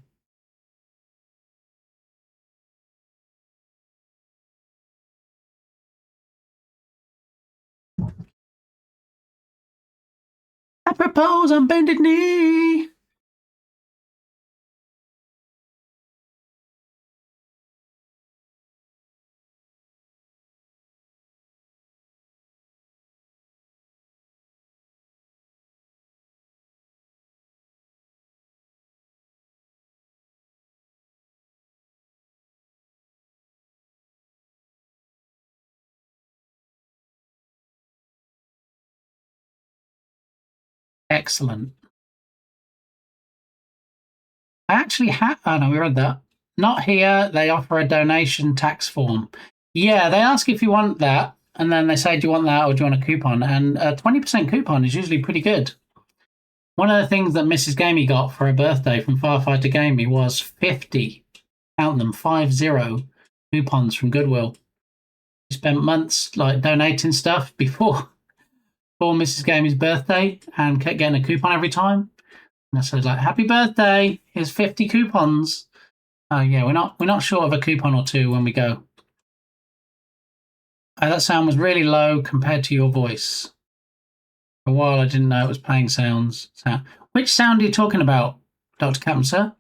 I propose on bended knee. Excellent. I actually have. Oh no, we read that. Not here. They offer a donation tax form. Yeah, they ask if you want that, and then they say, "Do you want that, or do you want a coupon?" And a 20% coupon is usually pretty good. One of the things that Mrs. Gamey got for her birthday from Firefighter Gamey was 50, count them, 50 coupons from Goodwill. She spent months like donating stuff before Mrs. Gamey's birthday and kept getting a coupon every time. And I said, like, happy birthday, here's 50 coupons. Oh yeah, we're not short of a coupon or two when we go. That sound was really low compared to your voice. For a while I didn't know it was playing sounds. Which sound are you talking about, Dr. Captain, sir?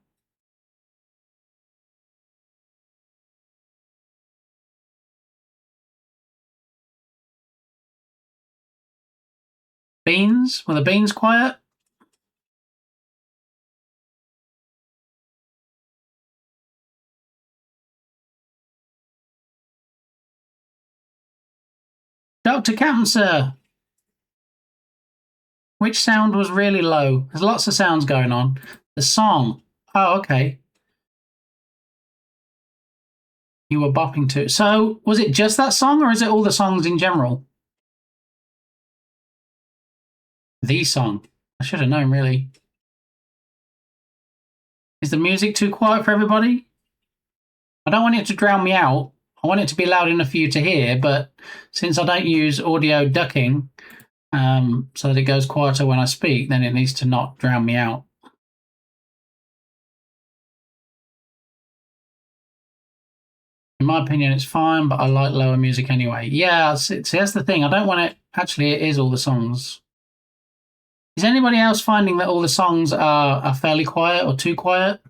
Beans? Were the beans quiet? Dr. Captain, sir. Which sound was really low? There's lots of sounds going on. The song. Oh, okay. You were bopping to. So, was it just that song, or is it all the songs in general? The song. I should have known, really. Is the music too quiet for everybody? I don't want it to drown me out. I want it to be loud enough for you to hear, but since I don't use audio ducking, so that it goes quieter when I speak, then it needs to not drown me out. In my opinion, it's fine, but I like lower music anyway. Yeah, see, that's the thing. I don't want it. Actually, it is all the songs. Is anybody else finding that all the songs are fairly quiet or too quiet?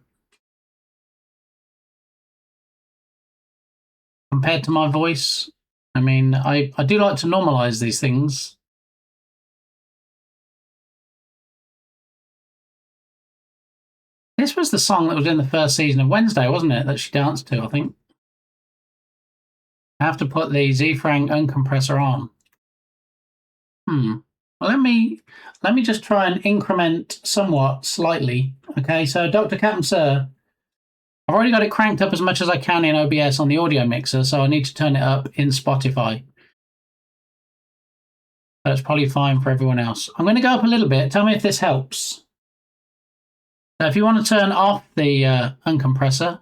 Compared to my voice? I mean, I do like to normalize these things. This was the song that was in the first season of Wednesday, wasn't it? That she danced to, I think. I have to put the Z-Frank uncompressor on. Well, let me just try and increment somewhat, slightly. Okay, so Dr. Captain Sir, I've already got it cranked up as much as I can in OBS on the audio mixer, so I need to turn it up in Spotify. That's probably fine for everyone else. I'm going to go up a little bit. Tell me if this helps. So if you want to turn off the uncompressor,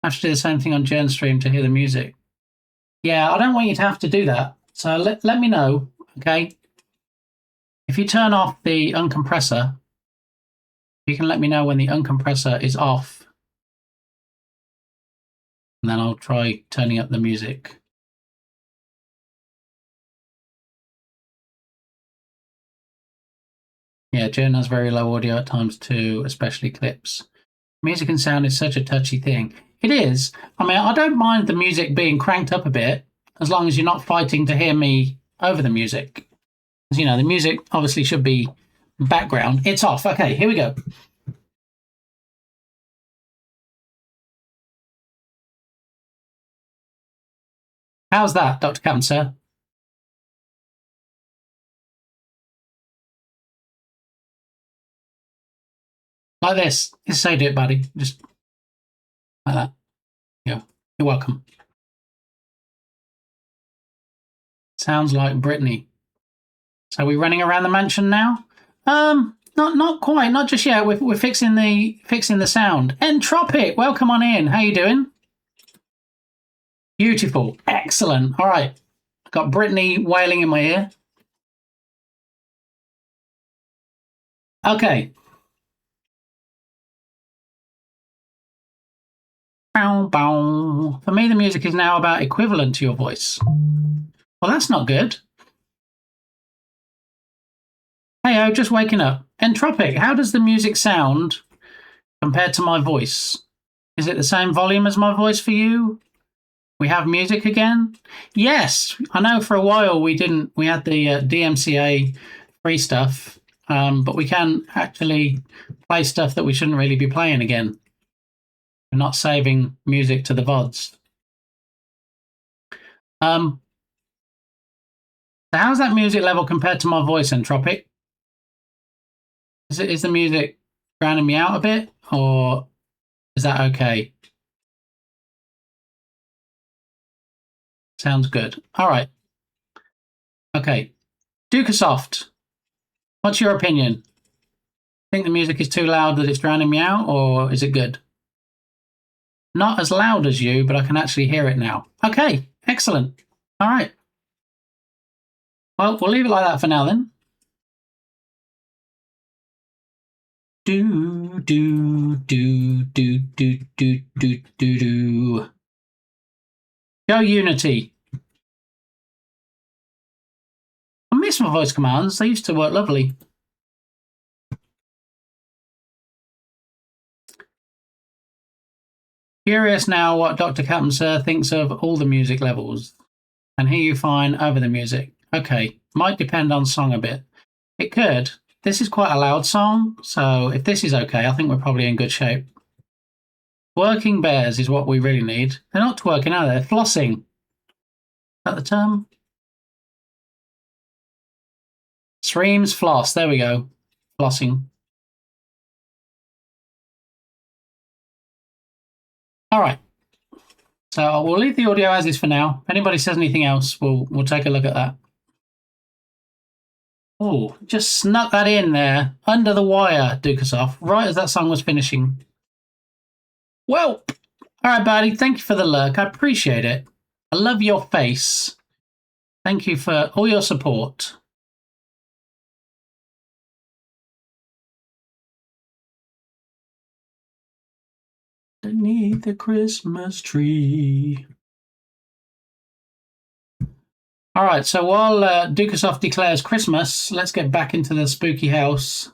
I have to do the same thing on Journstream to hear the music. Yeah, I don't want you to have to do that. So let me know, okay? If you turn off the uncompressor, you can let me know when the uncompressor is off. And then I'll try turning up the music. Yeah, Jen has very low audio at times too, especially clips. Music and sound is such a touchy thing. It is. I mean, I don't mind the music being cranked up a bit, as long as you're not fighting to hear me over the music. Because, you know, the music obviously should be background. It's off. Okay, here we go. How's that, Dr. Captain, sir? Like this. Just say do it, buddy. Just like that. Yeah. You're welcome. Sounds like Britney. So we're running around the mansion now. Not quite, not just yet. We're fixing the sound. Entropic, welcome on in. How you doing? Beautiful, excellent. All right, got Brittany wailing in my ear. Okay. Bow, bow. For me, the music is now about equivalent to your voice. Well, that's not good. Hey, just waking up. Entropic, how does the music sound compared to my voice? Is it the same volume as my voice for you? We have music again? Yes, I know for a while we didn't. We had the DMCA free stuff, but we can actually play stuff that we shouldn't really be playing again. We're not saving music to the VODs. So how's that music level compared to my voice, Entropic? Is the music drowning me out a bit, or is that okay? Sounds good. All right. Okay. Dukasoft, what's your opinion? Think the music is too loud that it's drowning me out, or is it good? Not as loud as you, but I can actually hear it now. Okay, excellent. All right. Well, we'll leave it like that for now then. Do, do, do, do, do, do, do, do, do. Go Unity. I miss my voice commands. They used to work lovely. Curious now what Dr. Captain Sir thinks of all the music levels. And hear you fine over the music. Okay, might depend on song a bit. It could. This is quite a loud song, so if this is okay, I think we're probably in good shape. Working bears is what we really need. They're not twerking, are they? Flossing. Is that the term? Streams floss. There we go. Flossing. All right. So we'll leave the audio as is for now. If anybody says anything else, we'll take a look at that. Oh, just snuck that in there under the wire, Dukasoft, right as that song was finishing. Well, all right, buddy. Thank you for the lurk. I appreciate it. I love your face. Thank you for all your support. Beneath the Christmas tree. All right, so while Dukasoft declares Christmas, let's get back into the spooky house.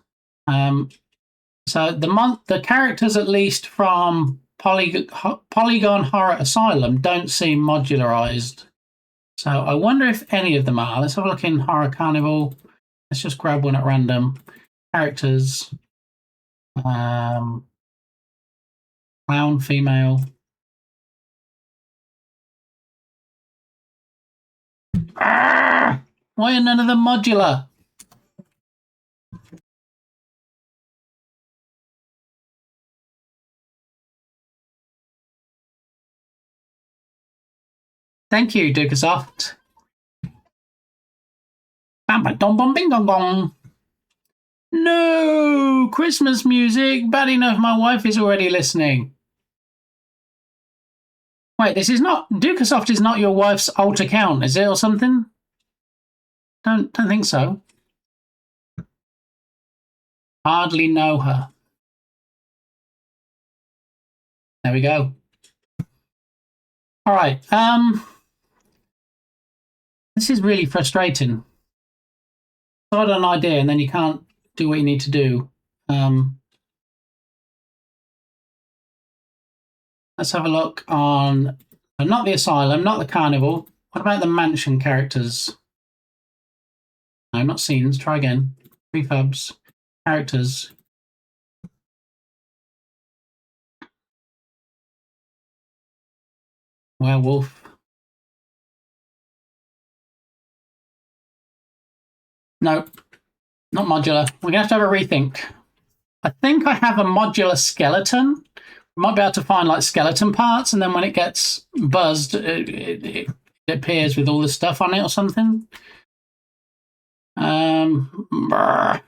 So the characters, at least from Polygon Horror Asylum, don't seem modularized. So I wonder if any of them are. Let's have a look in Horror Carnival. Let's just grab one at random. Characters. Clown female. Why are none of them modular? Thank you, Dukasoft. Bam, bam, dong, bong, bing, dong, bong. No! Christmas music! Bad enough my wife is already listening. Wait, this is not... Dukasoft is not your wife's alt account, is it, or something? Don't think so. Hardly know her. There we go. All right. This is really frustrating. Start an idea and then you can't do what you need to do. Let's have a look on... not the asylum, not the carnival. What about the mansion characters? No, not scenes. Try again. Prefabs. Characters. Werewolf. No, not modular. We're going to have a rethink. I think I have a modular skeleton. We might be able to find like skeleton parts, and then when it gets buzzed, it appears with all the stuff on it or something. Brr.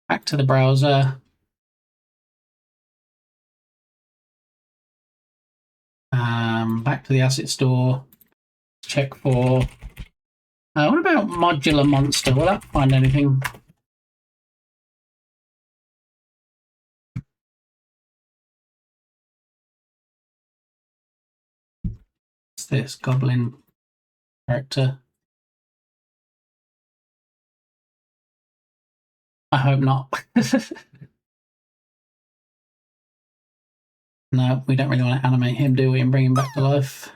Back to the browser. Back to the asset store. Check for. What about modular monster? Will that find anything? What's this goblin character? I hope not. No, we don't really want to animate him, do we, and bring him back to life.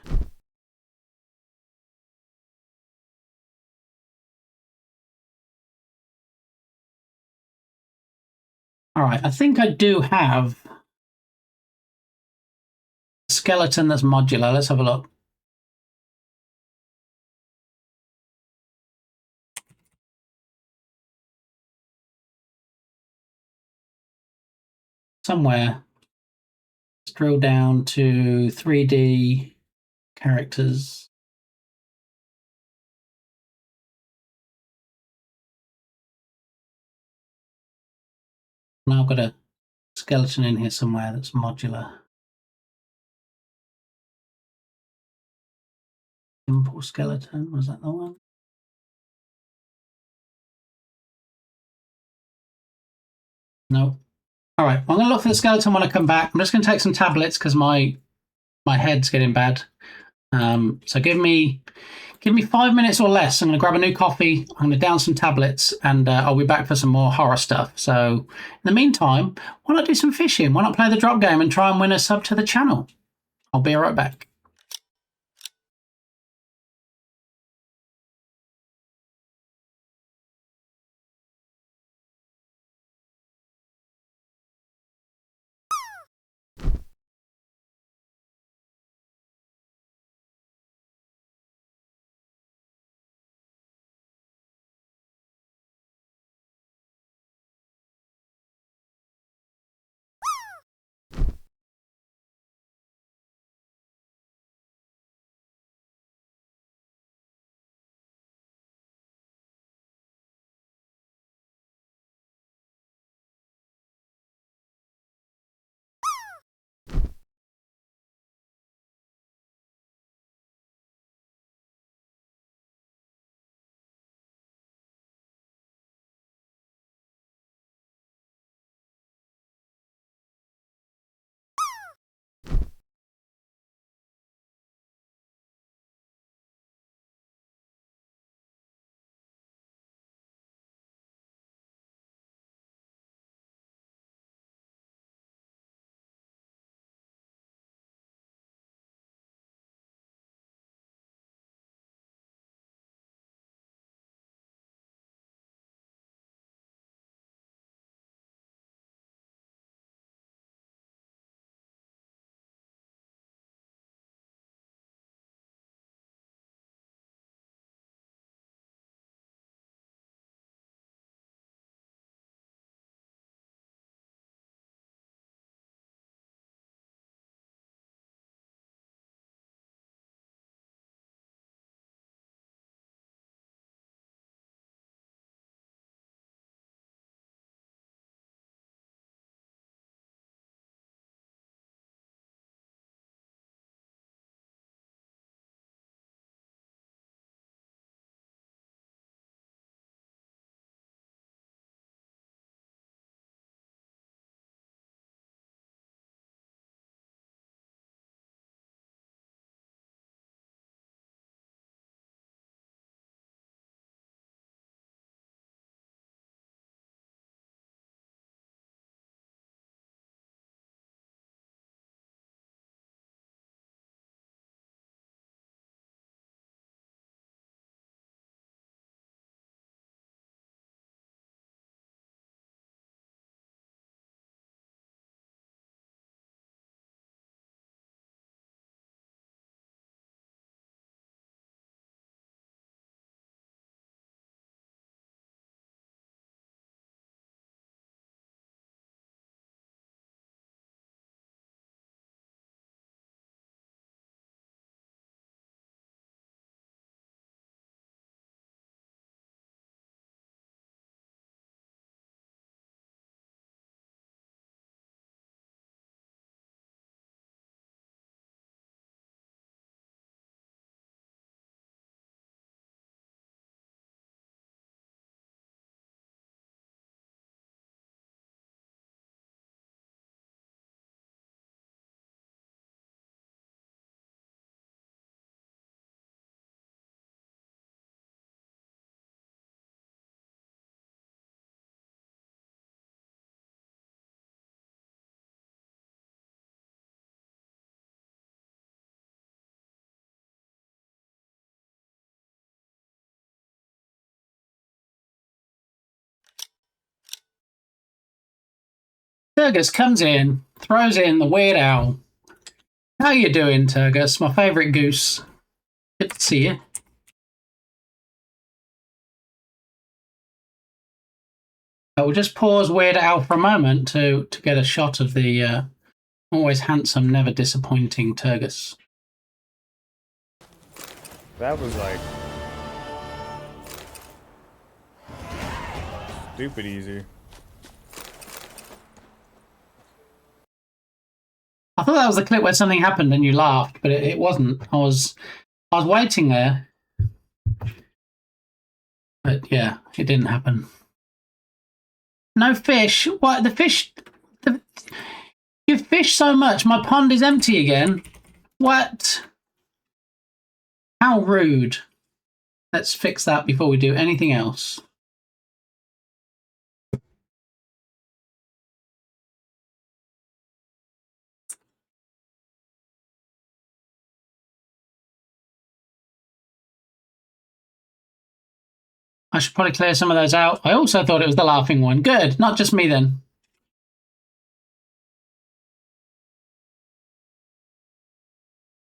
All right, I think I do have a skeleton that's modular. Let's have a look. Somewhere. Let's drill down to 3D characters. Now I've got a skeleton in here somewhere that's modular. Simple skeleton, was that the one? No. All right, I'm going to look for the skeleton when I come back. I'm just going to take some tablets because my head's getting bad. So give me 5 minutes or less. I'm going to grab a new coffee. I'm going to down some tablets, and I'll be back for some more horror stuff. So in the meantime, why not do some fishing? Why not play the drop game and try and win a sub to the channel? I'll be right back. Turgus comes in, throws in the Weird Owl. How you doing, Turgus? My favourite goose. Good to see you. We'll just pause Weird Owl for a moment to get a shot of the always handsome, never disappointing Turgus. That was like stupid easy. I thought that was the clip where something happened and you laughed, but it wasn't. I was waiting there, but yeah, it didn't happen. No fish. What the fish? You fish so much. My pond is empty again. What? How rude. Let's fix that before we do anything else. I should probably clear some of those out. I also thought it was the laughing one. Good. Not just me then.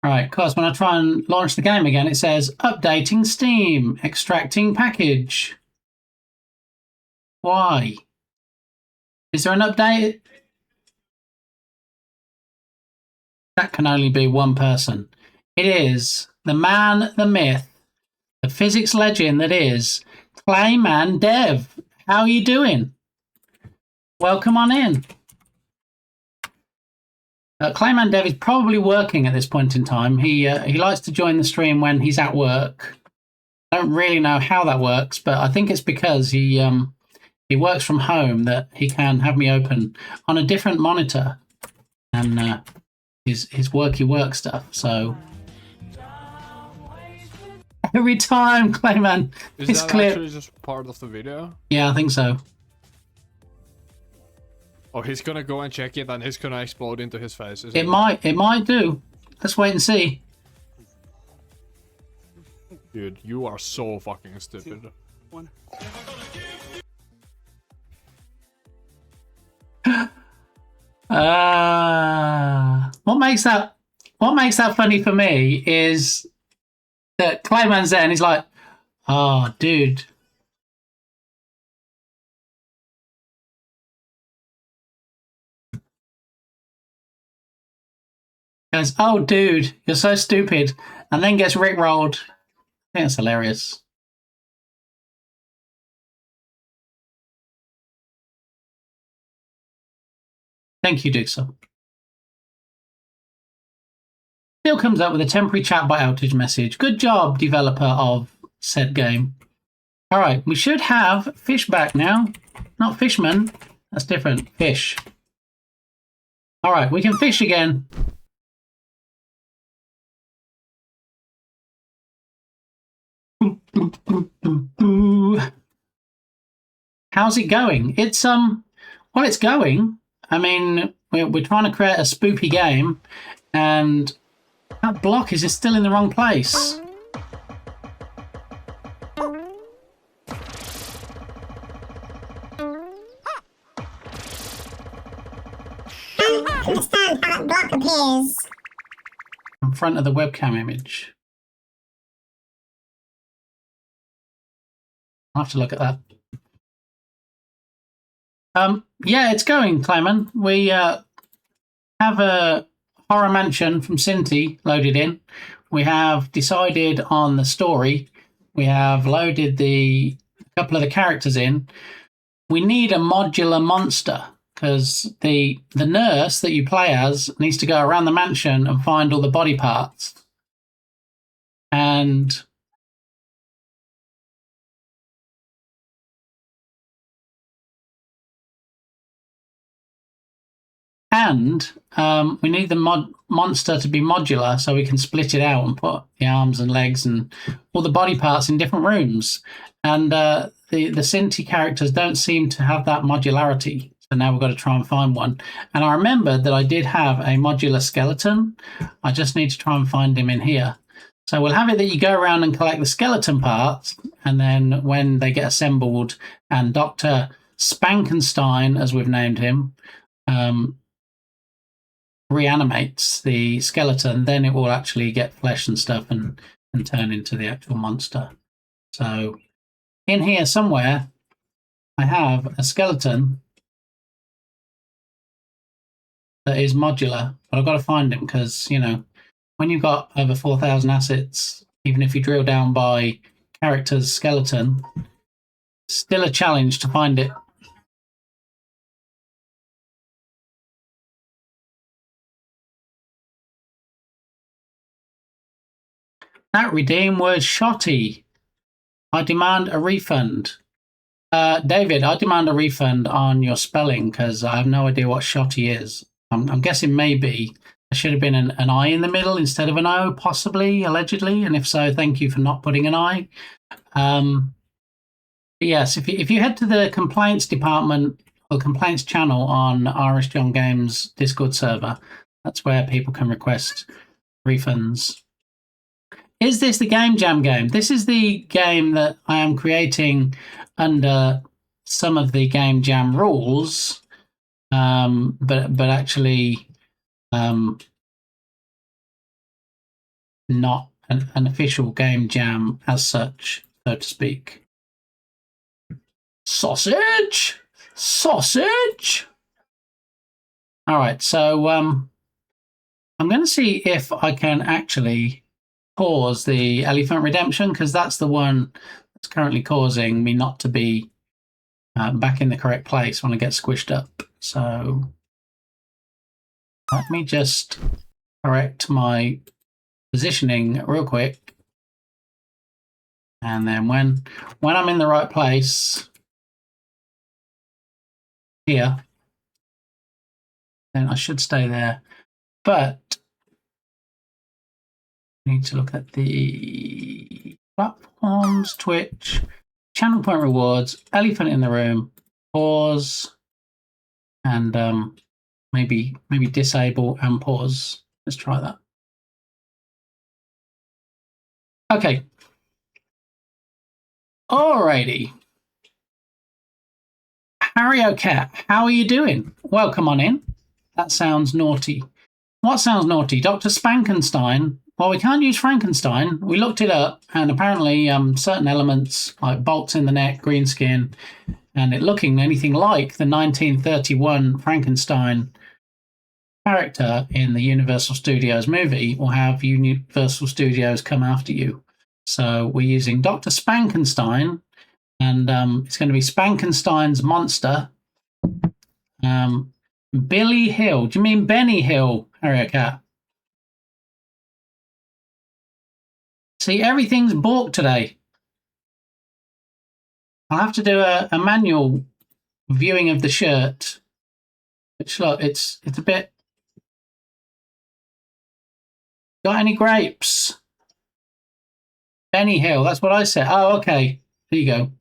Right, because when I try and launch the game again, it says updating Steam, extracting package. Why? Is there an update? That can only be one person. It is the man, the myth, the physics legend that is Clayman Dev. How are you doing? Welcome on in. Clayman Dev is probably working at this point in time. He likes to join the stream when he's at work. I don't really know how that works, but I think it's because he works from home that he can have me open on a different monitor and his worky work stuff. So every time, Clayman, is it's that clear. Actually just part of the video? Yeah, I think so. Oh, he's gonna go and check it, and he's gonna explode into his face. It might do. Let's wait and see. Dude, you are so fucking stupid. One. What makes that funny for me is that Clayman's there and he's like, "Oh, dude." Goes, "Oh, dude, you're so stupid," and then gets rickrolled. I think that's hilarious. Thank you, Dixon. Still comes up with a temporary chat by outage message. Good job, developer of said game. All right, we should have fish back now. Not fishman. That's different. Fish. All right, we can fish again. How's it going? It's well, it's going. I mean, we're trying to create a spoopy game, and that block is just still in the wrong place. I don't understand how that block appears. In front of the webcam image. I'll have to look at that. Yeah, it's going, Clayman. We have a Horror Mansion from Cinti loaded in. We have decided on the story. We have loaded a couple of the characters in. We need a modular monster because the nurse that you play as needs to go around the mansion and find all the body parts. And we need the monster to be modular so we can split it out and put the arms and legs and all the body parts in different rooms. And the Cinti characters don't seem to have that modularity. So now we've got to try and find one. And I remembered that I did have a modular skeleton. I just need to try and find him in here. So we'll have it that you go around and collect the skeleton parts, and then when they get assembled and Dr. Spankenstein, as we've named him, reanimates the skeleton, then it will actually get flesh and stuff and turn into the actual monster. So in here somewhere, I have a skeleton that is modular, but I've got to find him because, you know, when you've got over 4,000 assets, even if you drill down by character's skeleton, still a challenge to find it. That redeem word shotty. I demand a refund. David, I demand a refund on your spelling because I have no idea what shotty is. I'm guessing maybe there should have been an I in the middle instead of an O, possibly, allegedly. And if so, thank you for not putting an I. Yes, if you head to the complaints department or complaints channel on Irish John Games Discord server, that's where people can request refunds. Is this the Game Jam game? This is the game that I am creating under some of the Game Jam rules, but actually not an official Game Jam as such, so to speak. Sausage! Sausage! All right, so I'm going to see if I can actually pause the elephant redemption because that's the one that's currently causing me not to be back in the correct place when I get squished up. So let me just correct my positioning real quick. And then when I'm in the right place here, then I should stay there. But I need to look at the platforms, Twitch, channel point rewards, elephant in the room, pause, and maybe disable and pause. Let's try that. Okay. Alrighty. Harry Cat, how are you doing? Welcome on in. That sounds naughty. What sounds naughty? Dr. Spankenstein. Well, we can't use Frankenstein. We looked it up, and apparently certain elements, like bolts in the neck, green skin, and it looking anything like the 1931 Frankenstein character in the Universal Studios movie, will have Universal Studios come after you. So we're using Dr. Spankenstein, and it's going to be Spankenstein's monster. Billy Hill. Do you mean Benny Hill, Harrier Cat? See, everything's balked today. I'll have to do a manual viewing of the shirt. Which, look, it's a bit... Got any grapes? Benny Hill, that's what I said. Oh, okay. There you go.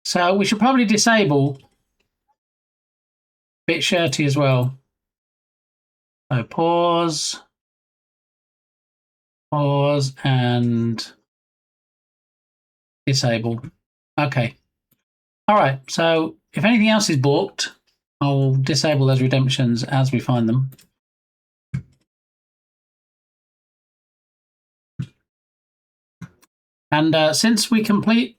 So we should probably disable bit shirty as well. So pause, and disable. Okay. All right. So if anything else is balked, I'll disable those redemptions as we find them. And since we complete...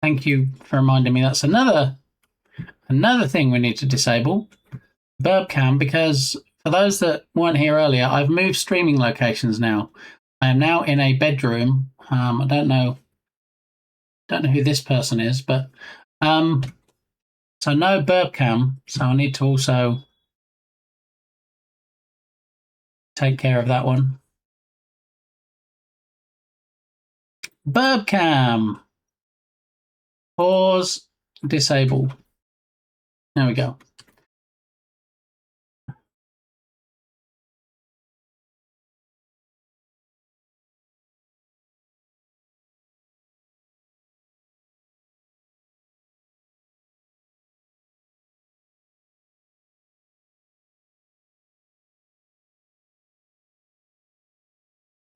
Thank you for reminding me. That's another thing we need to disable. Burb cam, because for those that weren't here earlier, I've moved streaming locations now. I am now in a bedroom. I don't know who this person is, but so no burb cam. So I need to also take care of that one. Burb cam. Pause. Disable. There we go.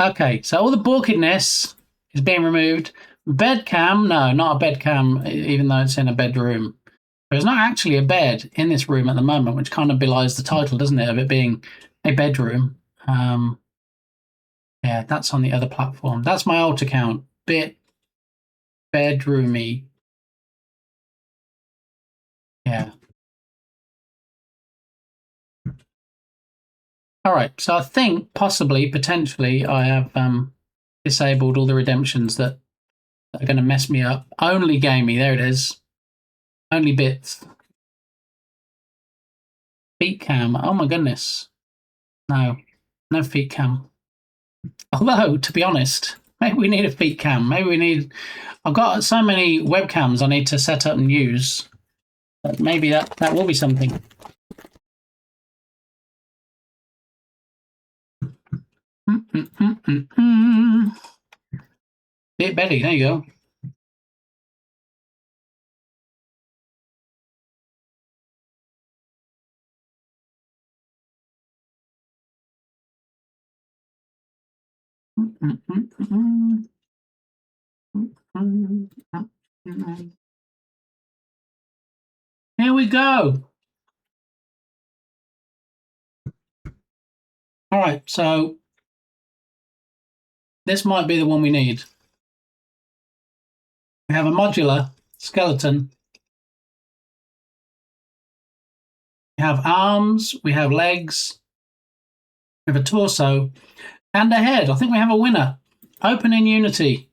Okay, so all the bulkiness is being removed. Bed cam, no, not a bed cam, even though it's in a bedroom. There's not actually a bed in this room at the moment, which kind of belies the title, doesn't it, of it being a bedroom. Yeah, that's on the other platform. That's my alt account. Bit bedroomy. Yeah. All right, so I think possibly, potentially, I have disabled all the redemptions that are going to mess me up. Only gamey, there it is. Only bits. Feet cam, oh my goodness. No, no feet cam. Although, to be honest, maybe we need a feet cam. Maybe we need... I've got so many webcams I need to set up and use. But maybe that will be something. Bit Betty, there you go. Here we go. All right, so this might be the one we need. We have a modular skeleton. We have arms, we have legs, we have a torso, and a head. I think we have a winner. Open in Unity.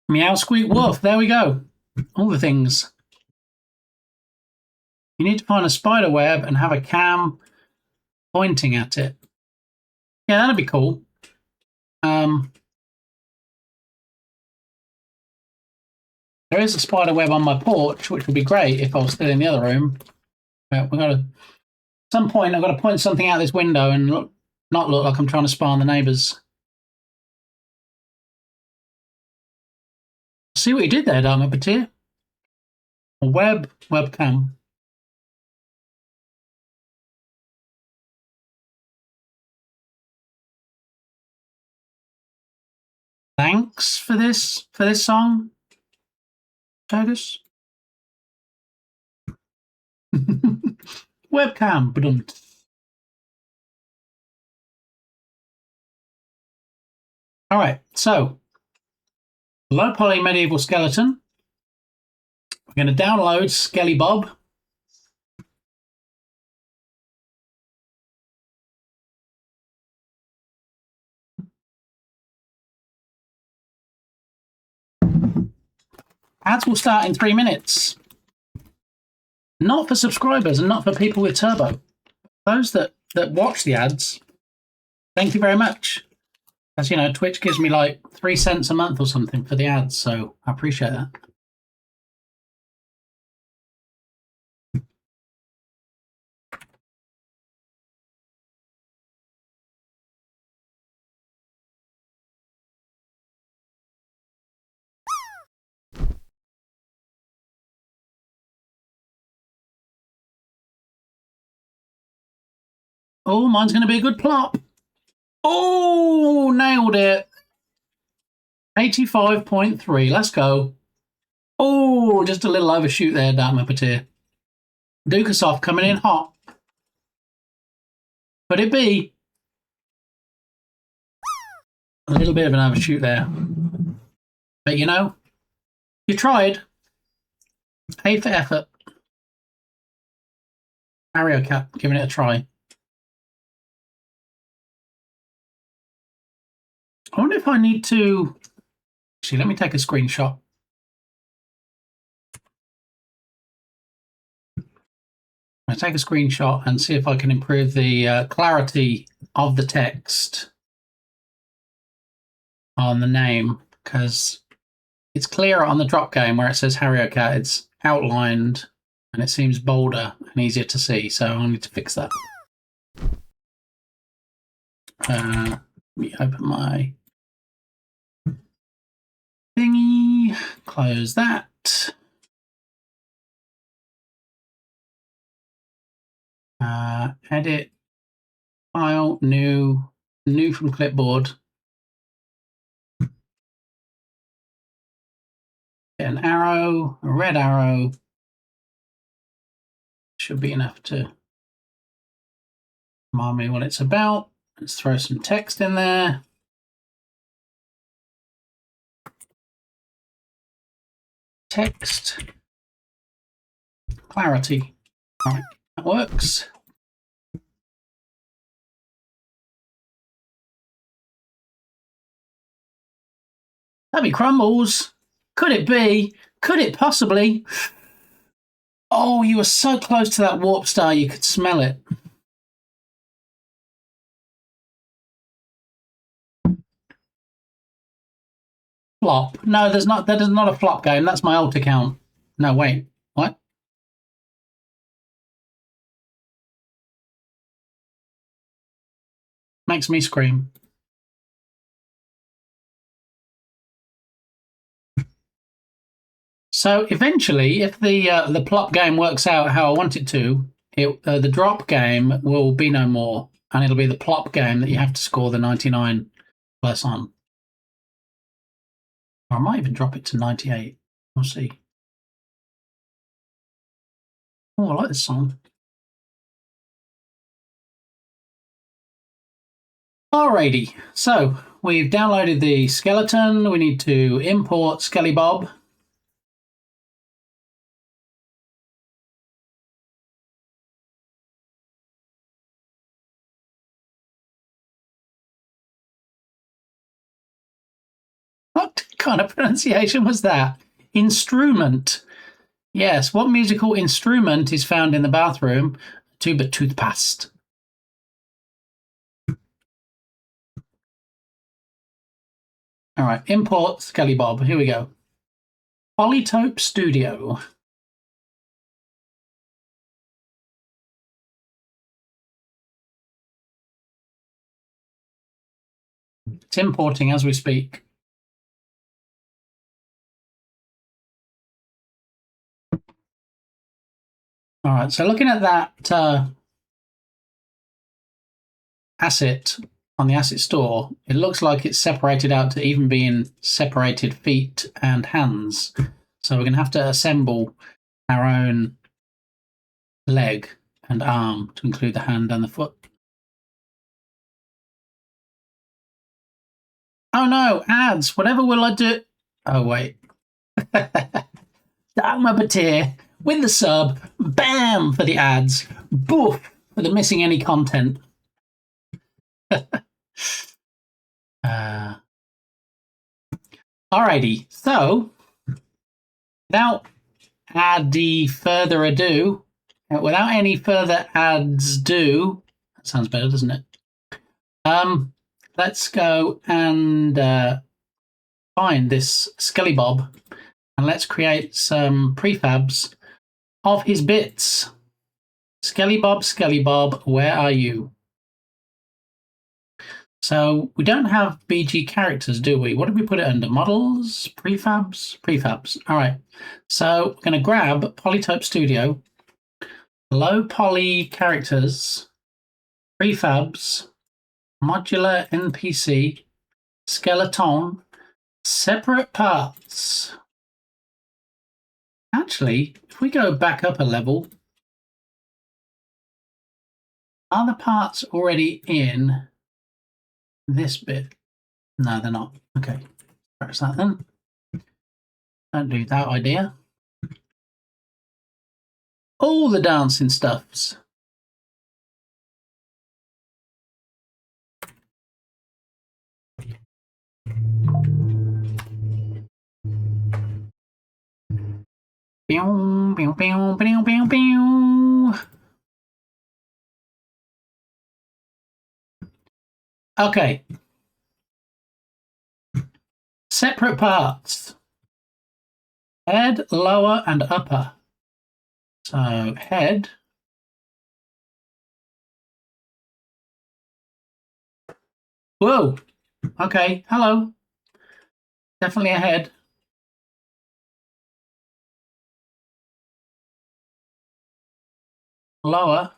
Meow, squeak, woof. There we go. All the things. You need to find a spider web and have a cam pointing at it. Yeah, that'd be cool. There is a spider web on my porch, which would be great if I was still in the other room. But we've got to, at some point, I've got to point something out this window and not look like I'm trying to spy on the neighbours. See what you did there, Dark Puppeteer. A webcam. Thanks for this song, Titus. Webcam. Ba-dum. All right, so low poly medieval skeleton. We're going to download Skelly Bob. Ads will start in 3 minutes. Not for subscribers and not for people with turbo. Those that watch the ads, thank you very much. As you know, Twitch gives me like 3 cents a month or something for the ads, so I appreciate that. Oh, mine's going to be a good plop. Oh, nailed it. 85.3. Let's go. Oh, just a little overshoot there, Dark Muppeteer. Dukasoft coming in hot. Could it be? A little bit of an overshoot there. But you know, you tried. A for effort. Mario Cat giving it a try. I wonder if I need to... Actually, let me take a screenshot. I'll take a screenshot and see if I can improve the clarity of the text on the name, because it's clearer on the drop game where it says Harry Cat. It's outlined and it seems bolder and easier to see, so I need to fix that. Let me open my Close that. Edit, file, new from clipboard. Get an arrow, a red arrow. Should be enough to remind me what it's about. Let's throw some text in there. Text. Clarity. All right, that works. That'd be crumbles. Could it be? Could it possibly? Oh, you were so close to that warp star you could smell it. Flop. No, there's not. That is not a flop game. That's my alt account. No, wait. What? Makes me scream. So eventually, if the plop game works out how I want it to, the drop game will be no more, and it'll be the plop game that you have to score the 99 plus on. Or I might even drop it to 98. We'll see. Oh, I like this song. Alrighty, so we've downloaded the skeleton. We need to import Skelly Bob. What kind of pronunciation was that? Instrument. Yes, what musical instrument is found in the bathroom? A tube of toothpaste. All right, import Skelly Bob. Here we go. Polytope Studio. It's importing as we speak. All right, so looking at that asset on the asset store, it looks like it's separated out to even being separated feet and hands. So we're going to have to assemble our own leg and arm to include the hand and the foot. Oh no, ads. Whatever will I do? Oh, wait. Dagmar Batir with the sub. Bam for the ads. Boof for the missing any content. Alrighty, so without any further ado, without any further ads do, that sounds better, doesn't it? Let's go and find this Skelly Bob and let's create some prefabs of his bits. Skelly Bob, where are you? So we don't have BG characters, do we? What did we put it under? Models, prefabs, prefabs. All right. So we're going to grab Polytope Studio, low poly characters, prefabs, modular NPC, skeleton, separate parts. Actually, if we go back up a level, are the parts already in this bit? No, they're not. Okay, press that then. Don't do that idea. All the dancing stuffs. Pew, pew, pew, pew, pew, pew. Okay. Separate parts. Head, lower, and upper. So, head. Whoa. Okay, hello. Definitely a head. lower.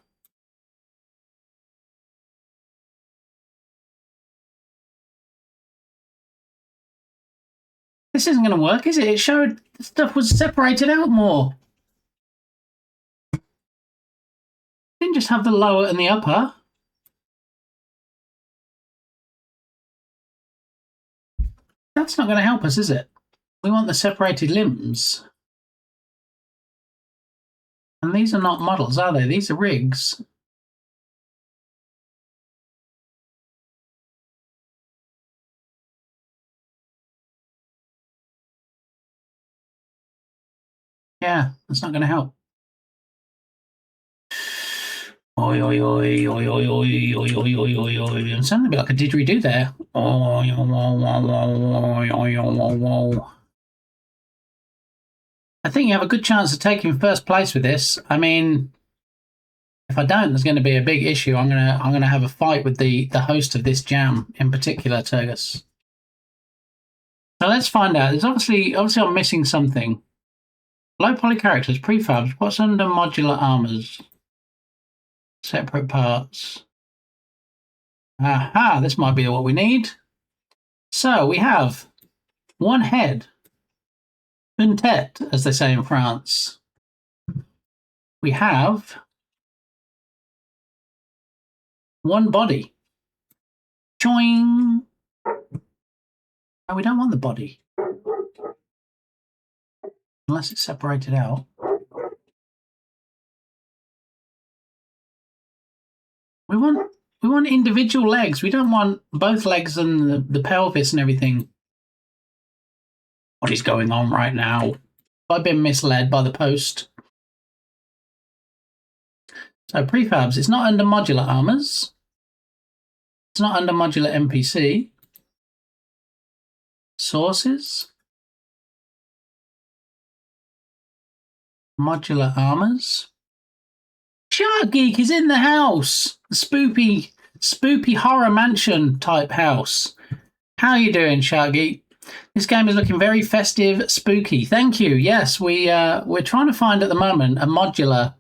This isn't going to work, is it? It showed the stuff was separated out more. Didn't just have the lower and the upper. That's not going to help us, is it? We want the separated limbs. And these are not models, are they? These are rigs. Yeah, that's not going to help. Oi, oi, oi, oi, oi, oi, oi, oi, oi, oi, oi. I'm sounding a bit like a didgeridoo there. Oi, oi, oi, oi, oi, oi. I think you have a good chance of taking first place with this. I mean, if I don't, there's going to be a big issue. I'm gonna have a fight with the host of this jam in particular, Turgus. So let's find out. There's obviously I'm missing something. Low poly characters, prefabs. What's under modular armors? Separate parts. Aha, this might be what we need. So we have one head. Une tête, as they say in France. We have one body. Choing. Oh, we don't want the body. Unless it's separated out. We want individual legs. We don't want both legs and the pelvis and everything. What is going on right now? I've been misled by the post. So prefabs, it's not under modular armors. It's not under modular NPC. Sources. Modular armors. Shark Geek is in the house. The spoopy horror mansion type house. How are you doing, Shark Geek? This game is looking very festive, spooky. Thank you. Yes, we're trying to find at the moment a modular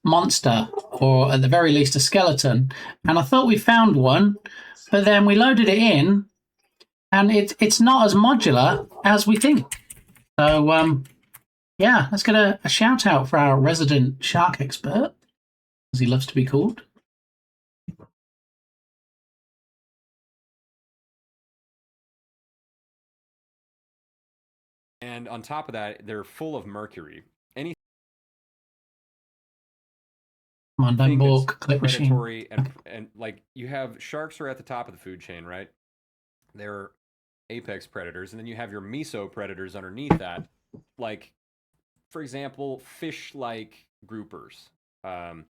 monster, or at the very least a skeleton. And I thought we found one, but then we loaded it in, and it's not as modular as we think. So yeah, let's get a shout out for our resident shark expert, as he loves to be called. And on top of that, they're full of mercury. Any Come on, don't balk, clip predatory machine. and like you have sharks are at the top of the food chain, right? They're apex predators, and then you have your meso predators underneath that, like, for example, fish-like groupers. All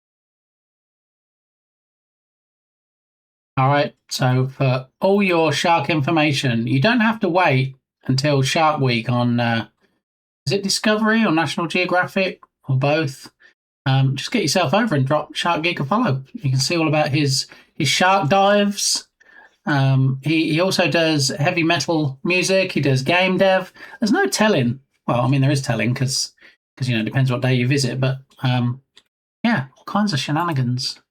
right, so for all your shark information, you don't have to wait until Shark Week on, is it Discovery or National Geographic or both? Just get yourself over and drop Shark Geek a follow. You can see all about his shark dives. He also does heavy metal music. He does game dev. There's no telling. Well, I mean, there is telling because you know, it depends what day you visit. But yeah, all kinds of shenanigans.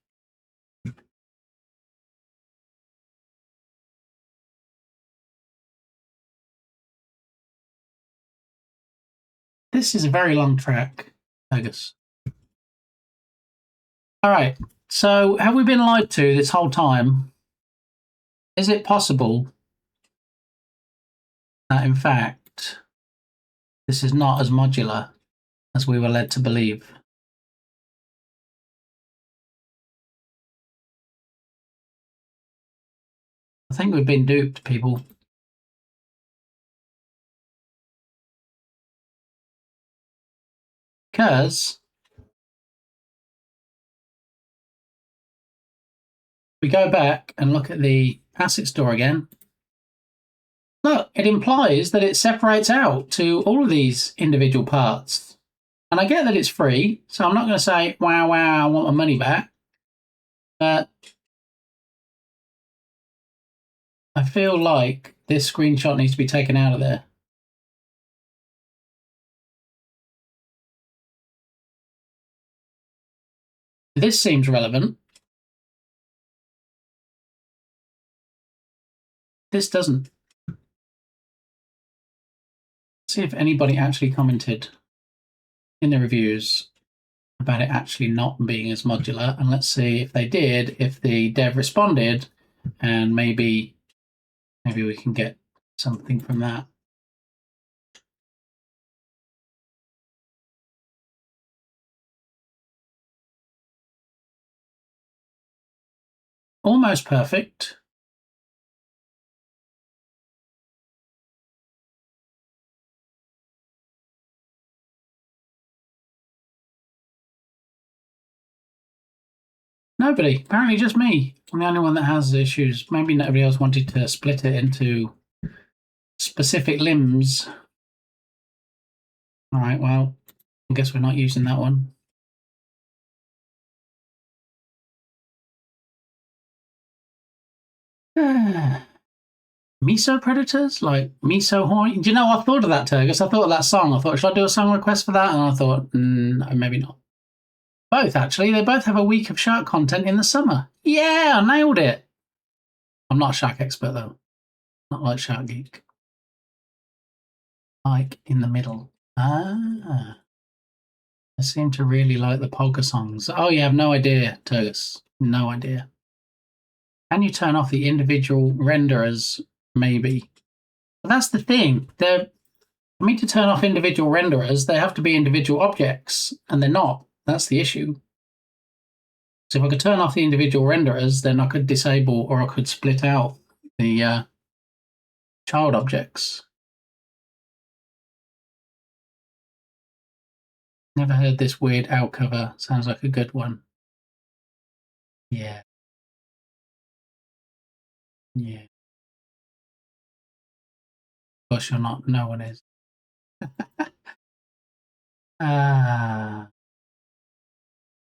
This is a very long track, Vegas. All right. So have we been lied to this whole time? Is it possible that, in fact, this is not as modular as we were led to believe? I think we've been duped, people. Because we go back and look at the asset store again. Look, it implies that it separates out to all of these individual parts. And I get that it's free, so I'm not going to say, wow, I want my money back. But I feel like this screenshot needs to be taken out of there. This seems relevant. This doesn't. See if anybody actually commented in the reviews about it actually not being as modular, and let's see if they did, if the dev responded, and maybe we can get something from that. Almost perfect. Nobody. Apparently just me. I'm the only one that has issues. Maybe nobody else wanted to split it into specific limbs. All right, well, I guess we're not using that one. Miso predators? Like miso horny? Do you know, I thought of that, Turgus. I thought of that song. I thought, should I do a song request for that? And I thought, maybe not. Both, actually. They both have a week of shark content in the summer. Yeah, I nailed it. I'm not a shark expert, though. Not like Shark Geek. Like in the middle. Ah. I seem to really like the polka songs. Oh, you have no idea, Turgus. No idea. Can you turn off the individual renderers? Maybe. But that's the thing. For me to turn off individual renderers, they have to be individual objects, and they're not. That's the issue. So if I could turn off the individual renderers, then I could disable or I could split out the child objects. Never heard this weird owl cover. Sounds like a good one. Yeah. Yeah. Of course you're not. No one is.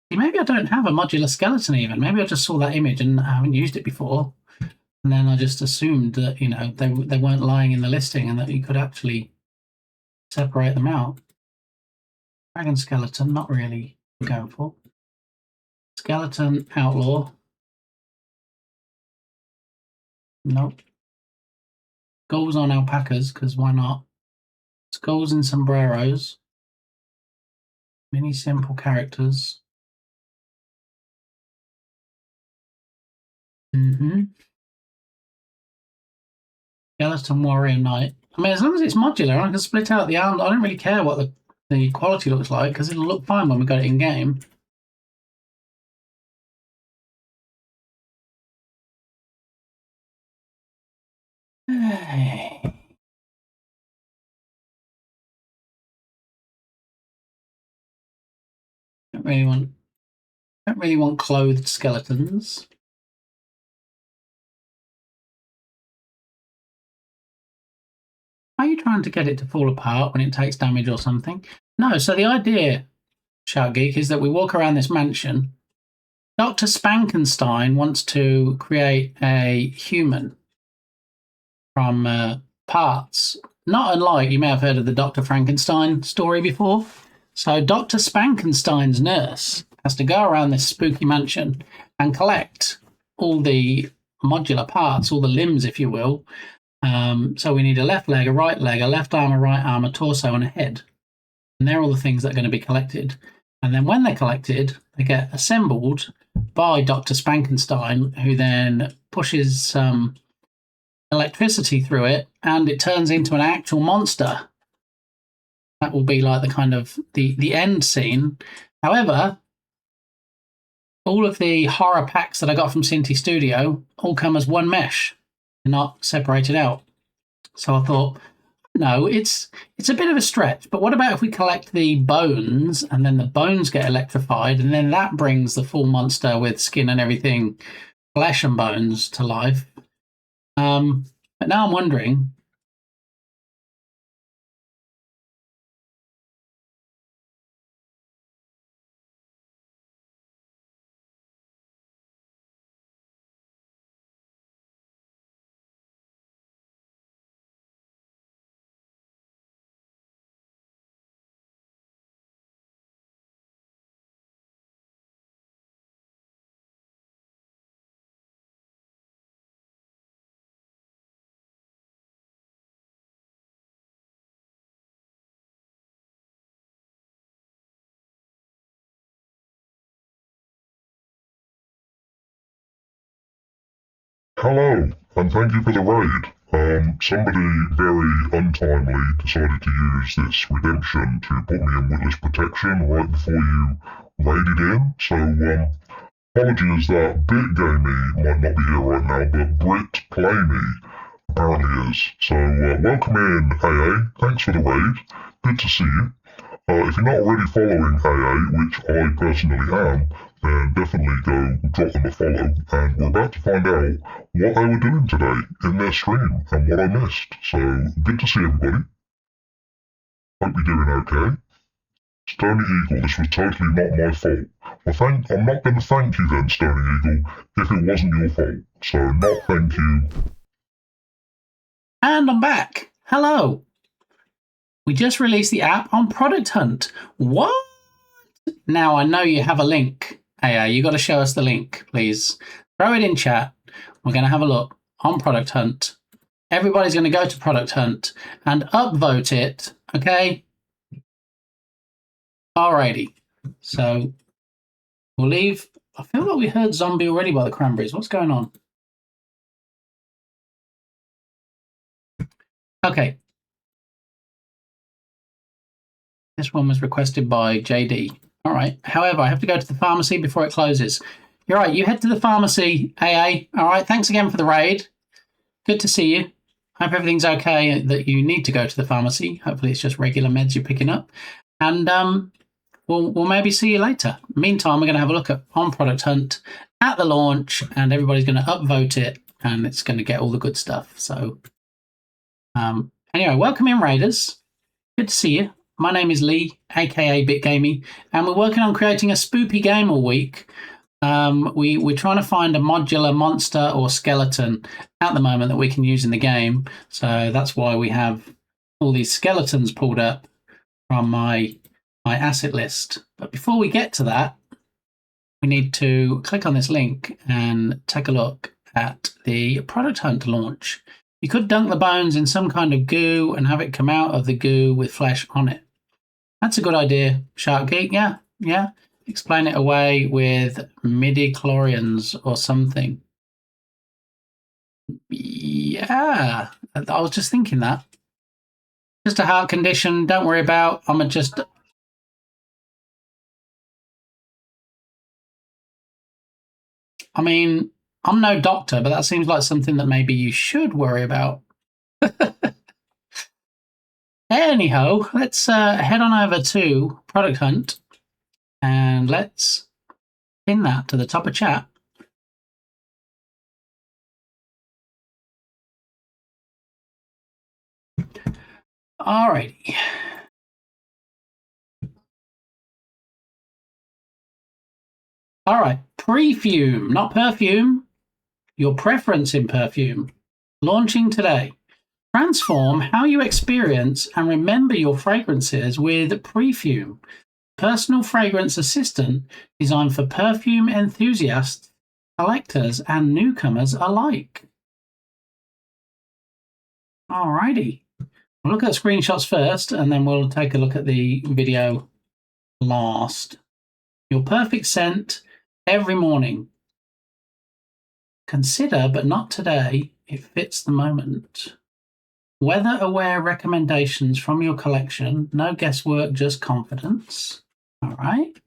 Maybe I don't have a modular skeleton even. Maybe I just saw that image and I haven't used it before. And then I just assumed that, you know, they weren't lying in the listing and that you could actually separate them out. Dragon skeleton, not really going for. Skeleton outlaw. Nope. Skulls on alpacas, because why not? Skulls and sombreros. Many simple characters. Skeleton warrior knight. I mean, as long as it's modular, I can split out the arms. I don't really care what the quality looks like, because it'll look fine when we got it in game. Don't really want clothed skeletons. Are you trying to get it to fall apart when it takes damage or something? No, so the idea, Shark Geek, is that we walk around this mansion. Dr. Spankenstein wants to create a human from parts. Not unlike, you may have heard of the Dr. Frankenstein story before. So Dr. Spankenstein's nurse has to go around this spooky mansion and collect all the modular parts, all the limbs, if you will. So we need a left leg, a right leg, a left arm, a right arm, a torso, and a head. And they're all the things that are going to be collected. And then when they're collected, they get assembled by Dr. Spankenstein, who then pushes some electricity through it, and it turns into an actual monster. That will be like the kind of the end scene. However, all of the horror packs that I got from Cinti Studio all come as one mesh, not separated out. So I thought, no, it's a bit of a stretch, but what about if we collect the bones and then the bones get electrified and then that brings the full monster with skin and everything, flesh and bones to life? But now I'm wondering, hello, and thank you for the raid. Somebody very untimely decided to use this redemption to put me in witness protection right before you raided in, so, apologies that Bit Gamey might not be here right now, but Brit Play Me apparently is. So, welcome in, AA. Thanks for the raid. Good to see you. If you're not already following AA, which I personally am, then definitely go drop them a follow, and we're about to find out what they were doing today in their stream and what I missed. So, good to see everybody. Hope you're doing okay. Stony Eagle, this was totally not my fault. Well, I'm not going to thank you then, Stony Eagle, if it wasn't your fault. So, not thank you. And I'm back. Hello. We just released the app on Product Hunt. What? Now I know you have a link. Hey, you got to show us the link, please. Throw it in chat. We're going to have a look on Product Hunt. Everybody's going to go to Product Hunt and upvote it. Okay. Alrighty. So we'll leave. I feel like we heard Zombie already by the Cranberries. What's going on? Okay. This one was requested by JD. All right. However, I have to go to the pharmacy before it closes. You're right. You head to the pharmacy, AA. All right. Thanks again for the raid. Good to see you. Hope everything's okay that you need to go to the pharmacy. Hopefully it's just regular meds you're picking up. And we'll maybe see you later. Meantime, we're going to have a look at on Product Hunt at the launch, and everybody's going to upvote it, and it's going to get all the good stuff. So anyway, welcome in, Raiders. Good to see you. My name is Lee, aka BitGamey, and we're working on creating a spoopy game all week. We're trying to find a modular monster or skeleton at the moment that we can use in the game. So that's why we have all these skeletons pulled up from my asset list. But before we get to that, we need to click on this link and take a look at the Product Hunt launch. You could dunk the bones in some kind of goo and have it come out of the goo with flesh on it. That's a good idea, Shark Geek. Yeah. Explain it away with midi-chlorians or something. Yeah, I was just thinking that. Just a heart condition, don't worry about. I mean, I'm no doctor, but that seems like something that maybe you should worry about. Anyhow, let's head on over to Product Hunt and let's pin that to the top of chat. Alrighty. All right, perfume, not perfume. Your preference in perfume. Launching today. Transform how you experience and remember your fragrances with Perfume, personal fragrance assistant designed for perfume enthusiasts, collectors, and newcomers alike. Alrighty. We'll look at screenshots first, and then we'll take a look at the video last. Your perfect scent every morning. Consider, but not today. It fits the moment. Weather-aware recommendations from your collection. No guesswork, just confidence. All right.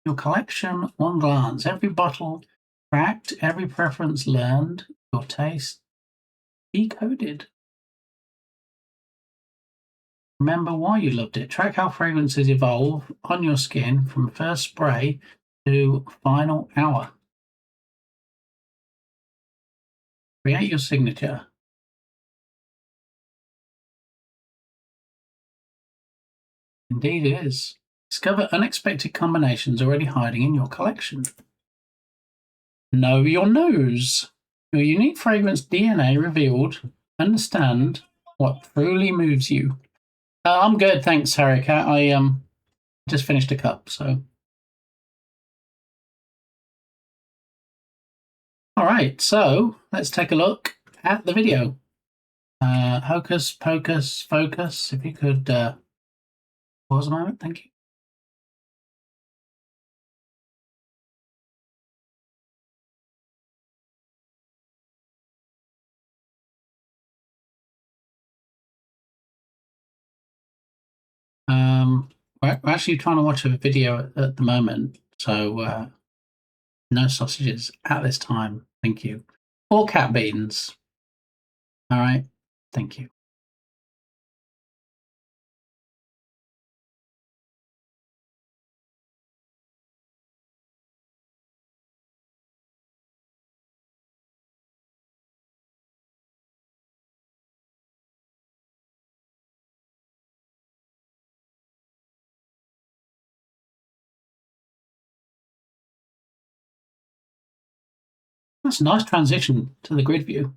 Your collection, one glance. Every bottle tracked, every preference learned. Your taste decoded. Remember why you loved it. Track how fragrances evolve on your skin from first spray to final hour. Create your signature. Indeed it is. Discover unexpected combinations already hiding in your collection. Know your nose. Your unique fragrance DNA revealed. Understand what truly moves you. I'm good, thanks, Harrycat. I just finished a cup, so. All right, so let's take a look at the video. Hocus Pocus Focus, if you could pause a moment, thank you. We're actually trying to watch a video at the moment, so no sausages at this time. Thank you. Or cat beans. All right. Thank you. That's a nice transition to the grid view.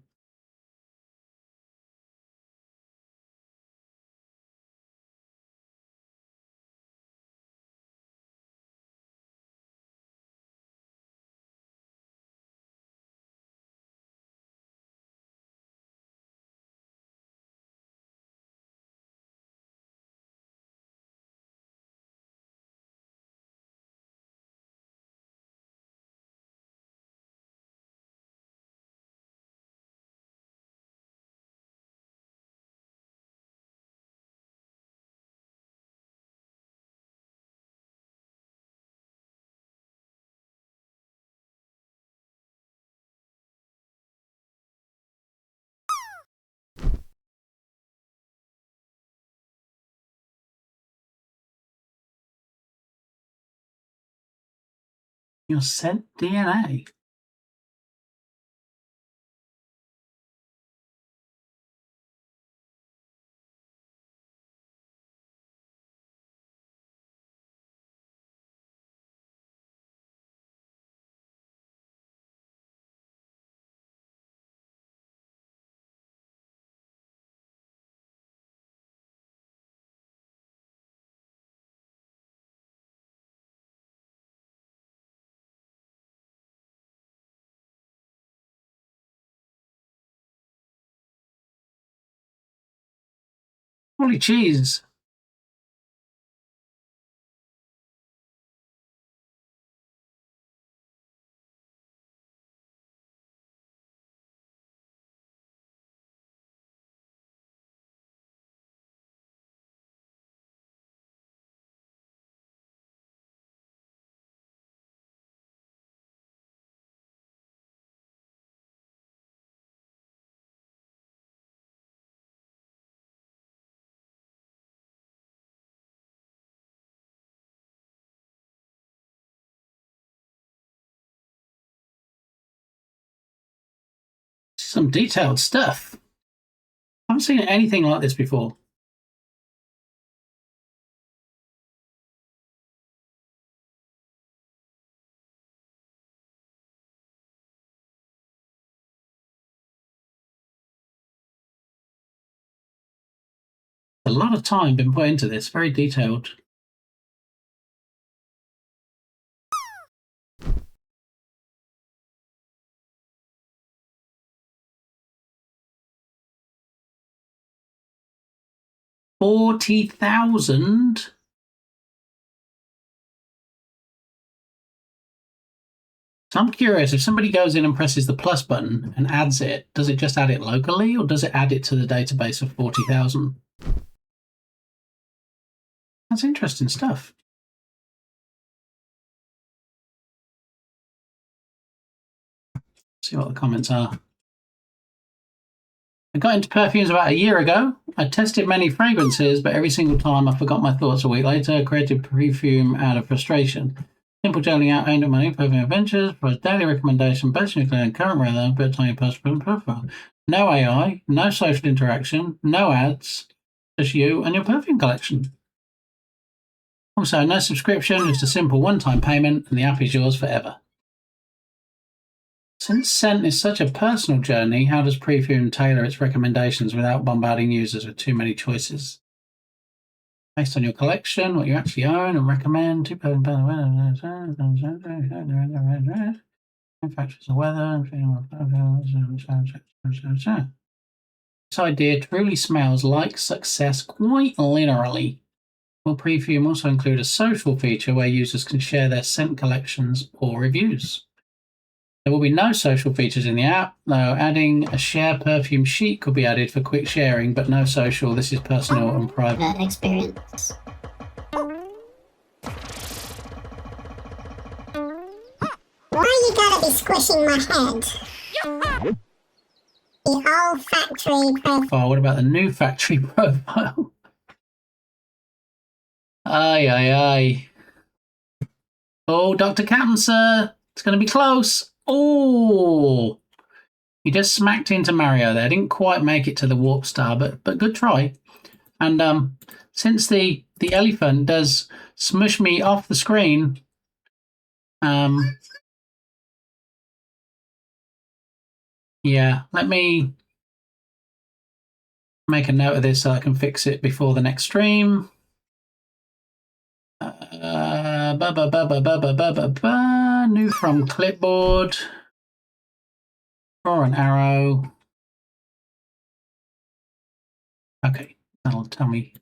Your scent DNA. Holy cheese. Some detailed stuff. I haven't seen anything like this before. A lot of time been put into this, very detailed. $40,000. So I'm curious, if somebody goes in and presses the plus button and adds it, does it just add it locally or does it add it to the database of 40,000? That's interesting stuff. See what the comments are. I got into perfumes about a year ago. I tested many fragrances, but every single time I forgot my thoughts a week later. I created perfume out of frustration. Simple gelling out aimed at my new perfume adventures. Provides daily recommendation based on your current weather, but on your personal profile. No AI, no social interaction, no ads. Just you and your perfume collection. Also, no subscription, just a simple one-time payment, and the app is yours forever. Since scent is such a personal journey, how does Perfume tailor its recommendations without bombarding users with too many choices? Based on your collection, what you actually own and recommend, factors of weather. This idea truly smells like success, quite literally. Will Perfume also include a social feature where users can share their scent collections or reviews? There will be no social features in the app, though adding a share perfume sheet could be added for quick sharing, but no social. This is personal and private. Experience. you gotta be squishing my head? The old factory profile. Oh, what about the new factory profile? Aye, aye, aye. Oh, Dr. Captain, sir. It's going to be close. Oh, he just smacked into Mario there. Didn't quite make it to the warp star, but good try. And since the elephant does smush me off the screen, yeah, let me make a note of this so I can fix it before the next stream. New from clipboard. Draw an arrow. Okay, that'll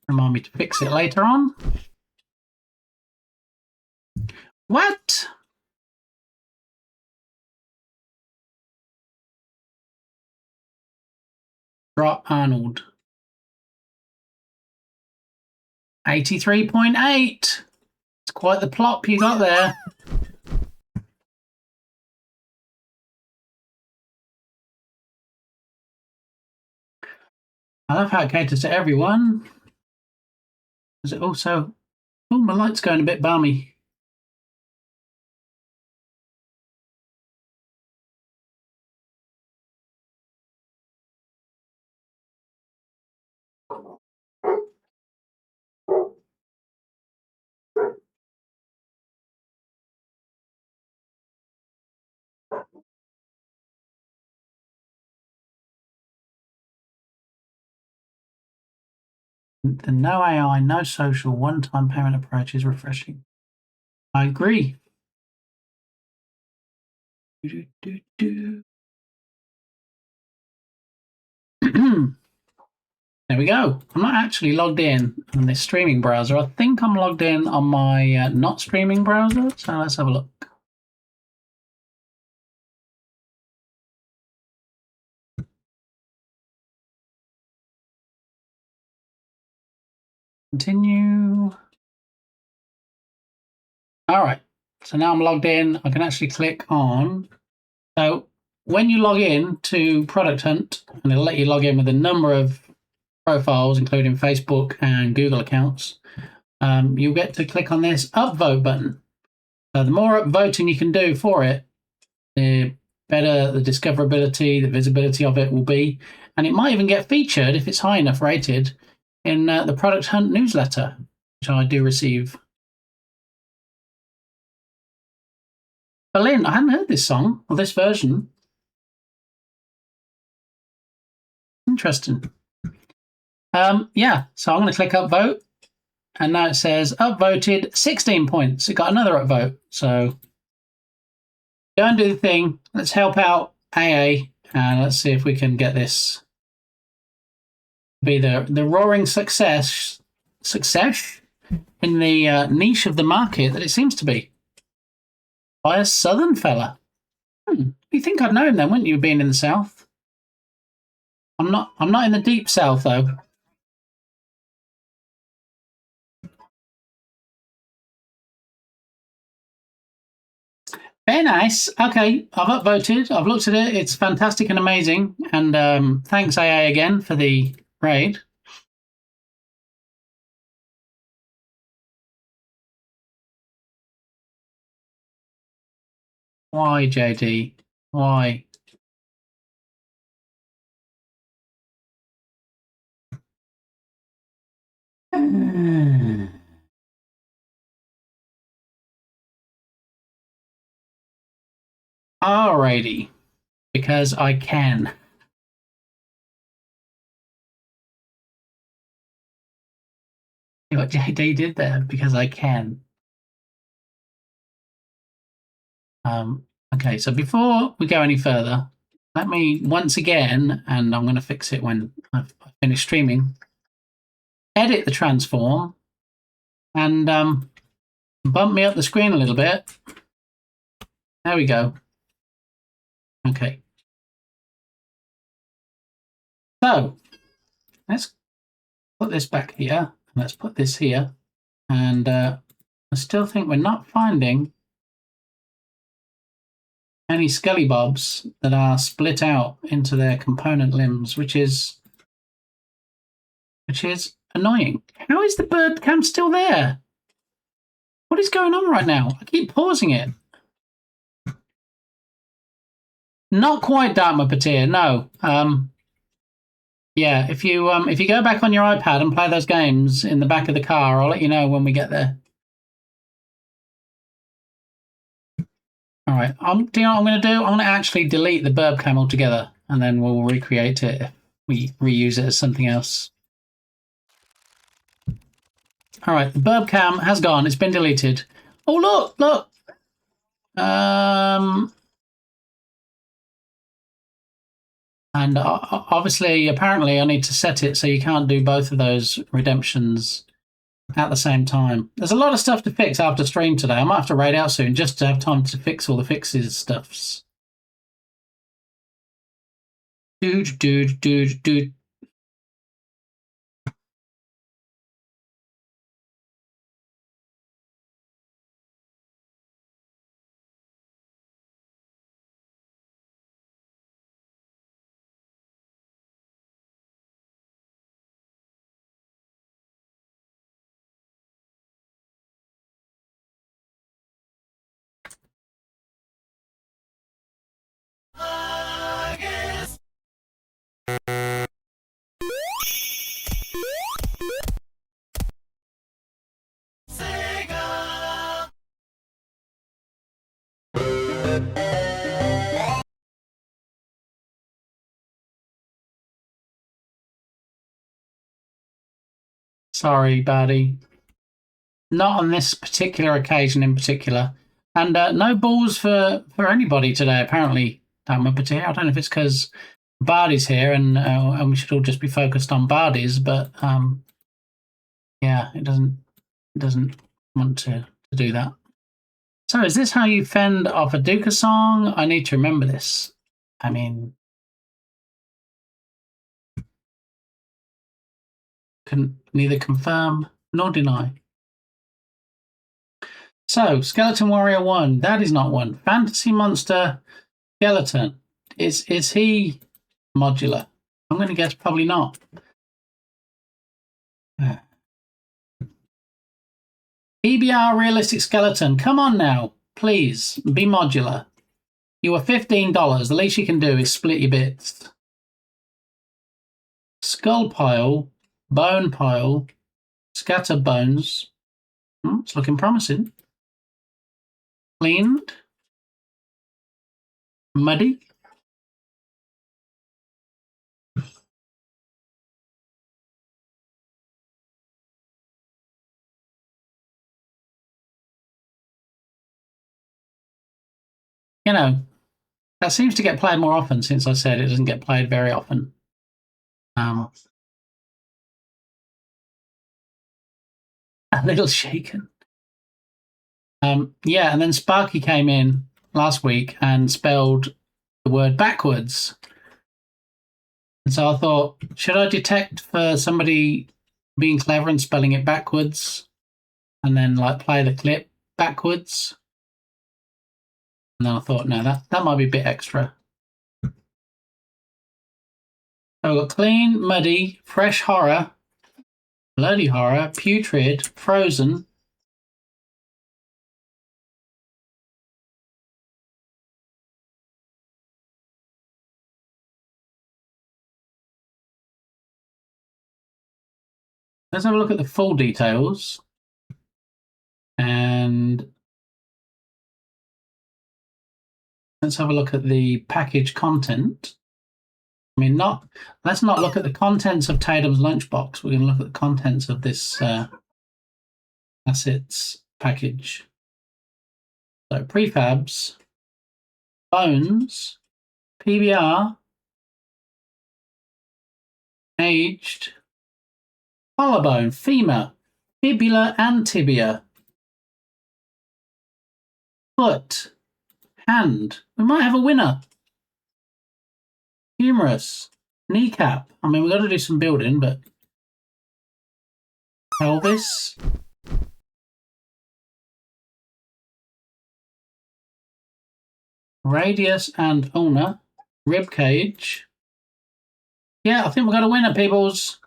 remind me to fix it later on. What? Drop Arnold. 83.8. It's quite the plop you got there. I love how it caters to everyone. Is it also... Oh, my light's going a bit balmy. The no AI, no social, one-time payment approach is refreshing. I agree. There we go. I'm not actually logged in on this streaming browser. I think I'm logged in on my not streaming browser. So let's have a look. Continue. All right. So now I'm logged in. I can actually click on. So when you log in to Product Hunt, and it'll let you log in with a number of profiles, including Facebook and Google accounts, you'll get to click on this upvote button. So the more upvoting you can do for it, the better the discoverability, the visibility of it will be. And it might even get featured, if it's high enough rated, in the Product Hunt newsletter, which I do receive. Berlin, I hadn't heard this song, or this version. Interesting. Yeah, so I'm going to click upvote, and now it says upvoted 16 points. It got another upvote. So go and do the thing. Let's help out AA, and let's see if we can get this to be the roaring success in the niche of the market that it seems to be. By a southern fella. You think I'd know him then, wouldn't you, being in the south? I'm not in the deep south though. Very nice. Okay, I've upvoted. I've looked at it. It's fantastic and amazing. And thanks AA again for the raid. Why, JD? Why? Alrighty, because I can. See what JD did there? Because I can. Okay, so before we go any further, let me once again, and I'm going to fix it when I've finished streaming, edit the transform and bump me up the screen a little bit. There we go. Okay. So let's put this back here. Let's put this here. And I still think we're not finding any skelly bobs that are split out into their component limbs, which is annoying. How is the bird cam still there? What is going on right now? I keep pausing it. Not quite Dark Puppeteer, no. Yeah, if you go back on your iPad and play those games in the back of the car, I'll let you know when we get there. All right, do you know what I'm going to do? I'm going to actually delete the burb cam altogether, and then we'll recreate it if we reuse it as something else. All right, the burb cam has gone. It's been deleted. Oh, look. And obviously, apparently, I need to set it so you can't do both of those redemptions at the same time. There's a lot of stuff to fix after stream today. I might have to raid out soon just to have time to fix all the fixes stuffs. Dude. Sorry, buddy. Not on this particular occasion in particular. And no balls for anybody today, apparently. I don't know if it's because Bardi's here and we should all just be focused on Bardi's, but yeah, it doesn't want to do that. So is this how you fend off a Duka song? I need to remember this. I mean, can neither confirm nor deny. So, Skeleton Warrior 1, that is not one. Fantasy Monster Skeleton. Is he modular? I'm going to guess probably not. PBR Realistic Skeleton, come on now. Please, be modular. You are $15. The least you can do is split your bits. Skull Pile, Bone Pile, Scatter Bones. It's looking promising. Cleaned. Muddy. You know, that seems to get played more often since I said it doesn't get played very often. A little shaken. Yeah, and then Sparky came in last week and spelled the word backwards. And so I thought, should I detect for somebody being clever and spelling it backwards and then like play the clip backwards? And then I thought, no, that might be a bit extra. So we've got clean, muddy, fresh horror, bloody horror, putrid, frozen. Let's have a look at the full details. And let's have a look at the package content. I mean, let's not look at the contents of Tatum's lunchbox. We're going to look at the contents of this assets package. So prefabs, bones, PBR, aged, collarbone, femur, fibula and tibia, foot, hand. We might have a winner. Humerus, kneecap. I mean, we've got to do some building, but pelvis. Radius and ulna. Rib cage. Yeah, I think we're going to win it, peoples.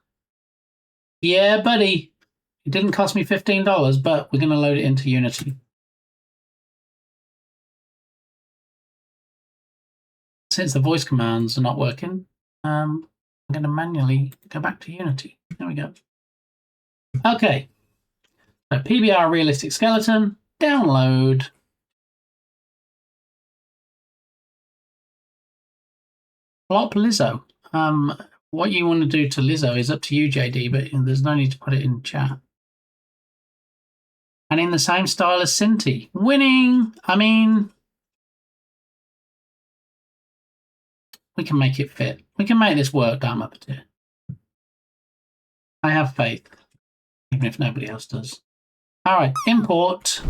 Yeah, buddy. It didn't cost me $15, but we're going to load it into Unity. Since the voice commands are not working, I'm going to manually go back to Unity. There we go. Okay. So PBR realistic skeleton, download. Plop Lizzo. What you want to do to Lizzo is up to you, JD, but there's no need to put it in chat. And in the same style as Cinti. Winning! I mean, we can make it fit. We can make this work, damn up to. I have faith, even if nobody else does. All right, import.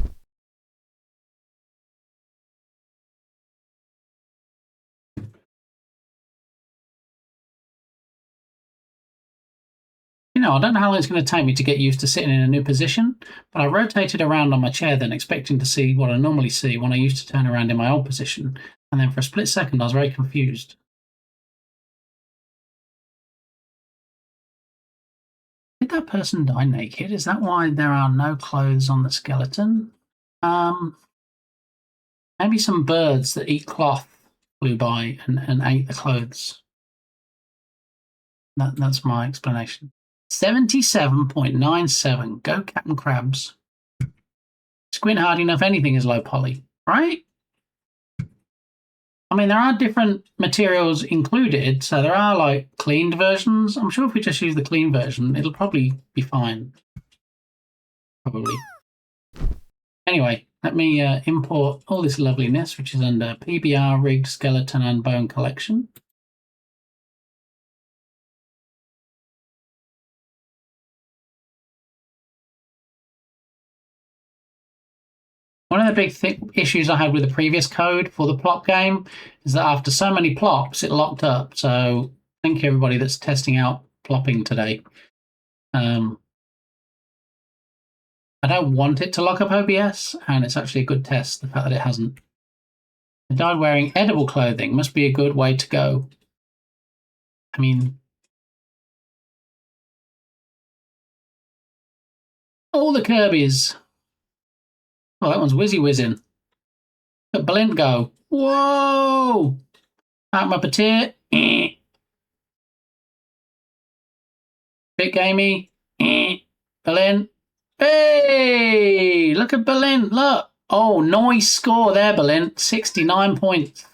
You know, I don't know how long it's going to take me to get used to sitting in a new position, but I rotated around on my chair then, expecting to see what I normally see when I used to turn around in my old position, and then for a split second I was very confused. Did that person die naked? Is that why there are no clothes on the skeleton? Maybe some birds that eat cloth flew by and ate the clothes. That's my explanation. 77.97. Go Captain Crabs. Squint hard enough, anything is low poly, right? I mean, there are different materials included, so there are like cleaned versions. I'm sure if we just use the clean version, it'll probably be fine. Probably. Anyway, let me import all this loveliness, which is under PBR, Rig, Skeleton, and Bone Collection. One of the big issues I had with the previous code for the plop game is that after so many plops, it locked up. So thank you, everybody that's testing out plopping today. I don't want it to lock up OBS, and it's actually a good test, the fact that it hasn't. I died wearing edible clothing. Must be a good way to go. I mean, all the Kirby's. Oh, that one's whizzing. Look at Blint go. Whoa! Out my patir. Bit gamey. Berlin. Hey! Look at Berlin. Look. Oh, nice score there, Berlin. 69 points.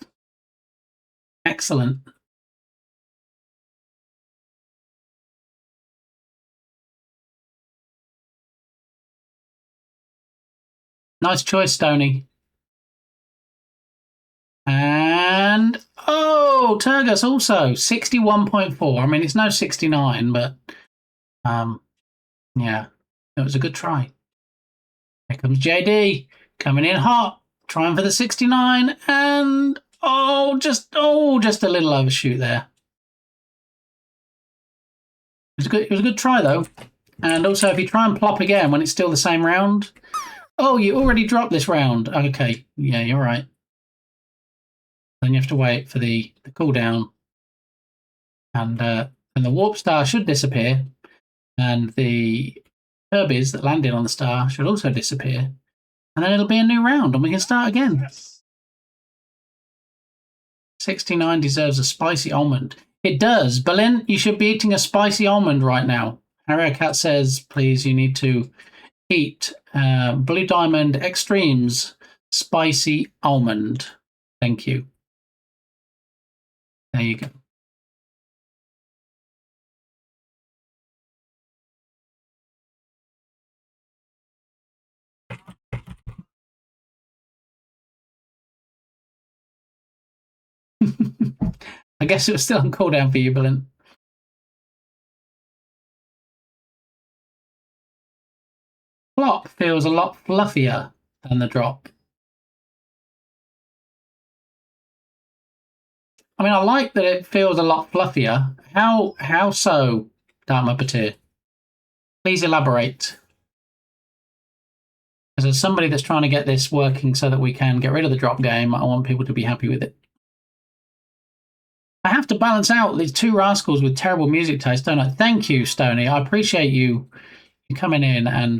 Excellent. Nice choice, Stoney. And, oh, Turgus also, 61.4. I mean, it's no 69, but, yeah, it was a good try. Here comes JD, coming in hot, trying for the 69, and, just a little overshoot there. It was a good try, though. And also, if you try and plop again when it's still the same round... Oh, you already dropped this round. Okay, yeah, you're right. Then you have to wait for the cooldown. And the warp star should disappear. And the Kirby's that landed on the star should also disappear. And then it'll be a new round and we can start again. 69 deserves a spicy almond. It does. Berlin, you should be eating a spicy almond right now. Harrier Cat says, please, you need to eat Blue Diamond Extremes Spicy Almond. Thank you. There you go. I guess it was still on cooldown for you, Berlin. Plop feels a lot fluffier than the drop. I mean, I like that it feels a lot fluffier. How so, Dharma Patir? Please elaborate. Because as somebody that's trying to get this working so that we can get rid of the drop game, I want people to be happy with it. I have to balance out these two rascals with terrible music taste, don't I? Thank you, Stoney. I appreciate you coming in and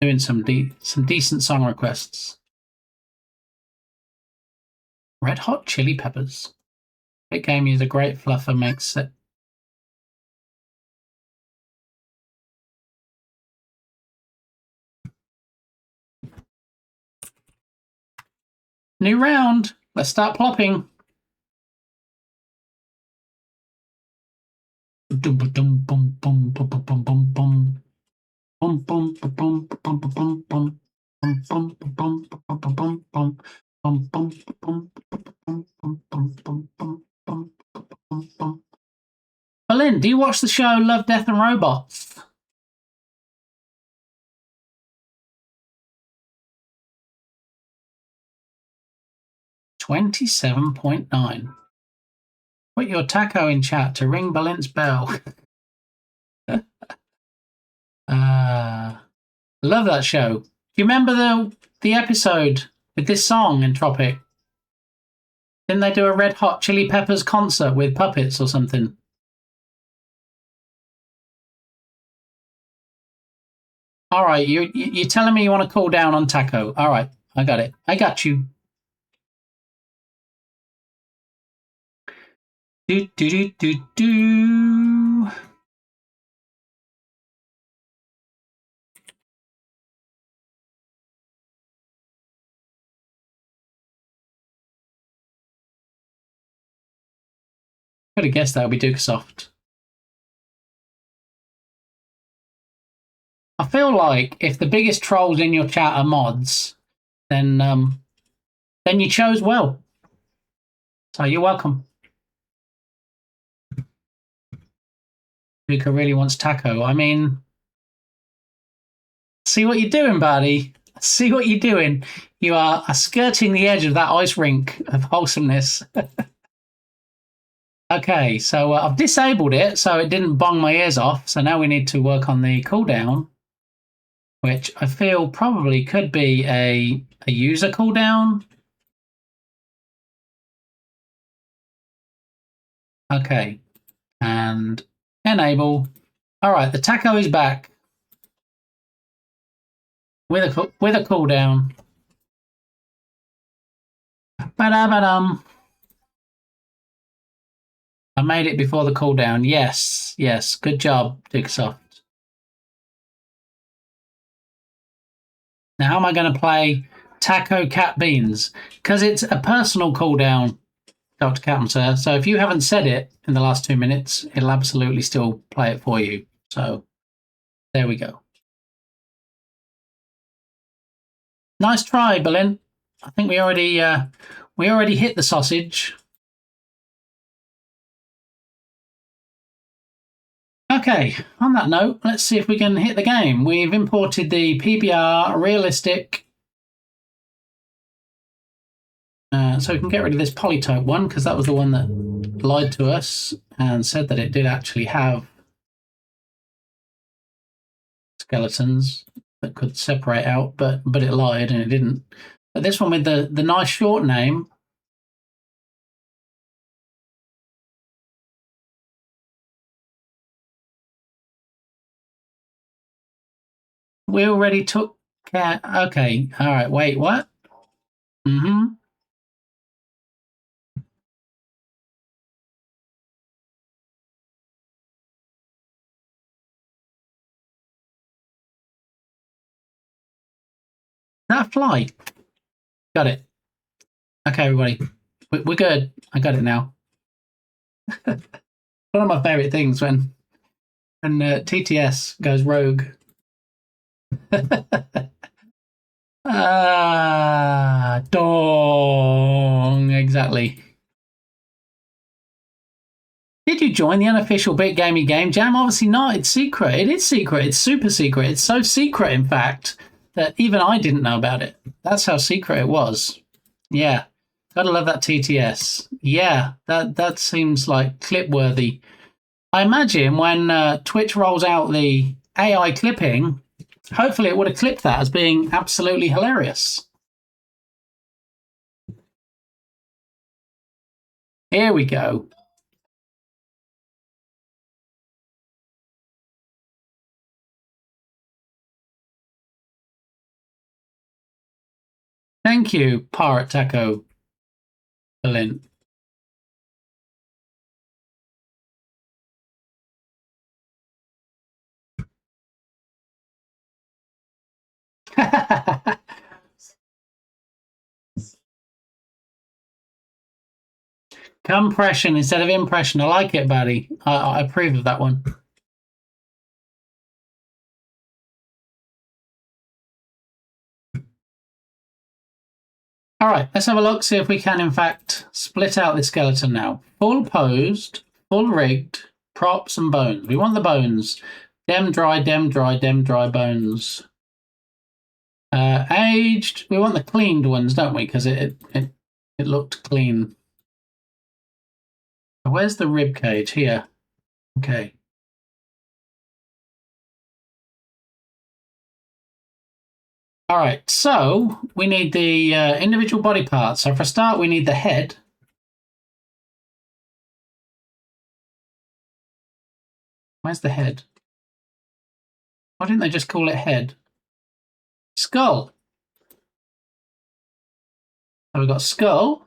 doing some decent song requests. Red Hot Chili Peppers. Big Game is a great fluffer, makes it. New round. Let's start plopping. Berlin, do you watch the show Love, Death and Robots? $27.9. Put your taco in chat to ring Berlin's bell. Love that show. Do you remember the episode with this song in Tropic? Didn't they do a Red Hot Chili Peppers concert with puppets or something? All right, you're telling me you want to cool down on taco. All right, I got it. I got you. Do do do do do. Could have guessed that would be Dukesoft. I feel like if the biggest trolls in your chat are mods, then you chose well. So you're welcome. Luca really wants taco. I mean, see what you're doing, buddy. See what you're doing. You are skirting the edge of that ice rink of wholesomeness. Okay, so I've disabled it so it didn't bung my ears off. So now we need to work on the cooldown, which I feel probably could be a user cooldown. Okay, and enable. All right, the taco is back with a cooldown. Ba-da-ba-dum. I made it before the cooldown. Yes, yes. Good job, Digsoft. Now, how am I going to play Taco Cat Beans? Because it's a personal cooldown, Dr. Captain Sir. So if you haven't said it in the last 2 minutes, it'll absolutely still play it for you. So there we go. Nice try, Berlin. I think we already hit the sausage. Okay, on that note, let's see if we can hit the game. We've imported the PBR realistic. So we can get rid of this polytope one, because that was the one that lied to us and said that it did actually have skeletons that could separate out, but it lied and it didn't. But this one with the nice short name. We already took care. Okay, all right, wait, what? Mm-hmm. That fly. Got it. Okay, everybody. We're good. I got it now. One of my favorite things when TTS goes rogue. Dong. Exactly. Did you join the unofficial Bit Gamey Game Jam? Obviously not. It's secret. It is secret. It's super secret. It's so secret, in fact, that even I didn't know about it. That's how secret it was. Yeah. Gotta love that TTS. Yeah, that seems like clip worthy. I imagine when Twitch rolls out the AI clipping, Hopefully it would have clipped that as being absolutely hilarious. Here we go. Thank you, Pirate Taco Berlin. Compression instead of impression. I like it, buddy. I approve of that one. All right, let's have a look, see if we can, in fact, split out the skeleton now. Full posed, full rigged, props and bones. We want the bones. Dem dry bones. Aged. We want the cleaned ones, don't we? Because it looked clean. Where's the rib cage? Here. Okay. All right, so we need the individual body parts. So for a start, we need the head. Where's the head? Why didn't they just call it head? Skull. So we've got skull.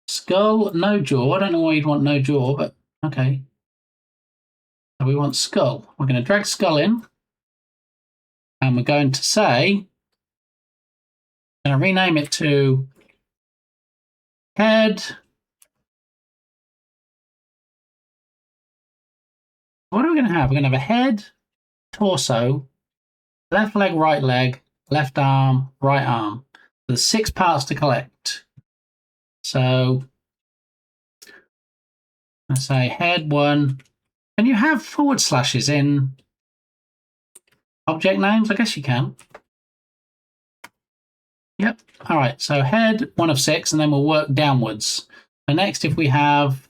Skull, no jaw. I don't know why you'd want no jaw, but okay. So we want skull. We're going to drag skull in. And we're going to say, I'm going to rename it to head. What are we going to have? We're going to have a head, torso, left leg, left arm, right arm. There's 6 parts to collect. So I say head 1. Can you have forward slashes in object names? I guess you can. Yep. All right. So head 1 of 6, and then we'll work downwards. So next, if we have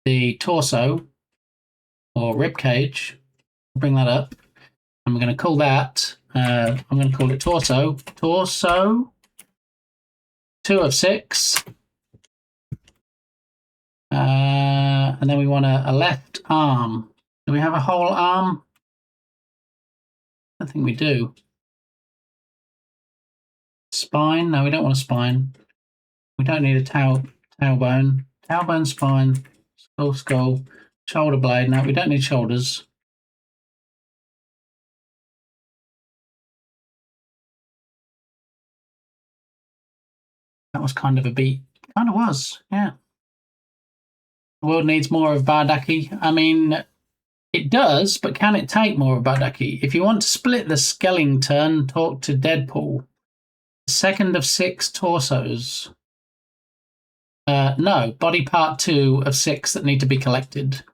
the torso or rib cage, bring that up, and we're going to call that. I'm going to call it torso. Torso 2 of 6. And then we want a left arm. Do we have a whole arm? I think we do. Spine? No, we don't want a spine. We don't need a tailbone. Tailbone, spine, skull, shoulder blade. No, we don't need shoulders. That was kind of a beat. Kind of was, yeah. The world needs more of Bardaki. I mean, it does, but can it take more of Bardaki? If you want to split the Skellington, talk to Deadpool. 2nd of 6 torsos. No, body part 2 of 6 that need to be collected.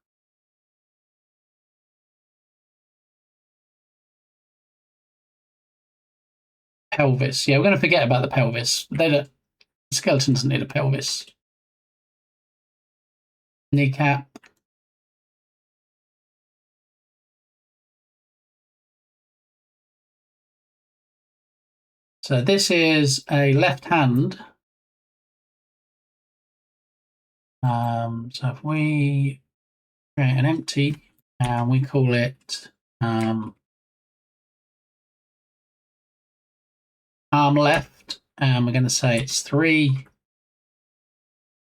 Pelvis. Yeah, we're going to forget about the pelvis. The skeleton doesn't need a pelvis. Kneecap. So this is a left hand. So if we create an empty and we call it arm left, and we're going to say it's 3,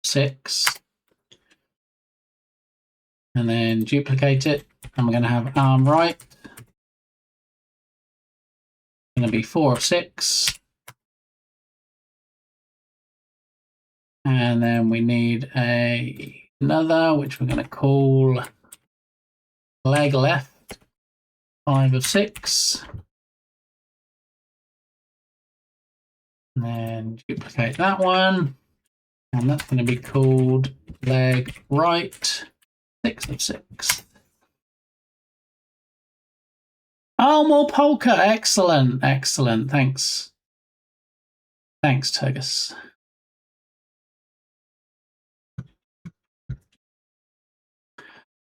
6, and then duplicate it, and we're going to have arm right. Going to be 4 of 6. And then we need another, which we're going to call leg left, 5 of 6. And then duplicate that one. And that's going to be called leg right, 6 of 6. Oh, more polka. Excellent. Excellent. Thanks. Thanks, Turgus.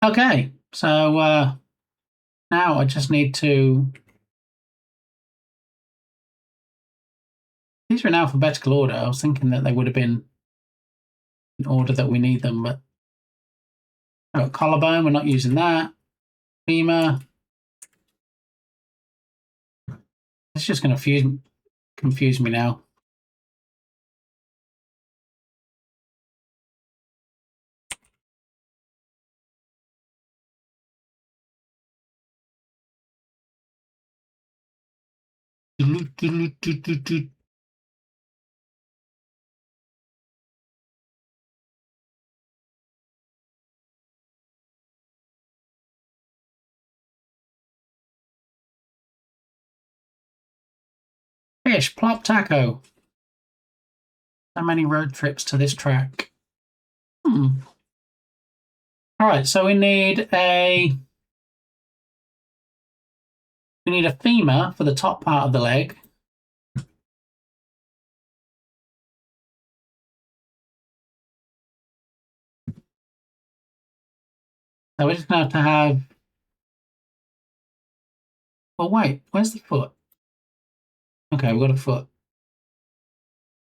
Okay. So Now I just need to... These are in alphabetical order. I was thinking that they would have been in order that we need them, but... Oh, collarbone, we're not using that. Femur. It's just going to confuse me now. Fish, plop taco. So many road trips to this track. All right, so we need a femur for the top part of the leg. So we're just going to have... Oh, wait, where's the foot? Okay, we've got a foot.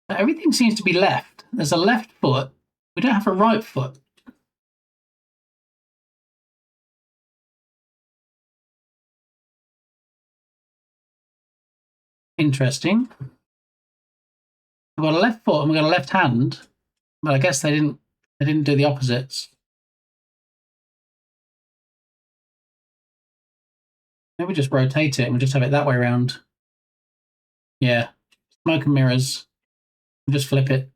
So everything seems to be left. There's a left foot. We don't have a right foot. Interesting. We've got a left foot and we've got a left hand, but I guess they didn't do the opposites. Maybe just rotate it and we'll just have it that way around. Yeah. Smoke and mirrors. We'll just flip it.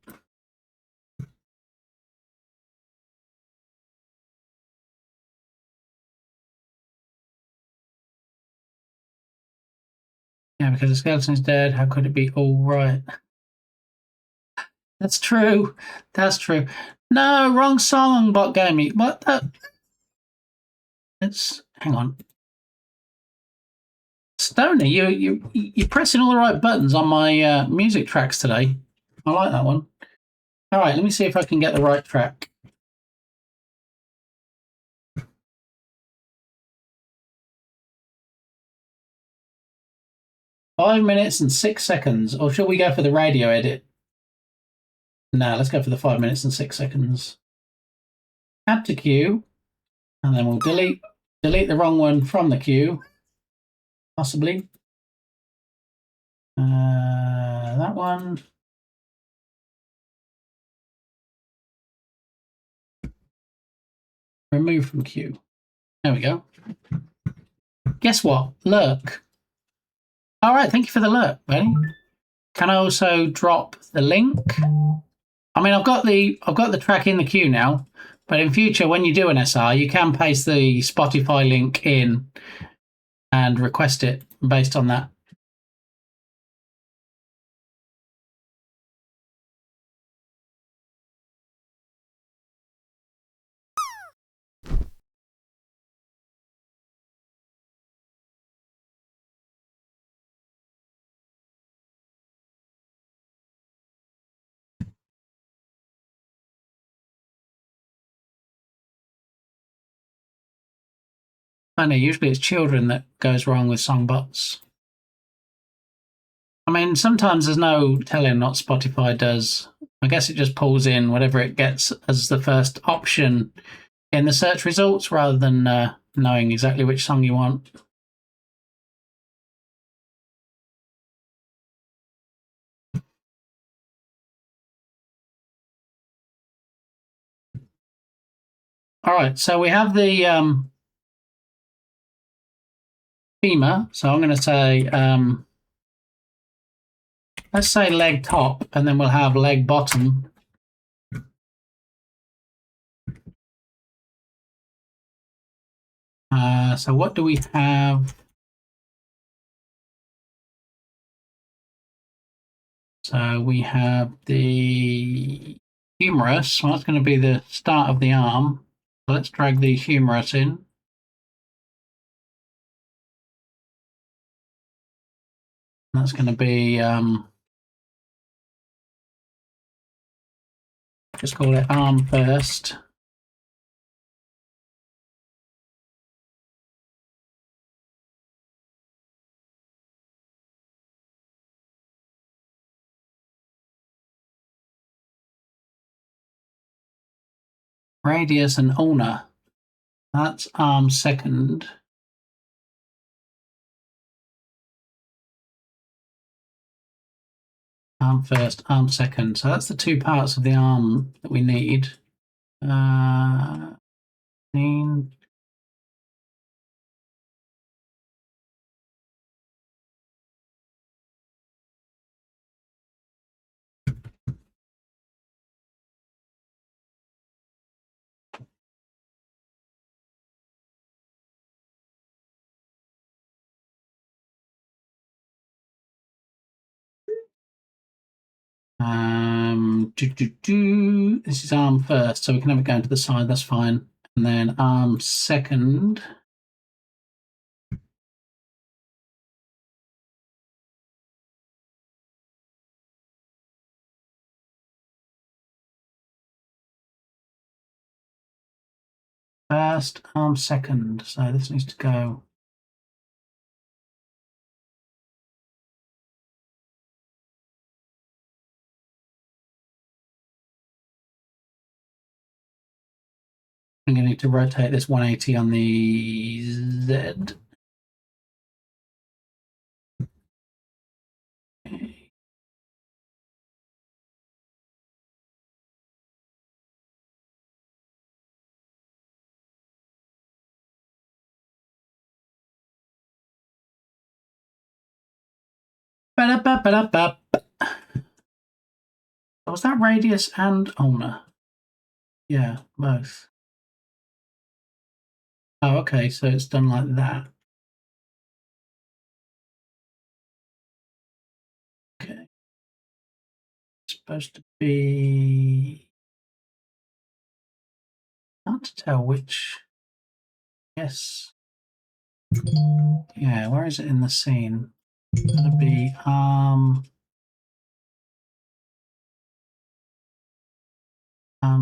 Yeah, because the skeleton's dead. How could it be all right? That's true. That's true. No, wrong song, bot gamey. What the? Hang on. Stony, you're pressing all the right buttons on my music tracks today. I like that one. All right, let me see if I can get the right track. Five minutes and 6 seconds. Or should we go for the radio edit? No, let's go for the 5 minutes and 6 seconds. Add to queue. And then we'll delete the wrong one from the queue. Possibly. That one. Remove from queue. There we go. Guess what? Lurk. All right, thank you for the lurk, buddy. Can I also drop the link? I mean, I've got the track in the queue now, but in future, when you do an SR, you can paste the Spotify link in and request it based on that. I know, usually it's children that goes wrong with songbots. I mean, sometimes there's no telling what Spotify does. I guess it just pulls in whatever it gets as the first option in the search results rather than knowing exactly which song you want. All right, so we have the femur. So I'm going to say, let's say leg top, and then we'll have leg bottom. So what do we have? So we have the humerus. Well, that's going to be the start of the arm. So let's drag the humerus in. That's going to be, just call it arm first. Radius and ulna. That's arm second. Arm first, arm second. So that's the two parts of the arm that we need. Clean. This is arm first, so we can have it going to the side, that's fine. And then arm second. First, arm second. So this needs to go. I'm going to need to rotate this 180 on the Z. Was that radius and ulna? Yeah, both. Oh, okay, so it's done like that. Okay. It's supposed to be... Hard to tell which... Yes. Yeah, where is it in the scene? It'll be arm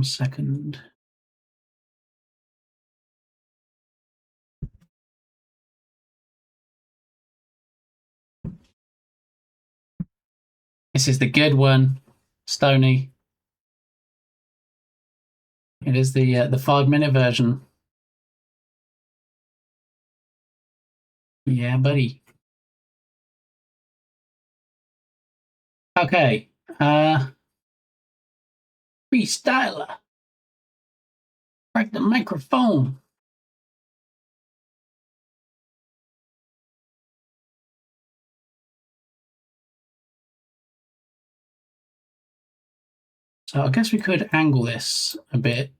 second. This is the good one, Stony. It is the 5-minute version. Yeah, buddy. Okay. Freestyler. Crack the microphone. So I guess we could angle this a bit.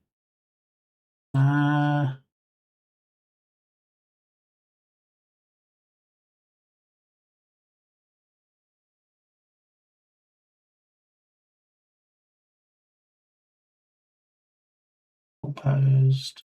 Opposed.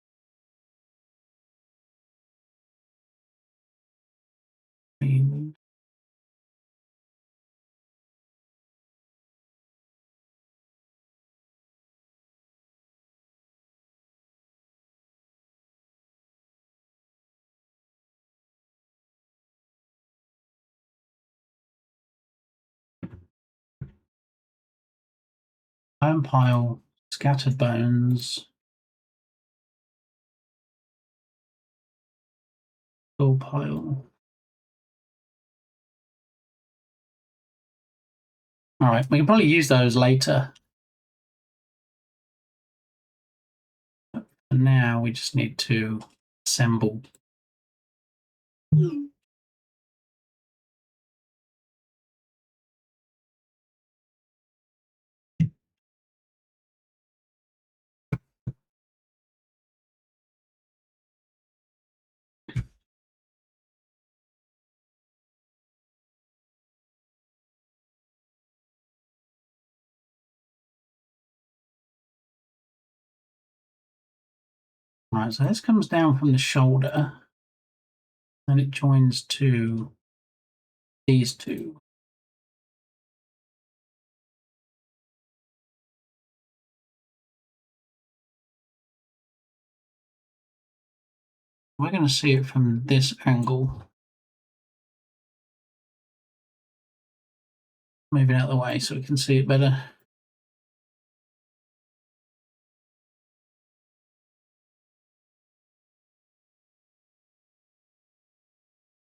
Bone pile, scattered bones. Full pile. All right, we can probably use those later. For now, we just need to assemble. Right, so this comes down from the shoulder and it joins to these two. We're going to see it from this angle. Move it out of the way so we can see it better.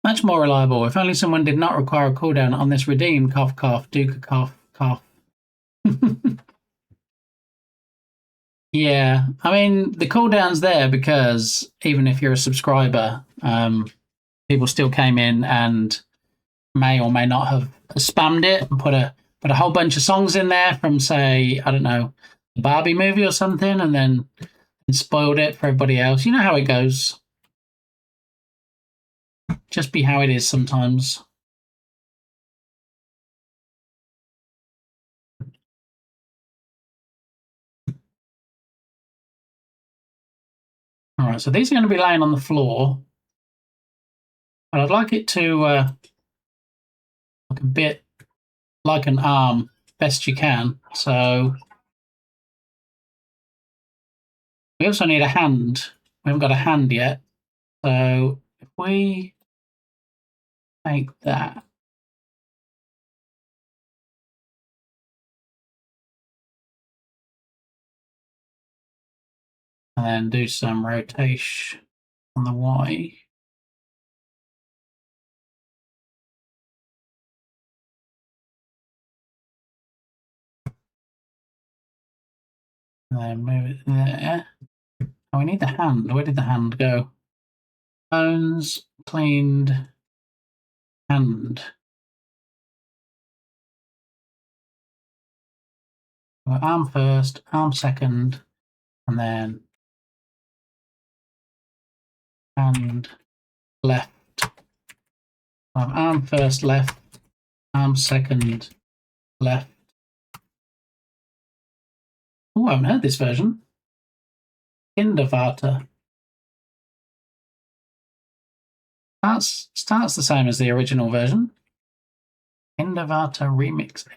Much more reliable. If only someone did not require a cooldown on this redeem. Cough, cough, Duke, cough, cough. Yeah, I mean, the cooldown's there because even if you're a subscriber, people still came in and may or may not have spammed it and put a whole bunch of songs in there from, say, I don't know, the Barbie movie or something, and then spoiled it for everybody else. You know how it goes. Just be how it is sometimes. All right, so these are going to be laying on the floor. But I'd like it to look a bit like an arm, best you can. So we also need a hand. We haven't got a hand yet. So if we take that. And then do some rotation on the Y. And then move it there. Oh, we need the hand. Where did the hand go? Bones, cleaned, hand. Well, arm first, arm second, and then hand left. Arm first, left, arm second, left. Oh, I haven't heard this version. Kindervater. Starts the same as the original version. Kindervater remix.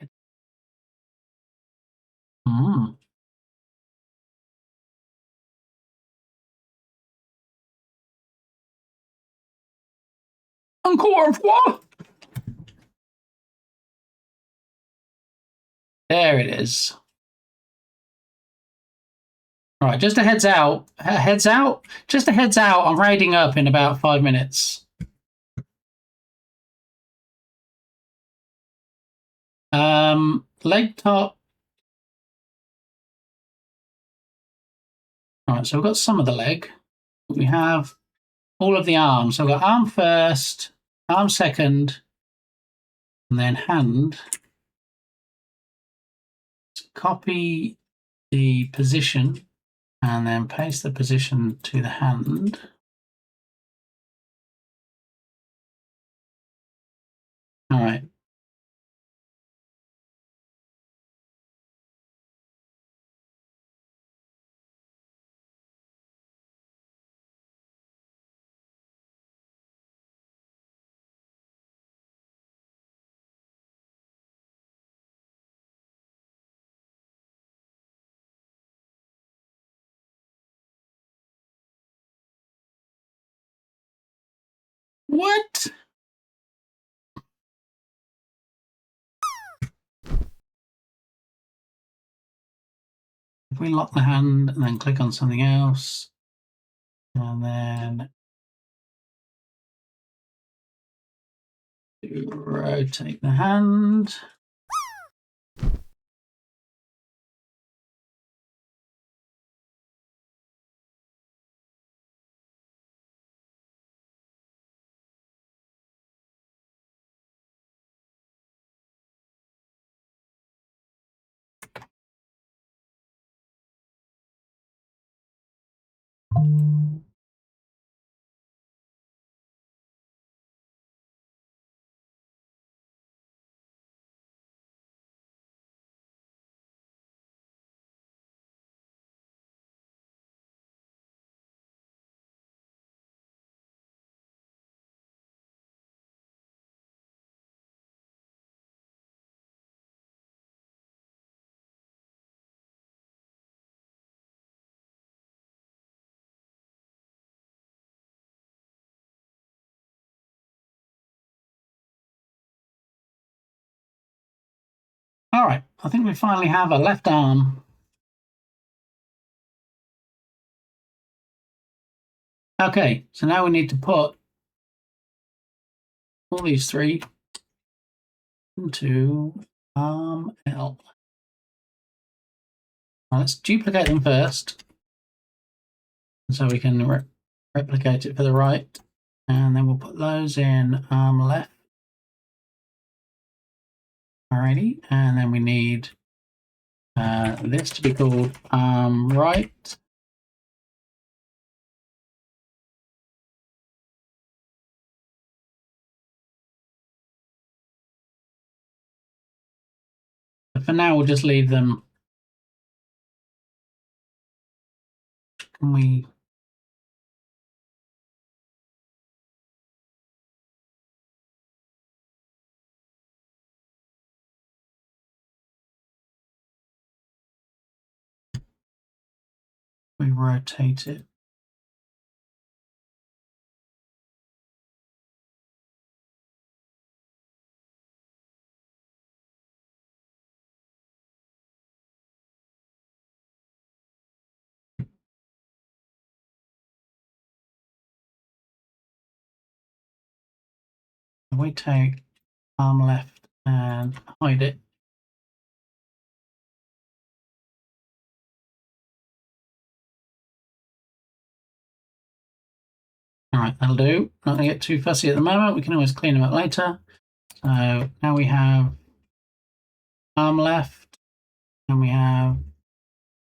Encore revoir. There it is. All right, just a heads out. Just a heads out. I'm raiding up in about 5 minutes. Leg top. All right, so we've got some of the leg. We have all of the arms. So we've got arm first, arm second, and then hand. Copy the position and then paste the position to the hand. All right. What? If we lock the hand and then click on something else, and then rotate the hand. All right, I think we finally have a left arm. Okay, so now we need to put all these three into L. Now let's duplicate them first, so we can replicate it for the right, and then we'll put those in left. Alrighty, and then we need this to be called right. But for now, we'll just leave them. Can we? We rotate it. We take arm left and hide it. All right, that'll do. Not going to get too fussy at the moment. We can always clean them up later. So now we have arm left and we have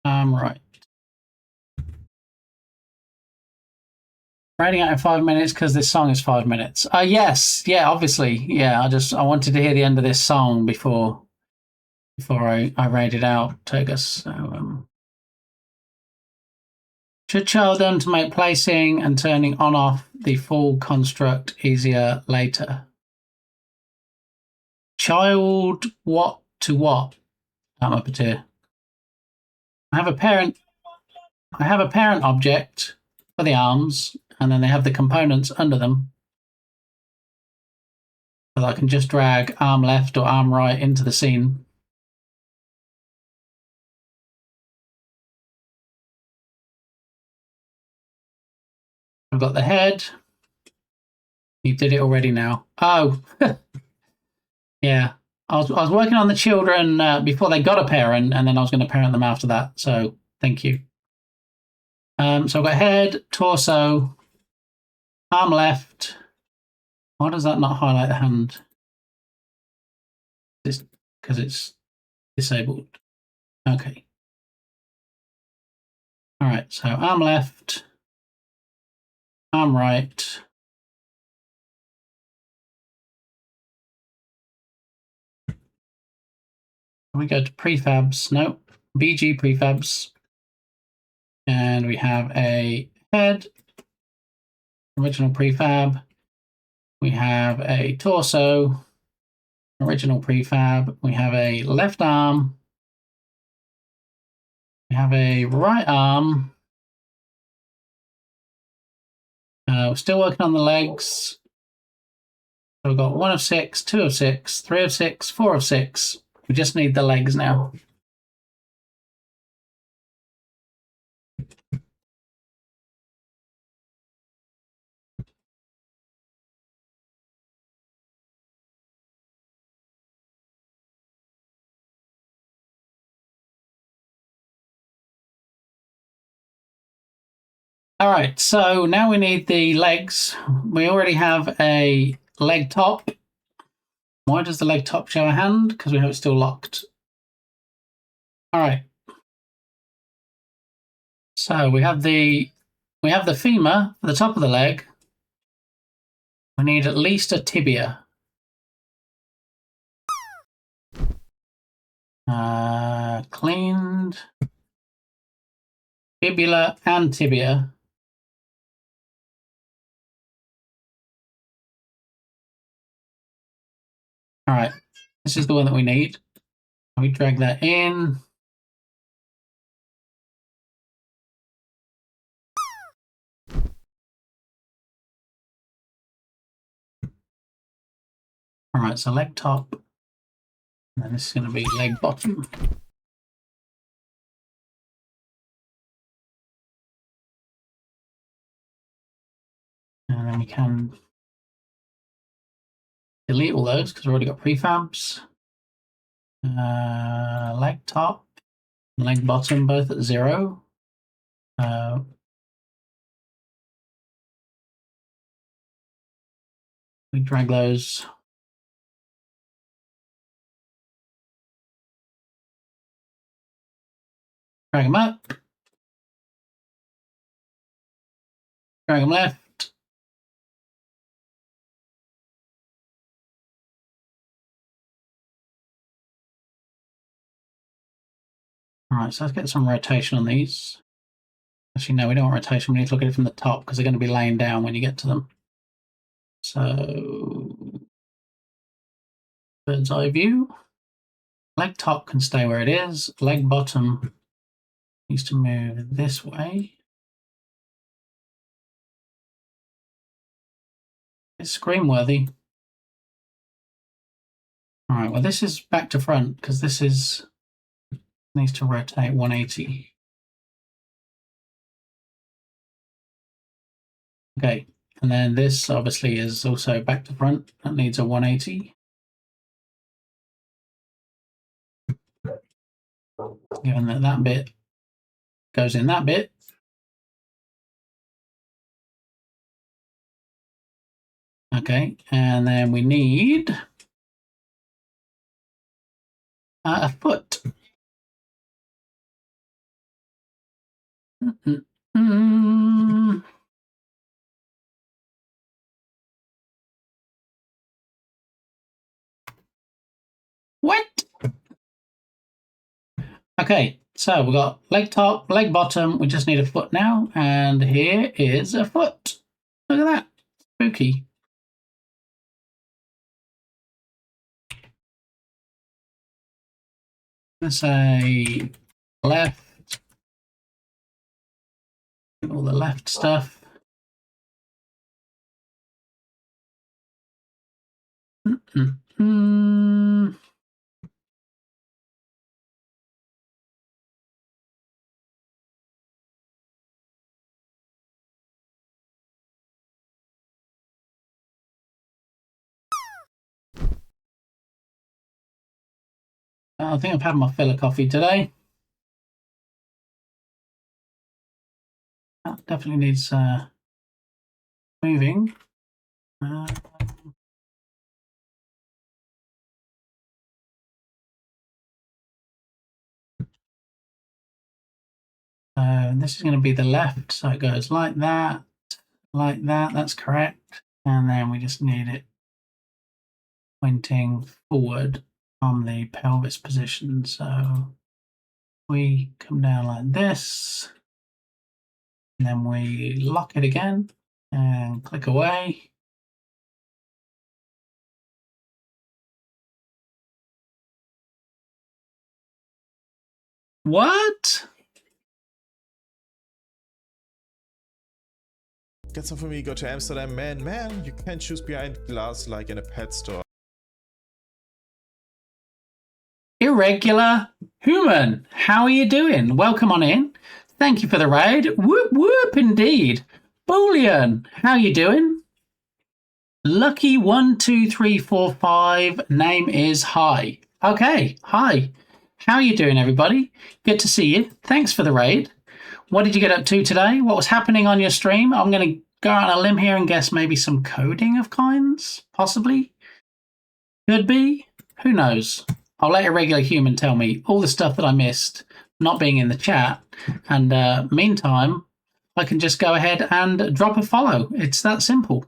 arm right. Writing out in 5 minutes because this song is 5 minutes. Yes, yeah, obviously, yeah. I wanted to hear the end of this song before I rated out Togus. So should child learn to make placing and turning on off the full construct easier later? Child what to what? Puppeteer. I have a parent object for the arms, and then they have the components under them. So I can just drag arm left or arm right into the scene. I've got the head. You did it already now. Oh, yeah. I was working on the children before they got a parent, and then I was going to parent them after that. So thank you. So I've got head, torso, arm left. Why does that not highlight the hand? Because it's disabled. Okay. All right. So arm left, arm right. We go to prefabs. No, BG prefabs. And we have a head, original prefab. We have a torso, original prefab. We have a left arm. We have a right arm. We're still working on the legs. So we've got 1 of 6, 2 of 6, 3 of 6, 4 of 6. We just need the legs now. All right, so now we need the legs. We already have a leg top. Why does the leg top show a hand? Because we have it still locked. All right. So we have the femur for the top of the leg. We need at least a tibia. Cleaned. Fibula and tibia. All right, this is the one that we need. We drag that in. All right, so leg top. And then this is going to be leg bottom. And then we can delete all those because we've already got prefabs. Leg top, leg bottom, both at 0. We drag those. Drag them up. Drag them left. All right, so let's get some rotation on these. Actually, no, we don't want rotation. We need to look at it from the top because they're going to be laying down when you get to them. So, bird's eye view. Leg top can stay where it is. Leg bottom needs to move this way. It's screen-worthy. All right, well, this is back to front because this is needs to rotate 180. Okay, and then this obviously is also back to front. That needs a 180. Given that that bit goes in that bit. Okay, and then we need a foot. What? Okay, so we've got leg top, leg bottom. We just need a foot now, and here is a foot. Look at that. Spooky. Let's say left. All the left stuff. I think I've had my fill of coffee today. That definitely needs moving. This is going to be the left, so it goes like that, that's correct. And then we just need it pointing forward from the pelvis position. So we come down like this, and then we lock it again and click away. What? Get some for me, go to Amsterdam. Man, you can't choose behind glass like in a pet store. Irregular human, how are you doing? Welcome on in. Thank you for the raid. Whoop whoop indeed. Boolean, how you doing? Lucky 12345. Name is Hi. Okay, hi. How are you doing, everybody? Good to see you. Thanks for the raid. What did you get up to today? What was happening on your stream? I'm going to go out on a limb here and guess maybe some coding of kinds, possibly. Could be. Who knows? I'll let a regular human tell me all the stuff that I missed not being in the chat. And meantime, I can just go ahead and drop a follow. It's that simple.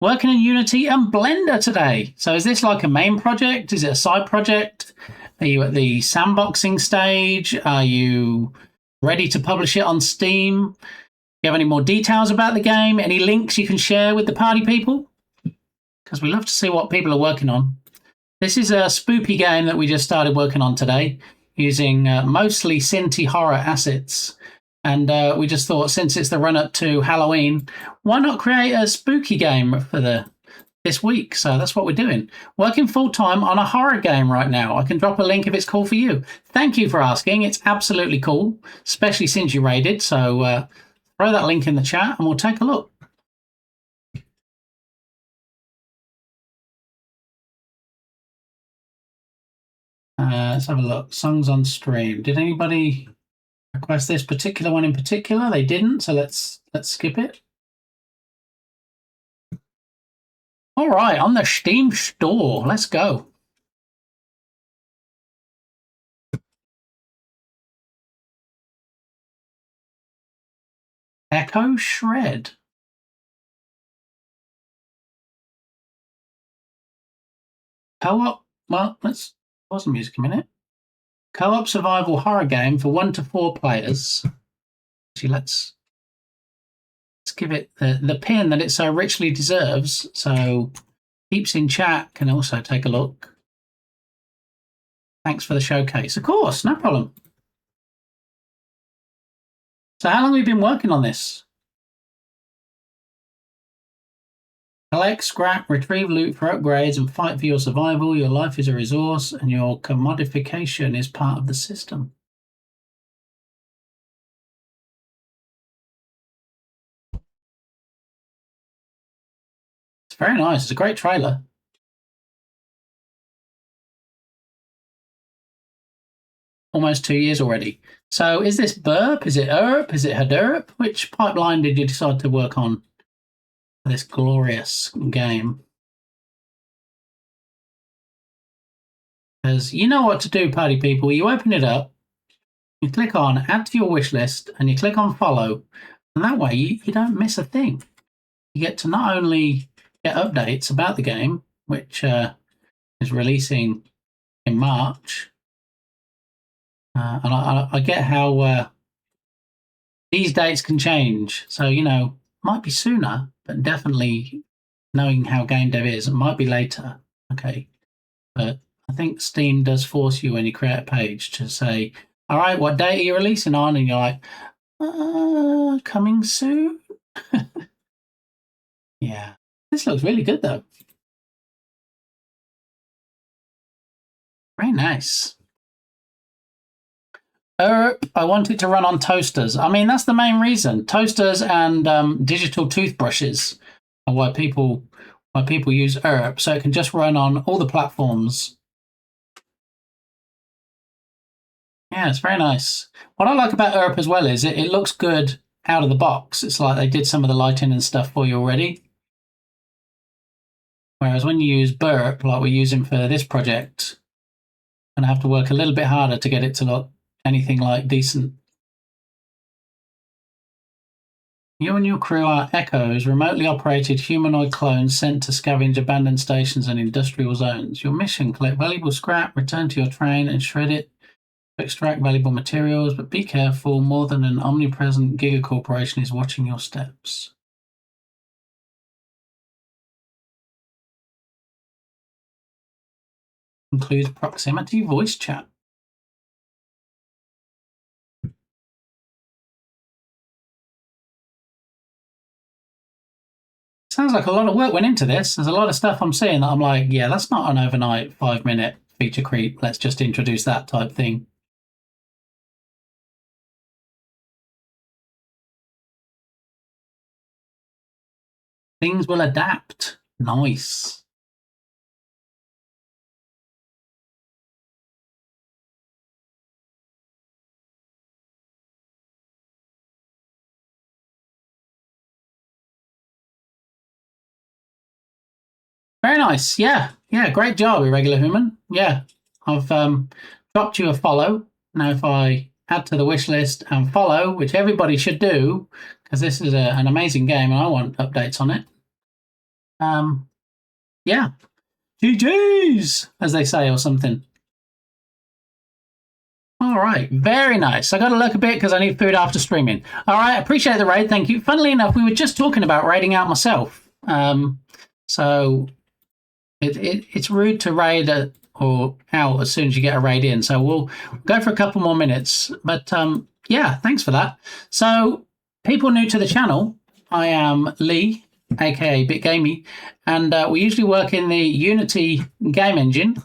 Working in Unity and Blender today. So is this like a main project? Is it a side project? Are you at the sandboxing stage? Are you ready to publish it on Steam? Do you have any more details about the game? Any links you can share with the party people? Because we love to see what people are working on. This is a Spoopy game that we just started working on today using mostly Cinti horror assets. And we just thought, since it's the run-up to Halloween, why not create a spooky game for this week? So that's what we're doing. Working full-time on a horror game right now. I can drop a link if it's cool for you. Thank you for asking. It's absolutely cool, especially since you raided. So throw that link in the chat and we'll take a look. Let's have a look. Songs on stream. Did anybody request this particular one in particular? They didn't, so let's skip it. All right, on the Steam store. Let's go. Echo Shred. Co-op. Well, let's pause the music a minute. Co-op survival horror game for 1 to 4 players. Actually, let's give it the pin that it so richly deserves. So, Peeps in chat can also take a look. Thanks for the showcase. Of course, no problem. So, how long have you been working on this? Collect, scrap, retrieve loot for upgrades, and fight for your survival. Your life is a resource, and your commodification is part of the system. It's very nice. It's a great trailer. Almost 2 years already. So is this burp? Is it ERP? Is it HDERP? Which pipeline did you decide to work on for this glorious game? Because you know what to do, party people. You open it up, you click on add to your wish list, and you click on follow. And that way you don't miss a thing. You get to not only get updates about the game, which is releasing in March, and I get how these dates can change. So, you know, might be sooner, but definitely knowing how game dev is, it might be later. Okay. But I think Steam does force you when you create a page to say, all right, what date are you releasing on? And you're like, coming soon. Yeah. This looks really good, though. Very nice. I want it to run on toasters. I mean, that's the main reason. Toasters and digital toothbrushes are why people use ERP, so it can just run on all the platforms. Yeah, it's very nice. What I like about ERP as well is it looks good out of the box. It's like they did some of the lighting and stuff for you already. Whereas when you use burp, like we're using for this project, I'm going to have to work a little bit harder to get it to look anything like decent. You and your crew are Echoes, remotely operated humanoid clones sent to scavenge abandoned stations and industrial zones. Your mission: collect valuable scrap, return to your train, and shred it to extract valuable materials. But be careful, more than an omnipresent giga corporation is watching your steps. Includes proximity voice chat. Sounds like a lot of work went into this. There's a lot of stuff I'm seeing that I'm like, yeah, that's not an overnight 5-minute feature creep. Let's just introduce that type thing. Things will adapt. Nice. Very nice. Yeah. Yeah. Great job, Irregular Human. Yeah. I've dropped you a follow. Now, if I add to the wish list and follow, which everybody should do, because this is an amazing game and I want updates on it. Yeah. GG's, as they say, or something. All right. Very nice. I got to look a bit because I need food after streaming. All right. Appreciate the raid. Thank you. Funnily enough, we were just talking about raiding out myself. So it's rude to raid or out as soon as you get a raid in. So we'll go for a couple more minutes. But yeah, thanks for that. So people new to the channel, I am Lee, aka BitGamey, and we usually work in the Unity game engine.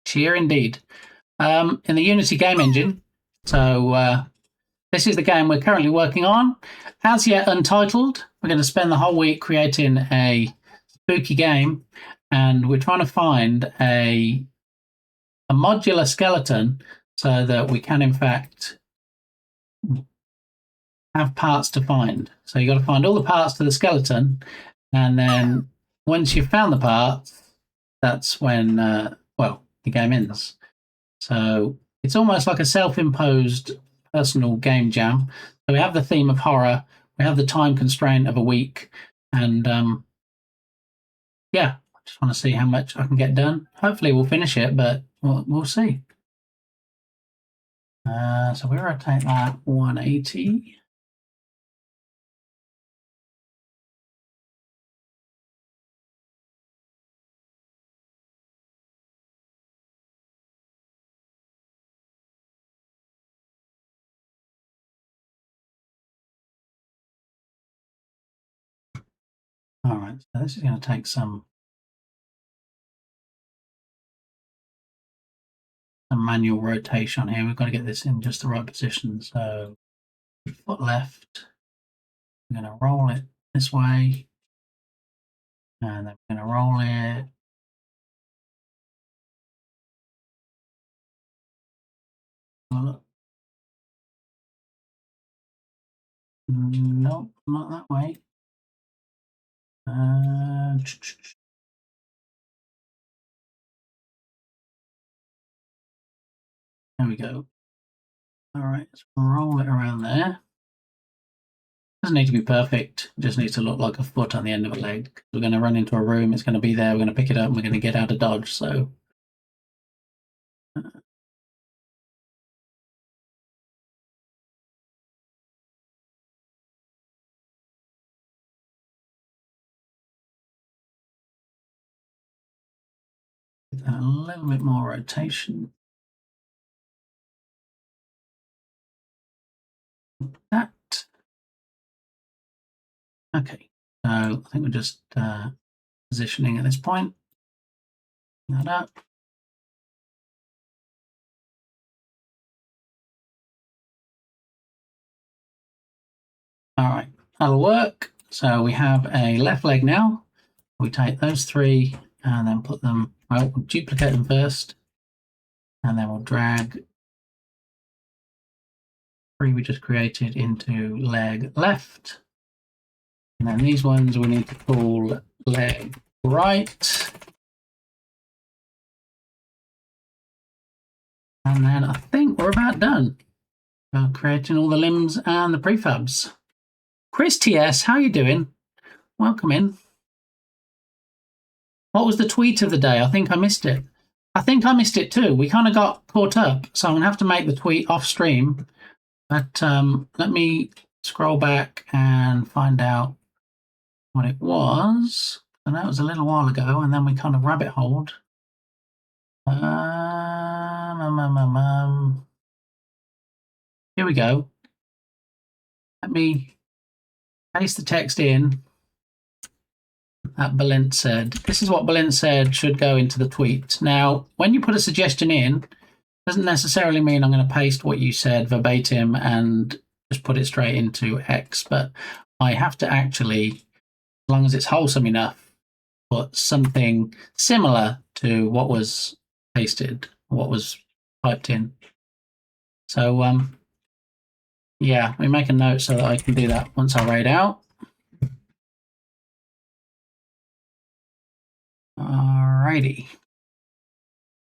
Cheer indeed. In the Unity game engine. So this is the game we're currently working on. As yet untitled. We're going to spend the whole week creating a spooky game, and we're trying to find a modular skeleton so that we can, in fact, have parts to find. So you got to find all the parts to the skeleton, and then once you've found the parts, that's when, well, the game ends. So it's almost like a self-imposed personal game jam. So we have the theme of horror, we have the time constraint of a week, and yeah, I just want to see how much I can get done. Hopefully we'll finish it, but we'll see. So we rotate that 180. All right, so this is going to take some manual rotation here. We've got to get this in just the right position. So foot left, we're going to roll it this way, and then we're going to roll it. Nope, not that way. There we go. All right, let's roll it around there. Doesn't need to be perfect. It just needs to look like a foot on the end of a leg. We're going to run into a room. It's going to be there. We're going to pick it up, and we're going to get out of dodge. So. A little bit more rotation. That. Okay, so I think we're just positioning at this point. That up. All right, that'll work. So we have a left leg now. We take those three and then put them, well, we'll duplicate them first, and then we'll drag three we just created into leg left. And then these ones we need to call leg right. And then I think we're about done. Creating all the limbs and the prefabs. Chris TS, how you doing? Welcome in. What was the tweet of the day? I think I missed it. I think I missed it too. We kind of got caught up, so I'm going to have to make the tweet off stream. But let me scroll back and find out what it was. And that was a little while ago, and then we kind of rabbit holed. Here we go. Let me paste the text in that Balint said. This is what Balint said should go into the tweet. Now, when you put a suggestion in, doesn't necessarily mean I'm going to paste what you said verbatim and just put it straight into X, but I have to actually, as long as it's wholesome enough, put something similar to what was pasted, what was typed in. So, yeah, we make a note so that I can do that once I raid out. Alrighty.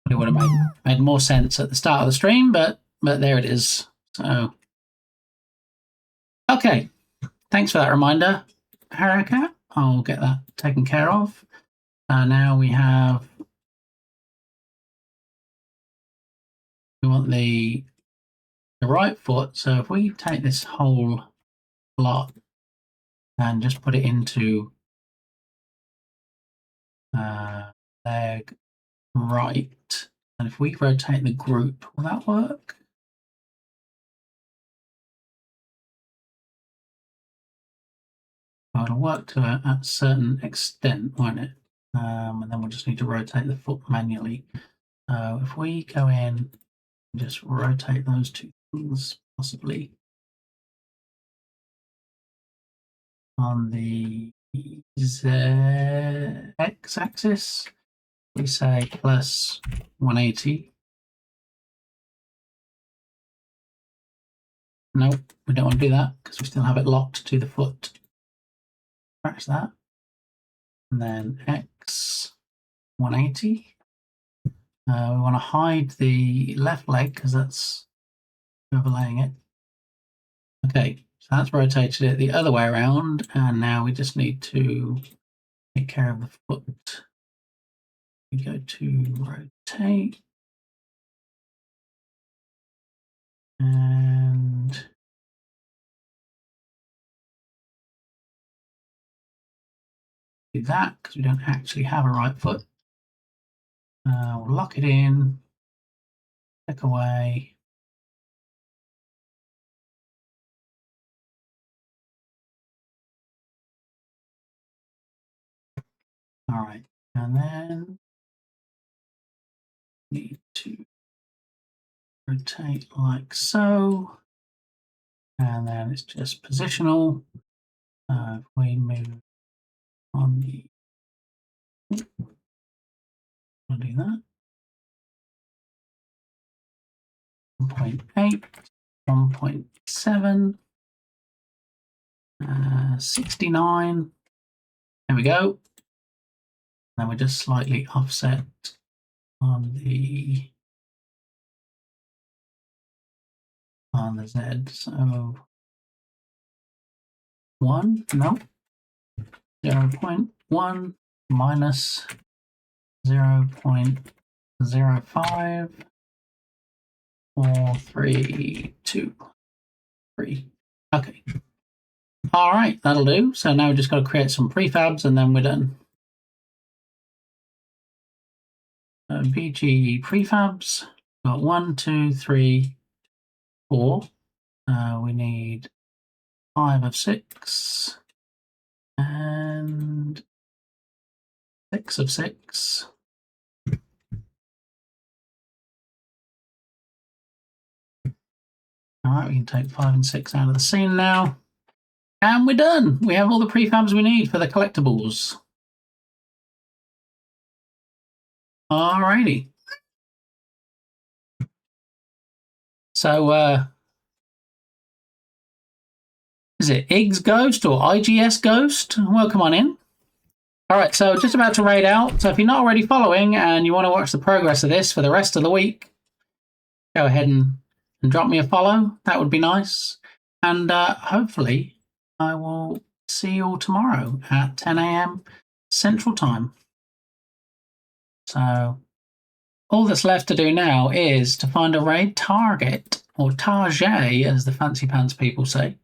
It would have made more sense at the start of the stream, but there it is. So, okay. Thanks for that reminder, Haraka. I'll get that taken care of. Now we want the right foot. So if we take this whole block and just put it into leg right, and if we rotate the group, will that work? Oh, it'll work to a certain extent, won't it? And then we'll just need to rotate the foot manually. So if we go in and just rotate those two things, possibly on the x-axis. We say plus 180. Nope, we don't want to do that because we still have it locked to the foot. Scratch that. And then x 180. We want to hide the left leg because that's overlaying it. Okay, so that's rotated it the other way around, and now we just need to take care of the foot. We go to rotate. And do that because we don't actually have a right foot. We'll lock it in, click away. All right, and then need to rotate like so, and then it's just positional. If we move on the, I'll do that. 1.8, 1.7, 69. There we go. Then we just slightly offset on the Z. So 1, no, 0.1 minus 0.05 4, 3, 2, 3. Okay. All right, that'll do. So now we just got to create some prefabs and then we're done. BG prefabs. Got 1, 2, 3, 4. We need 5 of 6 and 6 of 6. All right, we can take 5 and 6 out of the scene now. And we're done. We have all the prefabs we need for the collectibles. Alrighty. So, is it Iggs Ghost or IGS Ghost? Welcome on in. All right, so just about to raid out. So if you're not already following and you want to watch the progress of this for the rest of the week, go ahead and drop me a follow. That would be nice. And hopefully I will see you all tomorrow at 10 a.m. Central Time. So all that's left to do now is to find a raid target, or target, as the fancy pants people say.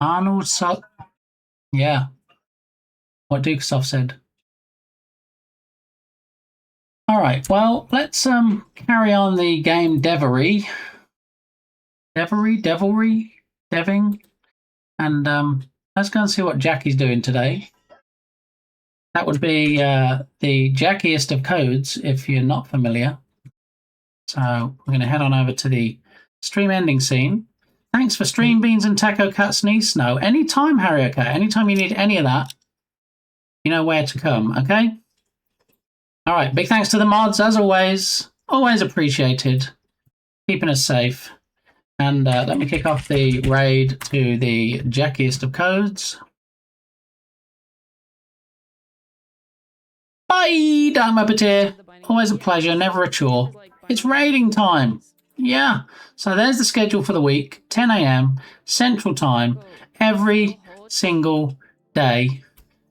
Arnold yeah. What Dukesoft said. All right, well, let's carry on the game deving, and let's go and see what Jackie's doing today. That would be the jackiest of codes, if you're not familiar. So we're going to head on over to the stream ending scene. Thanks for stream beans and taco cat sneeze snow. Anytime, Harrier Cat, anytime you need any of that, you know where to come, okay? All right, big thanks to the mods, as always. Always appreciated. Keeping us safe. And let me kick off the raid to the jackiest of codes. Bye, Dark Muppeteer. Always a pleasure, never a chore. It's raiding time. Yeah, so there's the schedule for the week. 10 a.m. Central Time, every single day.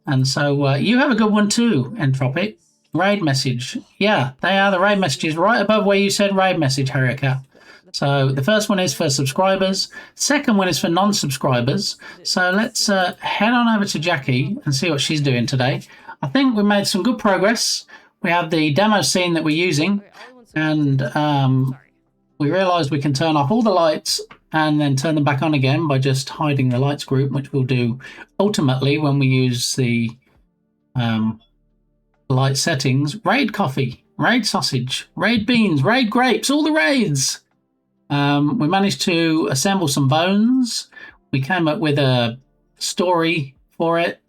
And so you have a good one too, Entropic. Raid message. Yeah, they are the raid messages right above where you said raid message, Harrier. So the first one is for subscribers. Second one is for non-subscribers. So let's head on over to Jackie and see what she's doing today. I think we made some good progress. We have the demo scene that we're using, and we realised we can turn off all the lights and then turn them back on again by just hiding the lights group, which we'll do ultimately when we use the light settings. Raid coffee, raid sausage, raid beans, raid grapes, all the raids. We managed to assemble some bones. We came up with a story for it.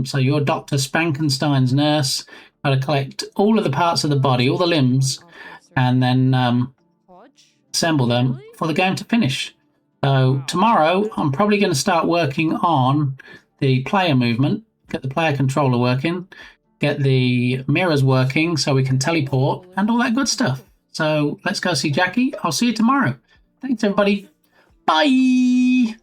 So you're Dr. Spankenstein's nurse. Got to collect all of the parts of the body, all the limbs, and then assemble them for the game to finish. So tomorrow, I'm probably going to start working on the player movement, get the player controller working, get the mirrors working so we can teleport, and all that good stuff. So let's go see Jackie. I'll see you tomorrow. Thanks, everybody. Bye!